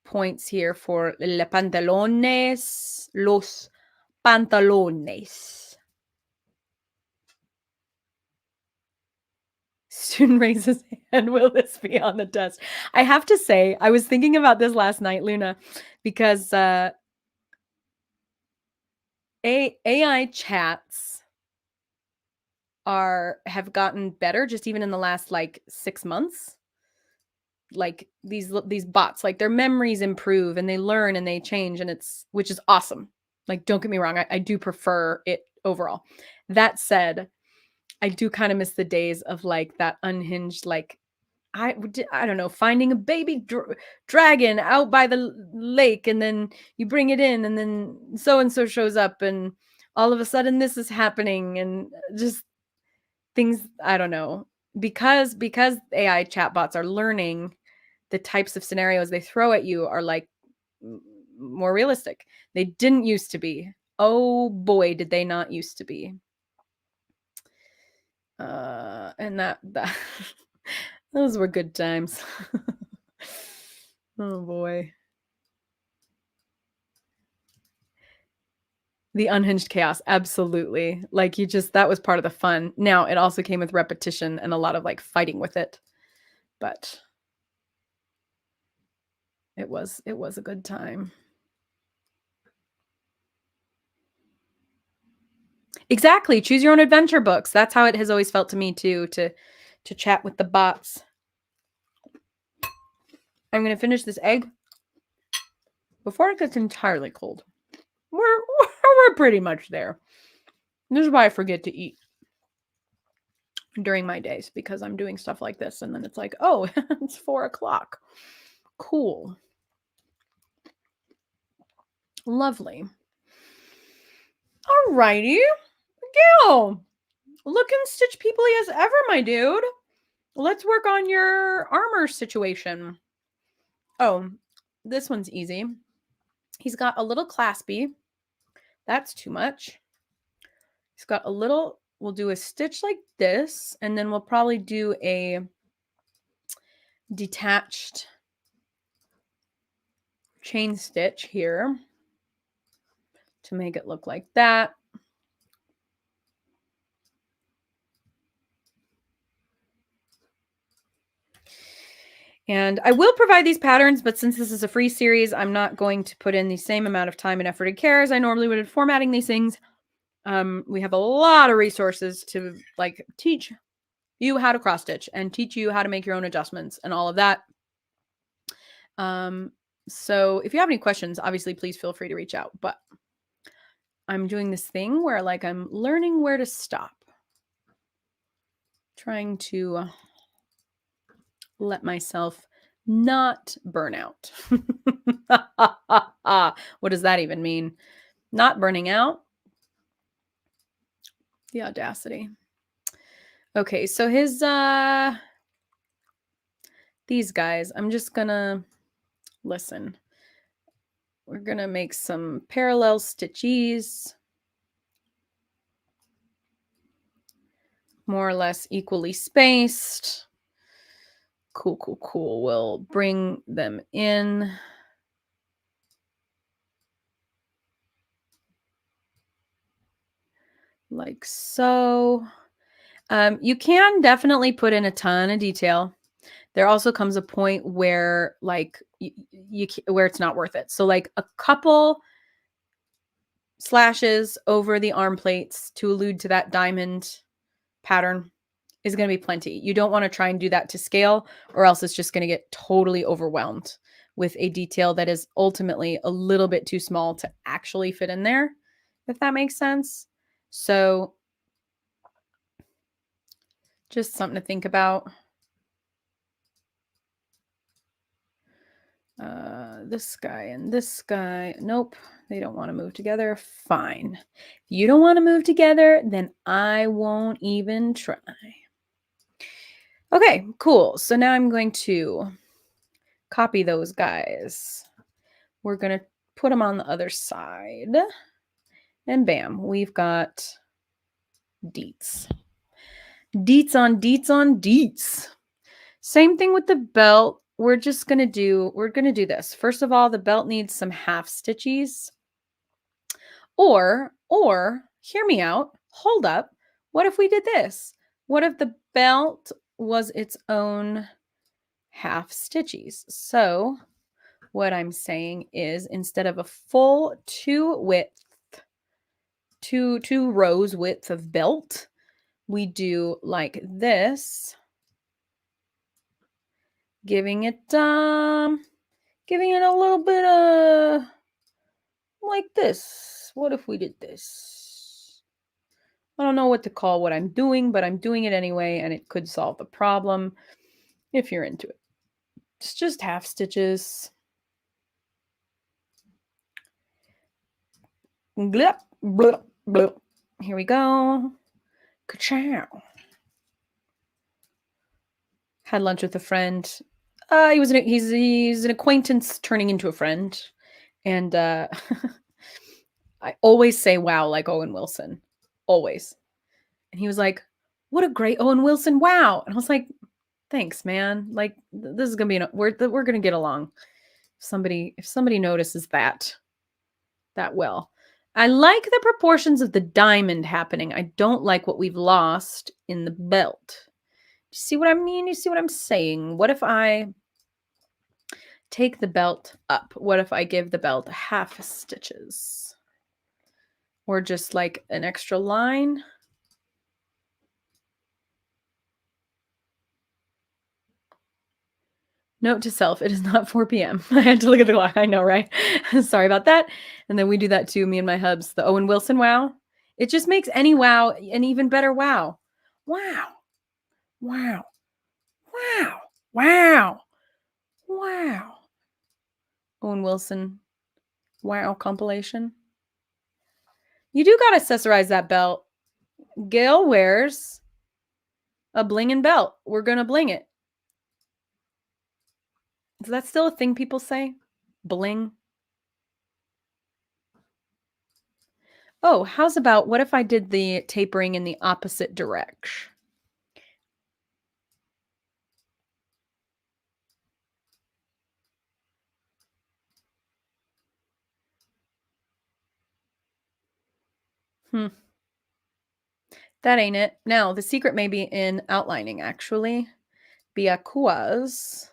points here for los pantalones. Student raises his hand. Will this be on the test? I have to say, I was thinking about this last night, Luna, because AI chats have gotten better just even in the last like 6 months. Like these bots, like their memories improve and they learn and they change, and which is awesome. Like, don't get me wrong, I do prefer it overall. That said, I do kind of miss the days of like that unhinged, like I don't know, finding a baby dragon out by the lake, and then you bring it in, and then so and so shows up, and all of a sudden this is happening, and just things, I don't know, because AI chatbots are learning, the types of scenarios they throw at you are like more realistic. They didn't used to be. Oh boy, did they not used to be. And that those were good times. Oh boy. The unhinged chaos, absolutely. Like, that was part of the fun. Now, it also came with repetition and a lot of like fighting with it. But it was a good time. Exactly. Choose your own adventure books. That's how it has always felt to me too, to chat with the bots. I'm going to finish this egg before it gets entirely cold. We're pretty much there. This is why I forget to eat during my days, because I'm doing stuff like this, and then it's like, oh, it's 4:00. Cool. Lovely. Alrighty. Gale, looking stitch peoply as ever, my dude. Let's work on your armor situation. Oh, this one's easy. He's got a little claspy. That's too much. He's got a little, we'll do a stitch like this, and then we'll probably do a detached chain stitch here to make it look like that. And I will provide these patterns, but since this is a free series, I'm not going to put in the same amount of time and effort and care as I normally would in formatting these things. We have a lot of resources to like teach you how to cross stitch and teach you how to make your own adjustments and all of that. So if you have any questions, obviously please feel free to reach out, but I'm doing this thing where like I'm learning where to stop, trying to let myself not burn out. What does that even mean? Not burning out? The audacity. Okay, so his these guys, I'm just gonna listen. We're gonna make some parallel stitches, more or less equally spaced. Cool, cool, cool. We'll bring them in. Like so. You can definitely put in a ton of detail. There also comes a point where like where it's not worth it. So like a couple slashes over the arm plates to allude to that diamond pattern is going to be plenty. You don't want to try and do that to scale, or else it's just going to get totally overwhelmed with a detail that is ultimately a little bit too small to actually fit in there, if that makes sense. So just something to think about. This guy and this guy. Nope, they don't want to move together. Fine. If you don't want to move together, then I won't even try. Okay, cool. So now I'm going to copy those guys. We're going to put them on the other side. And bam, we've got deets. Deets on deets on deets. Same thing with the belt. We're going to do this. First of all, the belt needs some half stitches. Or hear me out. Hold up. What if we did this? What if the belt was its own half stitches? So what I'm saying is instead of a full two rows width of belt, we do like this, giving it a little bit of like this. What if we did this? I don't know what to call what I'm doing, but I'm doing it anyway, and it could solve the problem if you're into it. It's just half stitches. Blip, blip, blip. Here we go. Ka-chow. Had lunch with a friend. He's an acquaintance turning into a friend, and I always say wow like Owen Wilson, always. And he was like, "What a great Owen Wilson! Wow!" And I was like, "Thanks, man. Like this is gonna be we're gonna get along." If somebody notices that well. I like the proportions of the diamond happening. I don't like what we've lost in the belt. You see what I mean? You see what I'm saying? What if I take the belt up? What if I give the belt half stitches? Or just like an extra line? Note to self, it is not 4 p.m. I had to look at the clock. I know, right? Sorry about that. And then we do that too, me and my hubs. The Owen Wilson wow. It just makes any wow an even better wow. Wow. Wow. Wow. Wow. Wow. Owen Wilson wow compilation. You do got to accessorize that belt. Gale wears a blingin' belt. We're going to bling it. Is that still a thing people say? Bling? Oh, how's about what if I did the tapering in the opposite direction? That ain't it. Now, the secret may be in outlining, actually. Because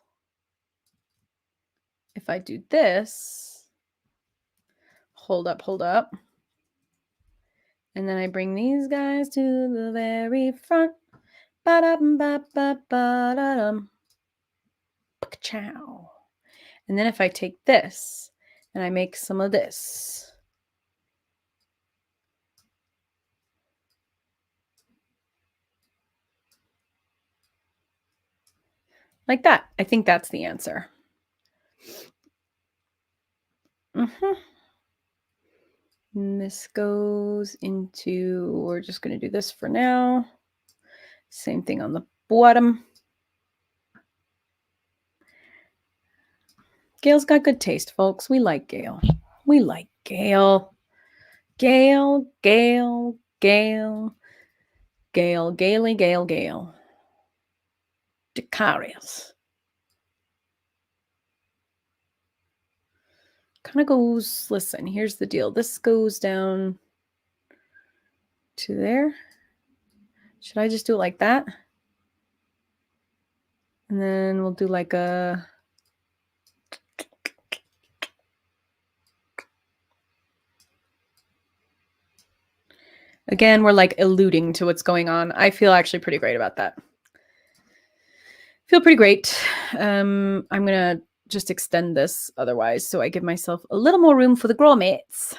if I do this, hold up, And then I bring these guys to the very front. Ba-da-bum-ba-ba-ba-da-dum. Chow. And then if I take this and I make some of this. Like that. I think that's the answer. And this goes into, we're just going to do this for now. Same thing on the bottom. Gale's got good taste, folks. We like Gale. We like Gale. Gale, Gale, Gale. Gale, Gaily, Gale, Gale. Decarius. Kind of goes, listen, here's the deal. This goes down to there. Should I just do it like that? And then we'll do like a... Again, we're like alluding to what's going on. I feel actually pretty great about that. Feel pretty great. I'm going to just extend this otherwise, so I give myself a little more room for the grommets.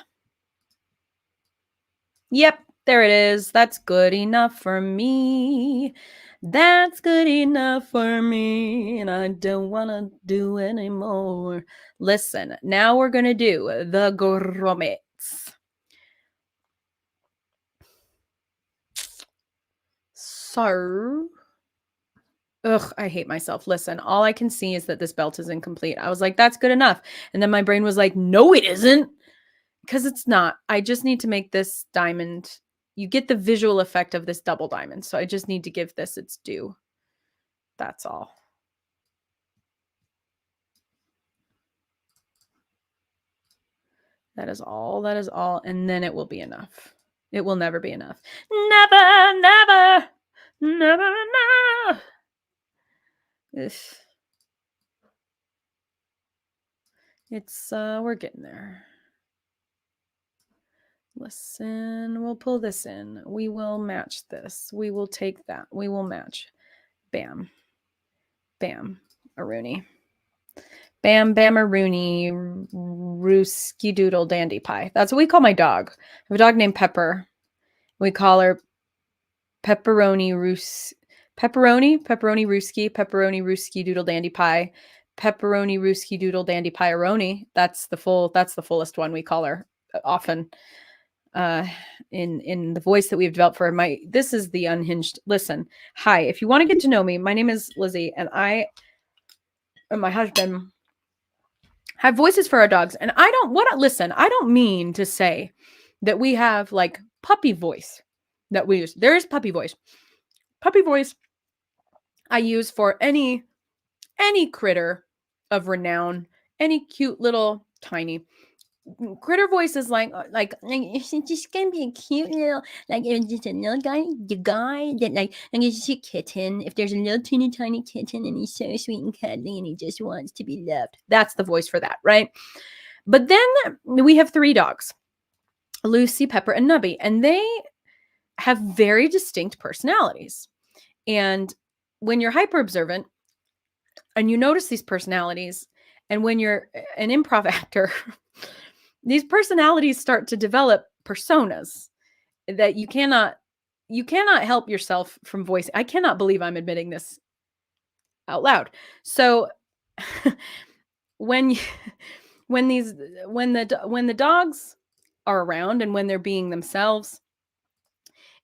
Yep, there it is. That's good enough for me. That's good enough for me, and I don't want to do anymore. Listen, now we're going to do the grommets. So, ugh, I hate myself. Listen, all I can see is that this belt is incomplete. I was like, that's good enough. And then my brain was like, no, it isn't. Because it's not. I just need to make this diamond. You get the visual effect of this double diamond. So I just need to give this its due. That's all. That is all. That is all. And then it will be enough. It will never be enough. Never, never, never enough. It's, we're getting there. Listen, we'll pull this in. We will match this. We will take that. We will match. Bam. Bam. A Rooney. Bam, bam, a Rooney. Rooski doodle dandy pie. That's what we call my dog. I have a dog named Pepper. We call her Pepperoni Roos. Pepperoni Rooski, Pepperoni Rooski doodle dandy pie. Pepperoni Rooski doodle dandy pie Aroni. That's the fullest one we call her often. In the voice that we've developed for her. This is the unhinged. Listen, hi, if you want to get to know me, my name is Lizzy, and I and my husband have voices for our dogs. And I don't mean to say that we have like puppy voice that we use. There is puppy voice. Puppy voice I use for any critter of renown, any cute little tiny critter voice is like it's just gonna be a cute little, like, it's just a little guy that like it's just a kitten. If there's a little teeny tiny kitten and he's so sweet and cuddly and he just wants to be loved, that's the voice for that, right? But then we have 3 dogs, Lucy, Pepper, and Nubby, and they have very distinct personalities. And when you're hyper observant and you notice these personalities, and when you're an improv actor, these personalities start to develop personas that you cannot help yourself from voicing. I cannot believe I'm admitting this out loud. So when the dogs are around and when they're being themselves,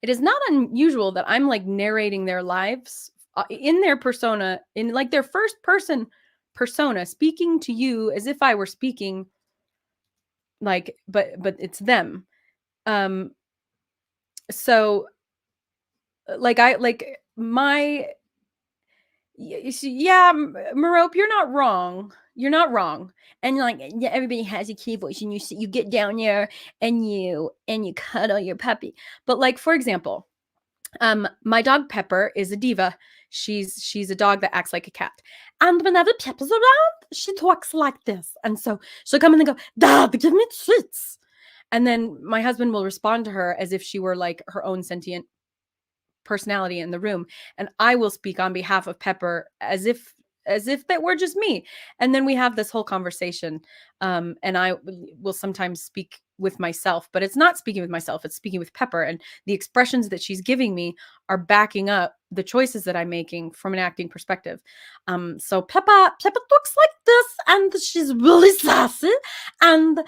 it is not unusual that I'm like narrating their lives in their persona, in like their first person persona, speaking to you as if I were speaking, like, but it's them. So like Merope, you're not wrong. You're not wrong. And like, yeah, everybody has a key voice, and you get down there and you cuddle your puppy. But like, for example, my dog Pepper is a diva. She's a dog that acts like a cat. And whenever Pepper's around, she talks like this. And so she'll come in and go, Dad, give me treats. And then my husband will respond to her as if she were like her own sentient personality in the room, and I will speak on behalf of Pepper as if that were just me. And then we have this whole conversation, and I will sometimes speak with myself, but it's not speaking with myself, it's speaking with Pepper, and the expressions that she's giving me are backing up the choices that I'm making from an acting perspective. So Pepper looks like this, and she's really sassy, and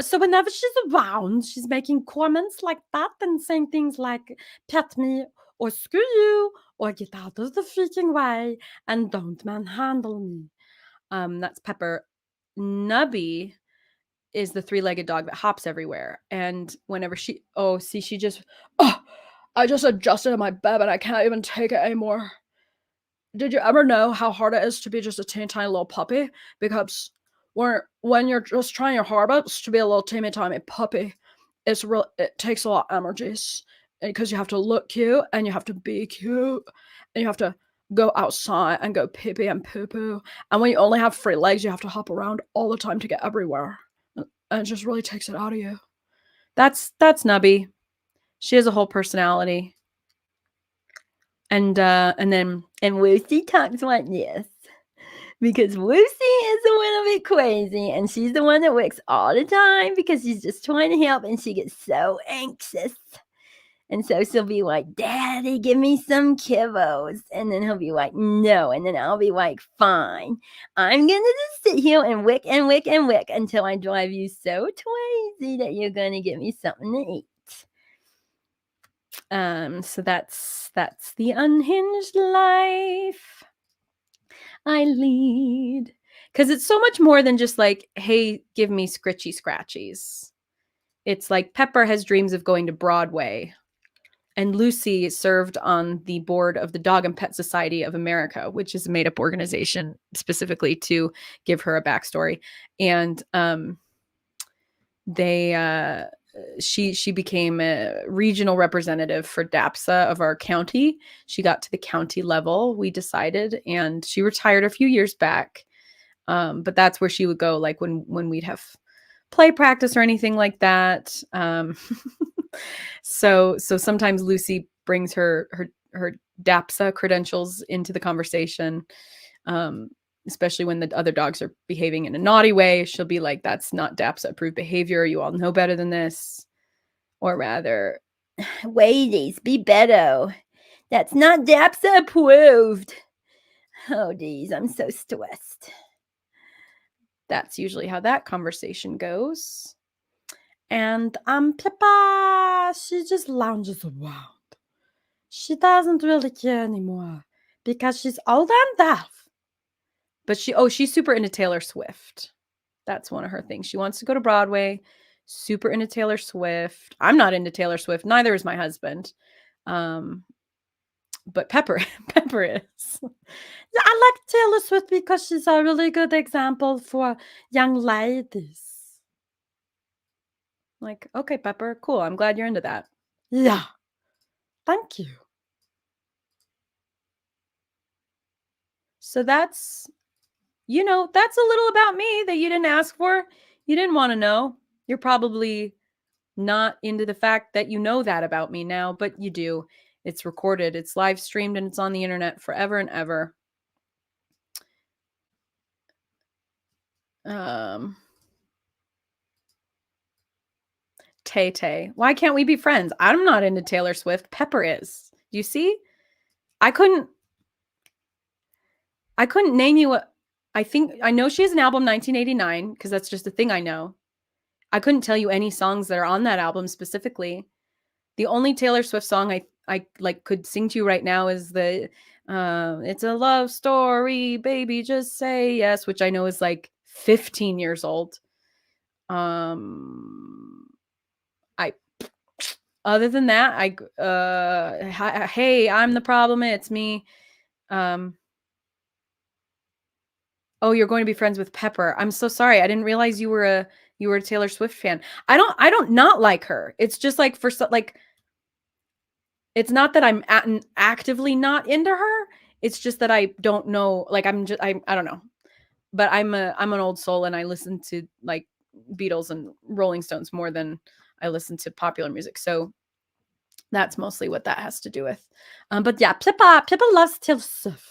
so whenever she's around, she's making comments like that and saying things like pet me or screw you or get out of the freaking way and don't manhandle me. That's Pepper. Nubby is the three-legged dog that hops everywhere. And whenever she just, oh, I just adjusted my bed and I can't even take it anymore. Did you ever know how hard it is to be just a teeny tiny little puppy? Because when you're just trying your hardest to be a little teeny tiny puppy, it takes a lot of energies because you have to look cute and you have to be cute and you have to go outside and go pee pee and poo poo. And when you only have 3 legs, you have to hop around all the time to get everywhere. And it just really takes it out of you. That's Nubby. She has a whole personality. And Lucy talks like this because Lucy is the one a bit crazy, and she's the one that works all the time because she's just trying to help, and she gets so anxious. And so she'll be like, Daddy, give me some kibbles. And then he'll be like, no. And then I'll be like, fine. I'm going to just sit here and wick and wick and wick until I drive you so crazy that you're going to give me something to eat. So that's the unhinged life I lead. Because it's so much more than just like, hey, give me scritchy scratchies. It's like Pepper has dreams of going to Broadway. And Lucy served on the board of the Dog and Pet Society of America, which is a made-up organization specifically to give her a backstory. And she became a regional representative for DAPSA of our county. She got to the county level, we decided, and she retired a few years back. But that's where she would go, like when we'd have play practice or anything like that. So sometimes Lucy brings her DAPSA credentials into the conversation, especially when the other dogs are behaving in a naughty way. She'll be like, that's not DAPSA approved behavior. You all know better than this. Or rather, ladies, be better. That's not DAPSA approved. Oh, geez, I'm so stressed. That's usually how that conversation goes. And Pippa, she just lounges around. She doesn't really care anymore because she's old and deaf. But she's super into Taylor Swift. That's one of her things. She wants to go to Broadway. Super into Taylor Swift. I'm not into Taylor Swift. Neither is my husband. But Pepper is. I like Taylor Swift because she's a really good example for young ladies. Like, okay, Pepper, cool. I'm glad you're into that. Yeah. Thank you. So that's a little about me that you didn't ask for. You didn't want to know. You're probably not into the fact that you know that about me now, but you do. It's recorded, it's live streamed, and it's on the internet forever and ever. Tay. Why can't we be friends? I'm not into Taylor Swift. Pepper is. You see? I couldn't name you what I know she has an album 1989 because that's just a thing I know. I couldn't tell you any songs that are on that album specifically. The only Taylor Swift song I like could sing to you right now is the it's a love story, baby, just say yes, which I know is like 15 years old. Other than that, hey, I'm the problem, it's me. Oh, you're going to be friends with Pepper. I'm so sorry. I didn't realize you were a Taylor Swift fan. I don't not like her. It's just like it's not that I'm actively not into her. It's just that I don't know. Like I don't know. But I'm an old soul and I listen to like Beatles and Rolling Stones more than I listen to popular music. So that's mostly what that has to do with. But yeah, Pippa loves Taylor Swift.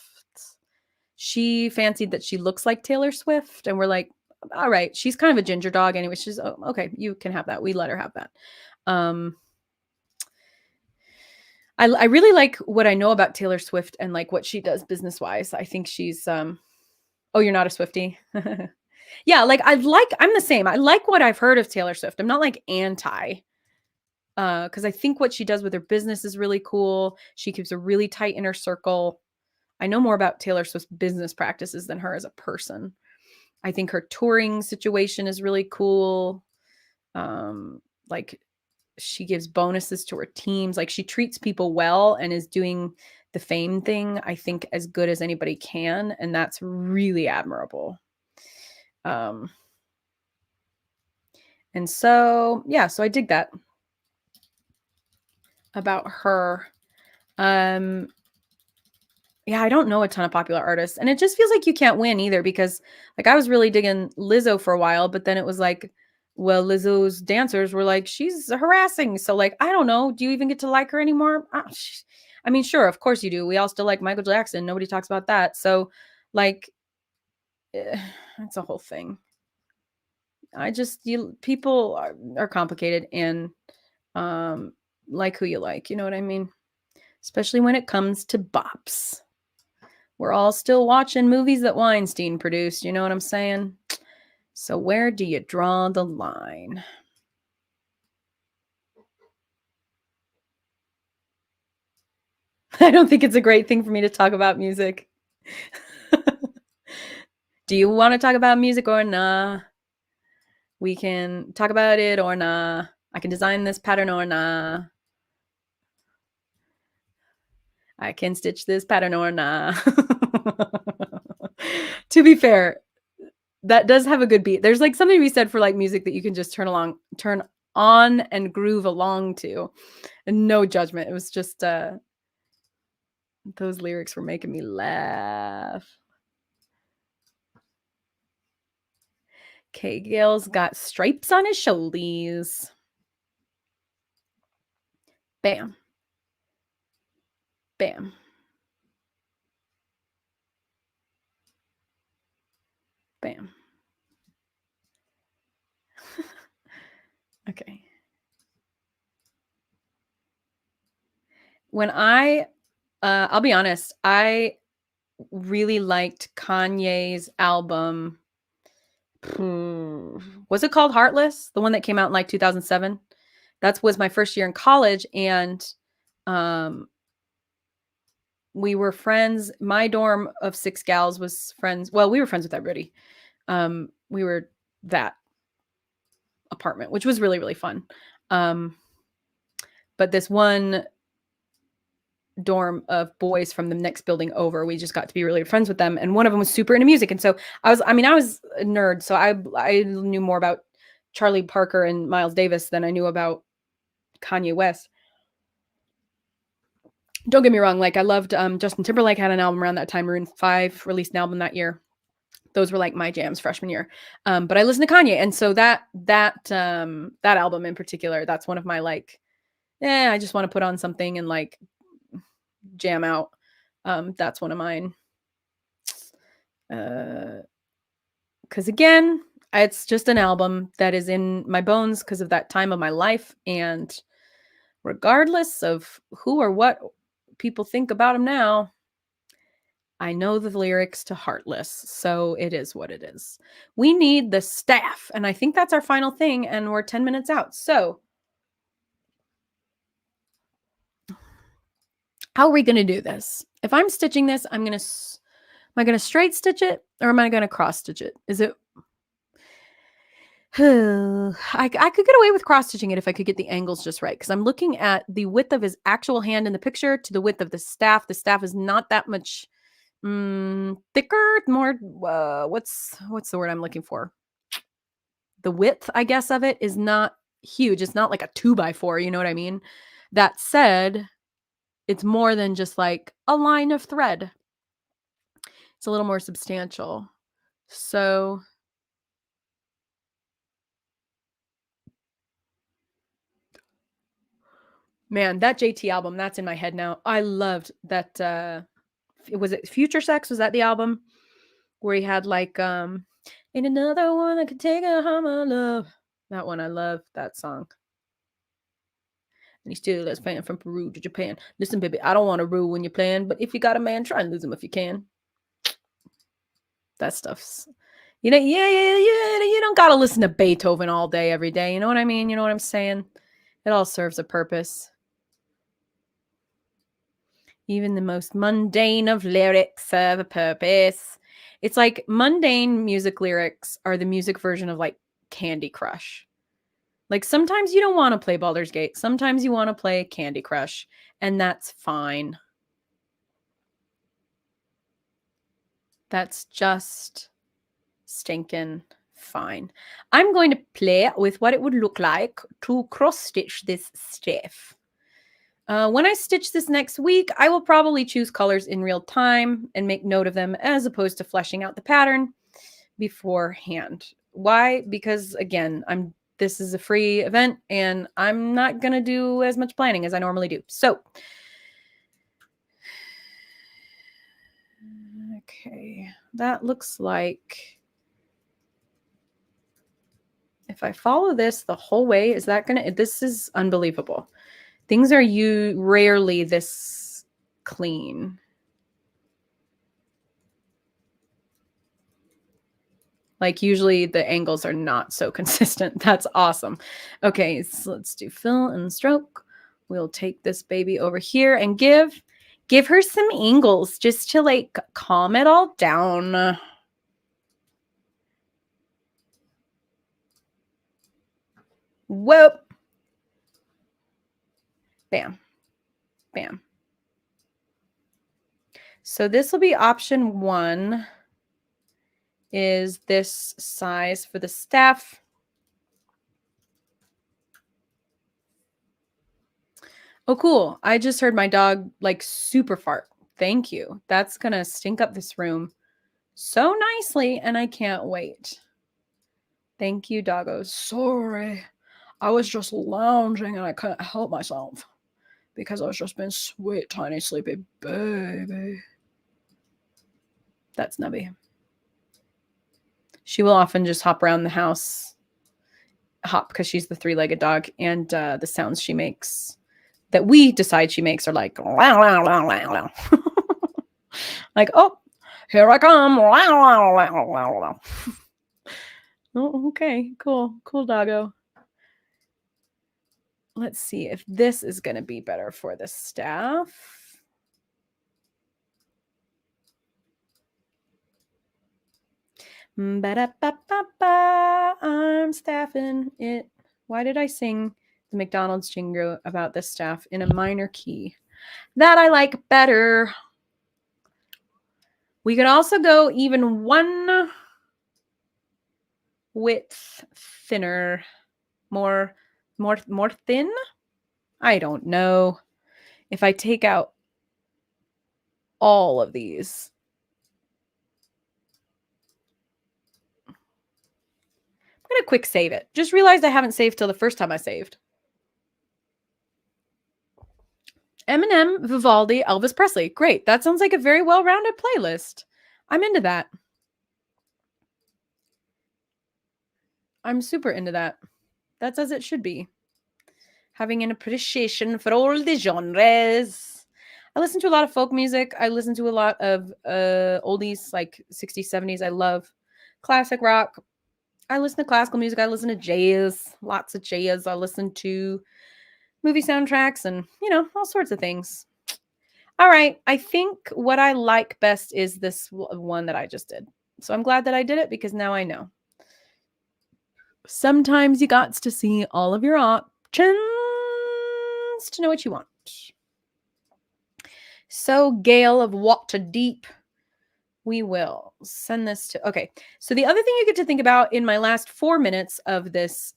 She fancied that she looks like Taylor Swift, and we're like, all right, she's kind of a ginger dog anyway. She's okay, you can have that. We let her have that. I really like what I know about Taylor Swift and like what she does business wise. I think she's oh, you're not a Swiftie. Yeah, like I'm the same. I like what I've heard of Taylor Swift. I'm not like anti because I think what she does with her business is really cool. She keeps a really tight inner circle. I know more about Taylor Swift's business practices than her as a person. I think her touring situation is really cool. Like she gives bonuses to her teams. Like she treats people well and is doing the fame thing, I think, as good as anybody can. And that's really admirable. And so, yeah, so I dig that about her. Yeah, I don't know a ton of popular artists. And it just feels like you can't win either because like I was really digging Lizzo for a while, but then it was like, well, Lizzo's dancers were like, she's harassing. So like, I don't know. Do you even get to like her anymore? I mean, sure, of course you do. We all still like Michael Jackson. Nobody talks about that. So like, it's a whole thing. People are complicated and like who you like, you know what I mean? Especially when it comes to bops. We're all still watching movies that Weinstein produced, you know what I'm saying? So where do you draw the line? I don't think it's a great thing for me to talk about music. Do you want to talk about music or nah? We can talk about it or nah. I can design this pattern or nah. I can stitch this pattern or nah. To be fair, that does have a good beat. There's like something to be said for like music that you can just turn on and groove along to. And no judgment. It was just those lyrics were making me laugh. Okay, Gale's got stripes on his shoulders. Bam. Bam. Bam. Okay. When I'll be honest, I really liked Kanye's album. Was it called Heartless? The one that came out in like 2007? That was my first year in college. And we were friends. My dorm of 6 gals was friends. Well, we were friends with everybody. We were that apartment, which was really, really fun. But this one dorm of boys from the next building over, we just got to be really friends with them. And one of them was super into music. And so I was a nerd. So I knew more about Charlie Parker and Miles Davis than I knew about Kanye West. Don't get me wrong. Like I loved Justin Timberlake had an album around that time. Maroon 5 released an album that year. Those were like my jams freshman year. But I listened to Kanye. And so that album in particular, that's one of my like, I just want to put on something and like jam out. That's one of mine. Because again, it's just an album that is in my bones because of that time of my life. And regardless of who or what people think about him now, I know the lyrics to Heartless. So it is what it is. We need the staff. And I think that's our final thing. And we're 10 minutes out. So how are we going to do this? If I'm stitching this, am I going to straight stitch it or am I going to cross stitch it? Is it, I could get away with cross stitching it if I could get the angles just right. Cause I'm looking at the width of his actual hand in the picture to the width of the staff. The staff is not that much thicker, more, what's the word I'm looking for? The width, I guess, of it is not huge. It's not like a 2x4. You know what I mean? That said, it's more than just like a line of thread. It's a little more substantial. So Man, that JT album, that's in my head now. I loved that. Was it Future Sex? Was that the album where he had like ain't another one that could take a home my love? That one, I love that song. And he still is playing from Peru to Japan. Listen, baby, I don't want to rule when you're playing, but if you got a man, try and lose him if you can. That stuff's, yeah. You don't gotta listen to Beethoven all day, every day. You know what I mean? You know what I'm saying? It all serves a purpose. Even the most mundane of lyrics serve a purpose. It's like mundane music lyrics are the music version of like Candy Crush. Like sometimes you don't want to play Baldur's Gate. Sometimes you want to play Candy Crush, and that's fine. That's just stinking fine. I'm going to play with what it would look like to cross-stitch this stuff. When I stitch this next week, I will probably choose colors in real time and make note of them as opposed to fleshing out the pattern beforehand. Why? Because again, this is a free event and I'm not going to do as much planning as I normally do. So, okay, that looks like if I follow this the whole way, is that going to, this is unbelievable. Things are rarely this clean. Like usually the angles are not so consistent. That's awesome. Okay, so let's do fill and stroke. We'll take this baby over here and give her some angles just to like calm it all down. Whoop. Bam. Bam. So this will be option 1 is this size for the staff. Oh, cool. I just heard my dog like super fart. Thank you. That's going to stink up this room so nicely, and I can't wait. Thank you, doggos. Sorry. I was just lounging and I couldn't help myself because I was just being sweet, tiny, sleepy baby. That's Nubby. She will often just hop around the house, hop because she's the 3-legged dog, and the sounds she makes that we decide she makes are like, like, oh, here I come. Oh, okay, cool doggo. Let's see if this is going to be better for the staff. Ba-da-ba-ba-ba, I'm staffing it. Why did I sing the McDonald's jingle about this staff in a minor key? That I like better. We could also go even 1 width thinner. More thin? I don't know. If I take out all of these. I'm going to quick save it. Just realized I haven't saved till the first time I saved. Eminem, Vivaldi, Elvis Presley. Great. That sounds like a very well-rounded playlist. I'm into that. I'm super into that. That's as it should be. Having an appreciation for all the genres. I listen to a lot of folk music. I listen to a lot of oldies like 60s, 70s. I love classic rock. I listen to classical music. I listen to jazz, lots of jazz. I listen to movie soundtracks and, all sorts of things. All right. I think what I like best is this one that I just did. So I'm glad that I did it because now I know. Sometimes you got to see all of your options to know what you want. So Gale of Waterdeep, we will send this to, okay. So the other thing you get to think about in my last 4 minutes of this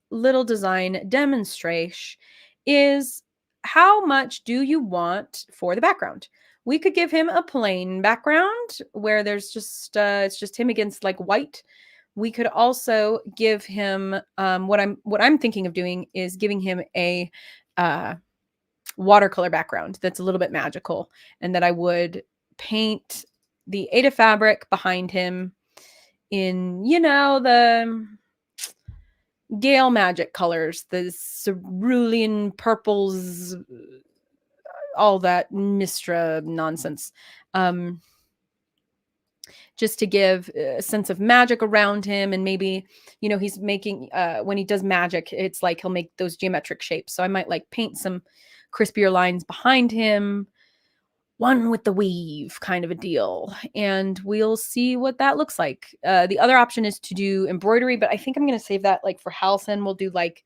little design demonstration is how much do you want for the background? We could give him a plain background where there's just, it's just him against like white. We could also give him, what I'm thinking of doing is giving him a watercolor background that's a little bit magical, and that I would paint the Ada fabric behind him in, the Gale magic colors, the cerulean purples, all that Mistra nonsense. Just to give a sense of magic around him, and maybe, he's making, when he does magic, it's like he'll make those geometric shapes. So I might like paint some crispier lines behind him, one with the weave kind of a deal, and we'll see what that looks like. The other option is to do embroidery, but I think I'm going to save that like for Halcyon. We'll do like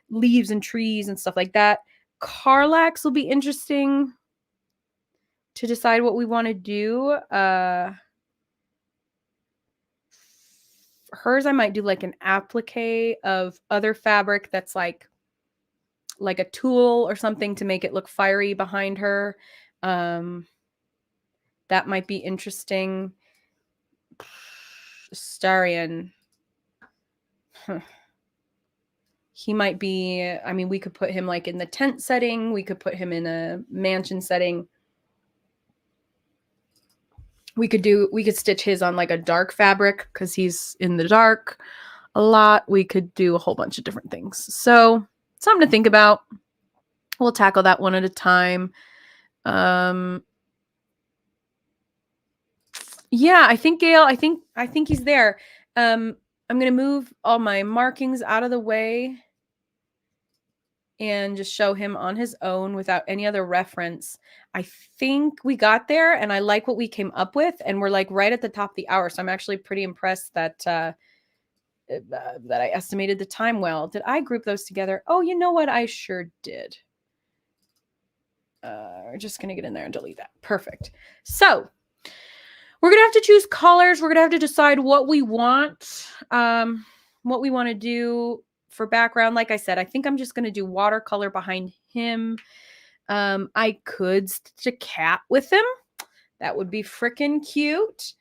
leaves and trees and stuff like that. Carlax will be interesting to decide what we want to do. Hers, I might do like an applique of other fabric that's like a tulle or something to make it look fiery behind her. That might be interesting. Starion. He might be, I mean, we could put him like in the tent setting. We could put him in a mansion setting. We could stitch his on like a dark fabric because he's in the dark a lot. We could do a whole bunch of different things. So something to think about. We'll tackle that one at a time. Yeah, I think Gale, I think he's there. I'm going to move all my markings out of the way and just show him on his own without any other reference. I think we got there, and I like what we came up with, and we're like right at the top of the hour. So I'm actually pretty impressed that I estimated the time well. Did I group those together? Oh, you know what? I sure did. We're just going to get in there and delete that. Perfect. So we're going to have to choose colors. We're going to have to decide what we want, to do for background. Like I said, I think I'm just going to do watercolor behind him. I could stitch a cat with him. That would be freaking cute.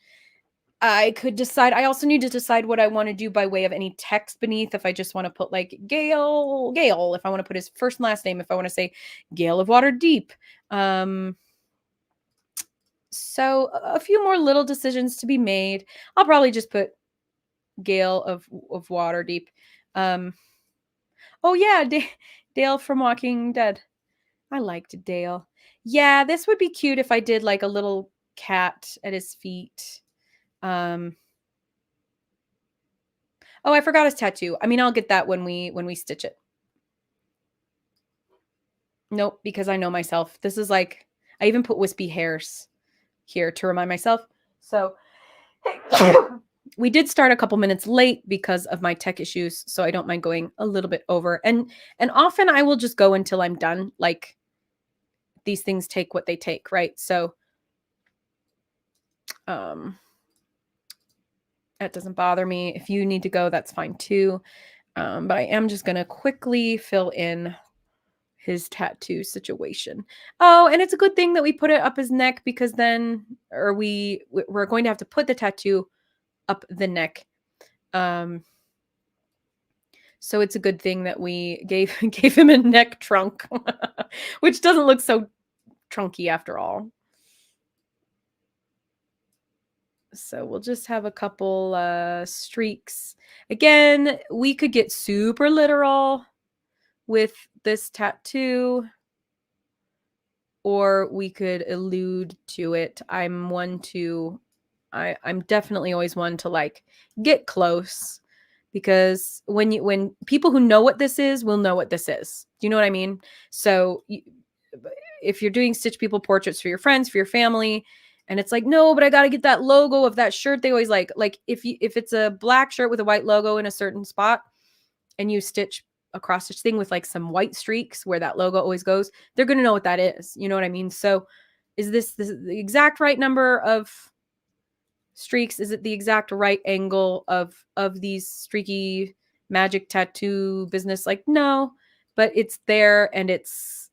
I could decide. I also need to decide what I want to do by way of any text beneath. If I just want to put like Gale, if I want to put his first and last name, if I want to say Gale of Waterdeep. So a few more little decisions to be made. I'll probably just put Gale of Waterdeep. Oh yeah, Dale from Walking Dead. I liked Dale. Yeah, this would be cute if I did like a little cat at his feet. Oh, I forgot his tattoo. I mean, I'll get that when we stitch it. Nope, because I know myself. This is like, I even put wispy hairs here to remind myself. So we did start a couple minutes late because of my tech issues, so I don't mind going a little bit over. And often I will just go until I'm done. Like, these things take what they take, right? So that doesn't bother me. If you need to go, that's fine too. But I am just going to quickly fill in his tattoo situation. Oh, and it's a good thing that we put it up his neck, because then, or we're going to have to put the tattoo up the neck. So it's a good thing that we gave him a neck trunk, which doesn't look so trunky after all. So we'll just have a couple streaks. Again, we could get super literal with this tattoo, or we could allude to it. I'm definitely always one to like get close, because when people who know what this is will know what this is. Do you know what I mean? So if you're doing stitch people portraits for your friends, for your family, and it's like, no, but I got to get that logo of that shirt, they always like if it's a black shirt with a white logo in a certain spot, and you stitch a cross stitch thing with like some white streaks where that logo always goes, they're going to know what that is. You know what I mean? So is this the exact right number of streaks? Is it the exact right angle of these streaky magic tattoo business? Like, no, but it's there, and it's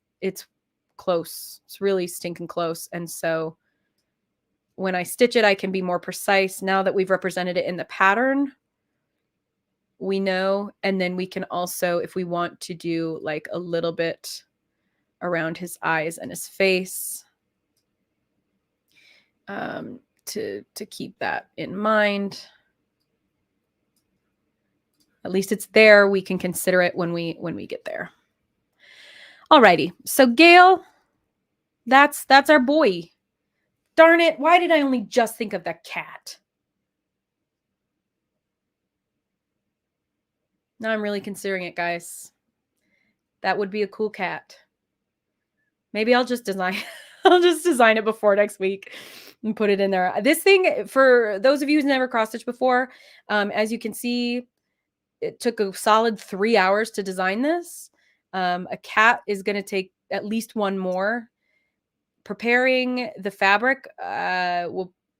close. It's really stinking close. And so when I stitch it, I can be more precise. Now that we've represented it in the pattern, we know. And then we can also, if we want to do like a little bit around his eyes and his face. To keep that in mind. At least it's there. We can consider it when we get there. Alrighty. So Gale, that's our boy. Darn it. Why did I only just think of that cat? Now I'm really considering it, guys. That would be a cool cat. Maybe I'll just design it before next week and put it in there. This thing, for those of you who's never cross stitched before, as you can see, it took a solid 3 hours to design this. A cat is going to take at least one more. Preparing the fabric,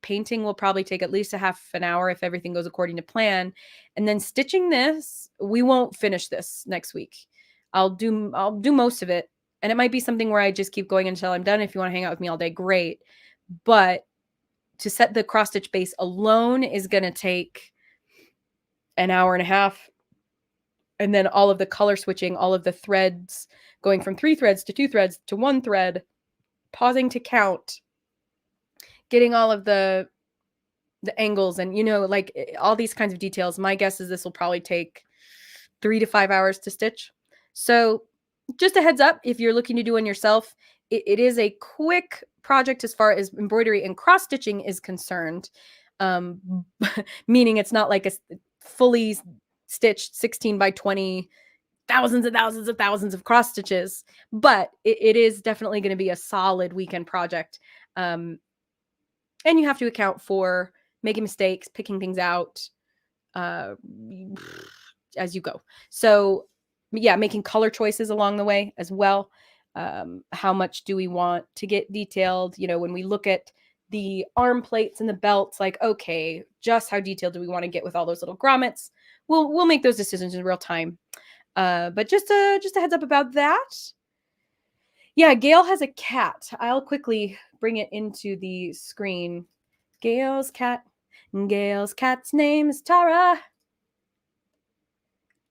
painting will probably take at least a half an hour if everything goes according to plan. And then stitching this, we won't finish this next week. I'll do most of it. And it might be something where I just keep going until I'm done. If you want to hang out with me all day, great. But to set the cross stitch base alone is going to take an hour and a half. And then all of the color switching, all of the threads going from 3 threads to 2 threads to 1 thread, pausing to count, getting all of the angles and, like all these kinds of details. My guess is this will probably take 3 to 5 hours to stitch. So just a heads up, if you're looking to do one yourself, it is a quick project as far as embroidery and cross stitching is concerned. Meaning it's not like a fully stitched 16 by 20, thousands and thousands and thousands of cross stitches, but it is definitely going to be a solid weekend project. And you have to account for making mistakes, picking things out as you go. So yeah, making color choices along the way as well. How much do we want to get detailed? When we look at the arm plates and the belts, like, okay, just how detailed do we want to get with all those little grommets? We'll make those decisions in real time. But just a heads up about that. Yeah, Gale has a cat. I'll quickly bring it into the screen. Gale's cat's name is Tara.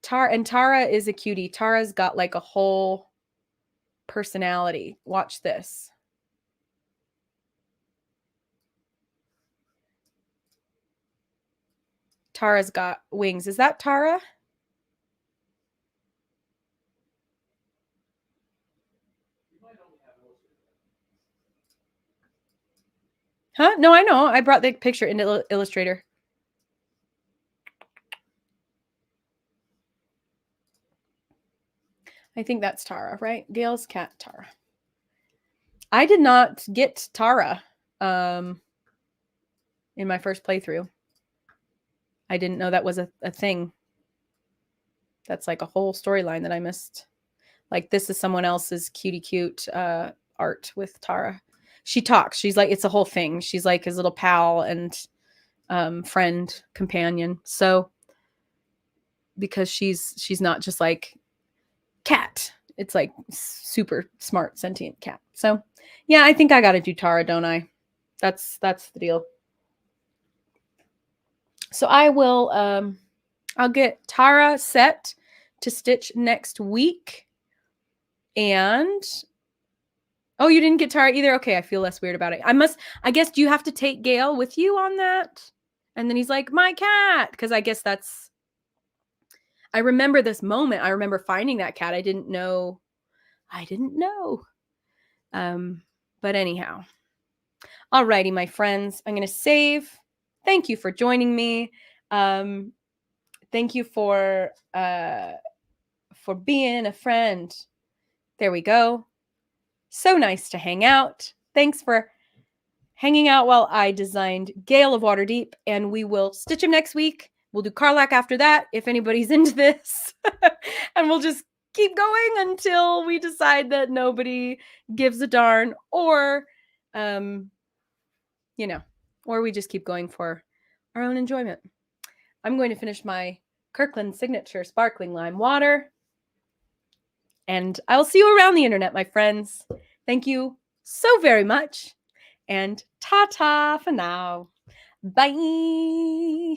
Tara is a cutie. Tara's got like a whole personality. Watch this. Tara's got wings. Is that Tara? Huh? No, I know. I brought the picture into Illustrator. I think that's Tara, right? Gale's cat, Tara. I did not get Tara in my first playthrough. I didn't know that was a thing. That's like a whole storyline that I missed. Like, this is someone else's cutie cute art with Tara. She talks. She's like, it's a whole thing. She's like his little pal and friend, companion. So because she's not just like cat. It's like super smart, sentient cat. So yeah, I think I got to do Tara, don't I? That's the deal. So I will, I'll get Tara set to stitch next week. And, oh, you didn't get Tara either? Okay, I feel less weird about it. I guess, do you have to take Gale with you on that? And then he's like, my cat. Because I guess I remember this moment. I remember finding that cat. I didn't know. But anyhow. Alrighty, my friends. I'm going to save. Thank you for joining me. Thank you for being a friend. There we go. So nice to hang out. Thanks for hanging out while I designed Gale of Waterdeep, and we will stitch him next week. We'll do Karlach after that, if anybody's into this. And we'll just keep going until we decide that nobody gives a darn, or, or we just keep going for our own enjoyment. I'm going to finish my Kirkland Signature Sparkling Lime Water. And I will see you around the internet, my friends. Thank you so very much. And ta-ta for now. Bye.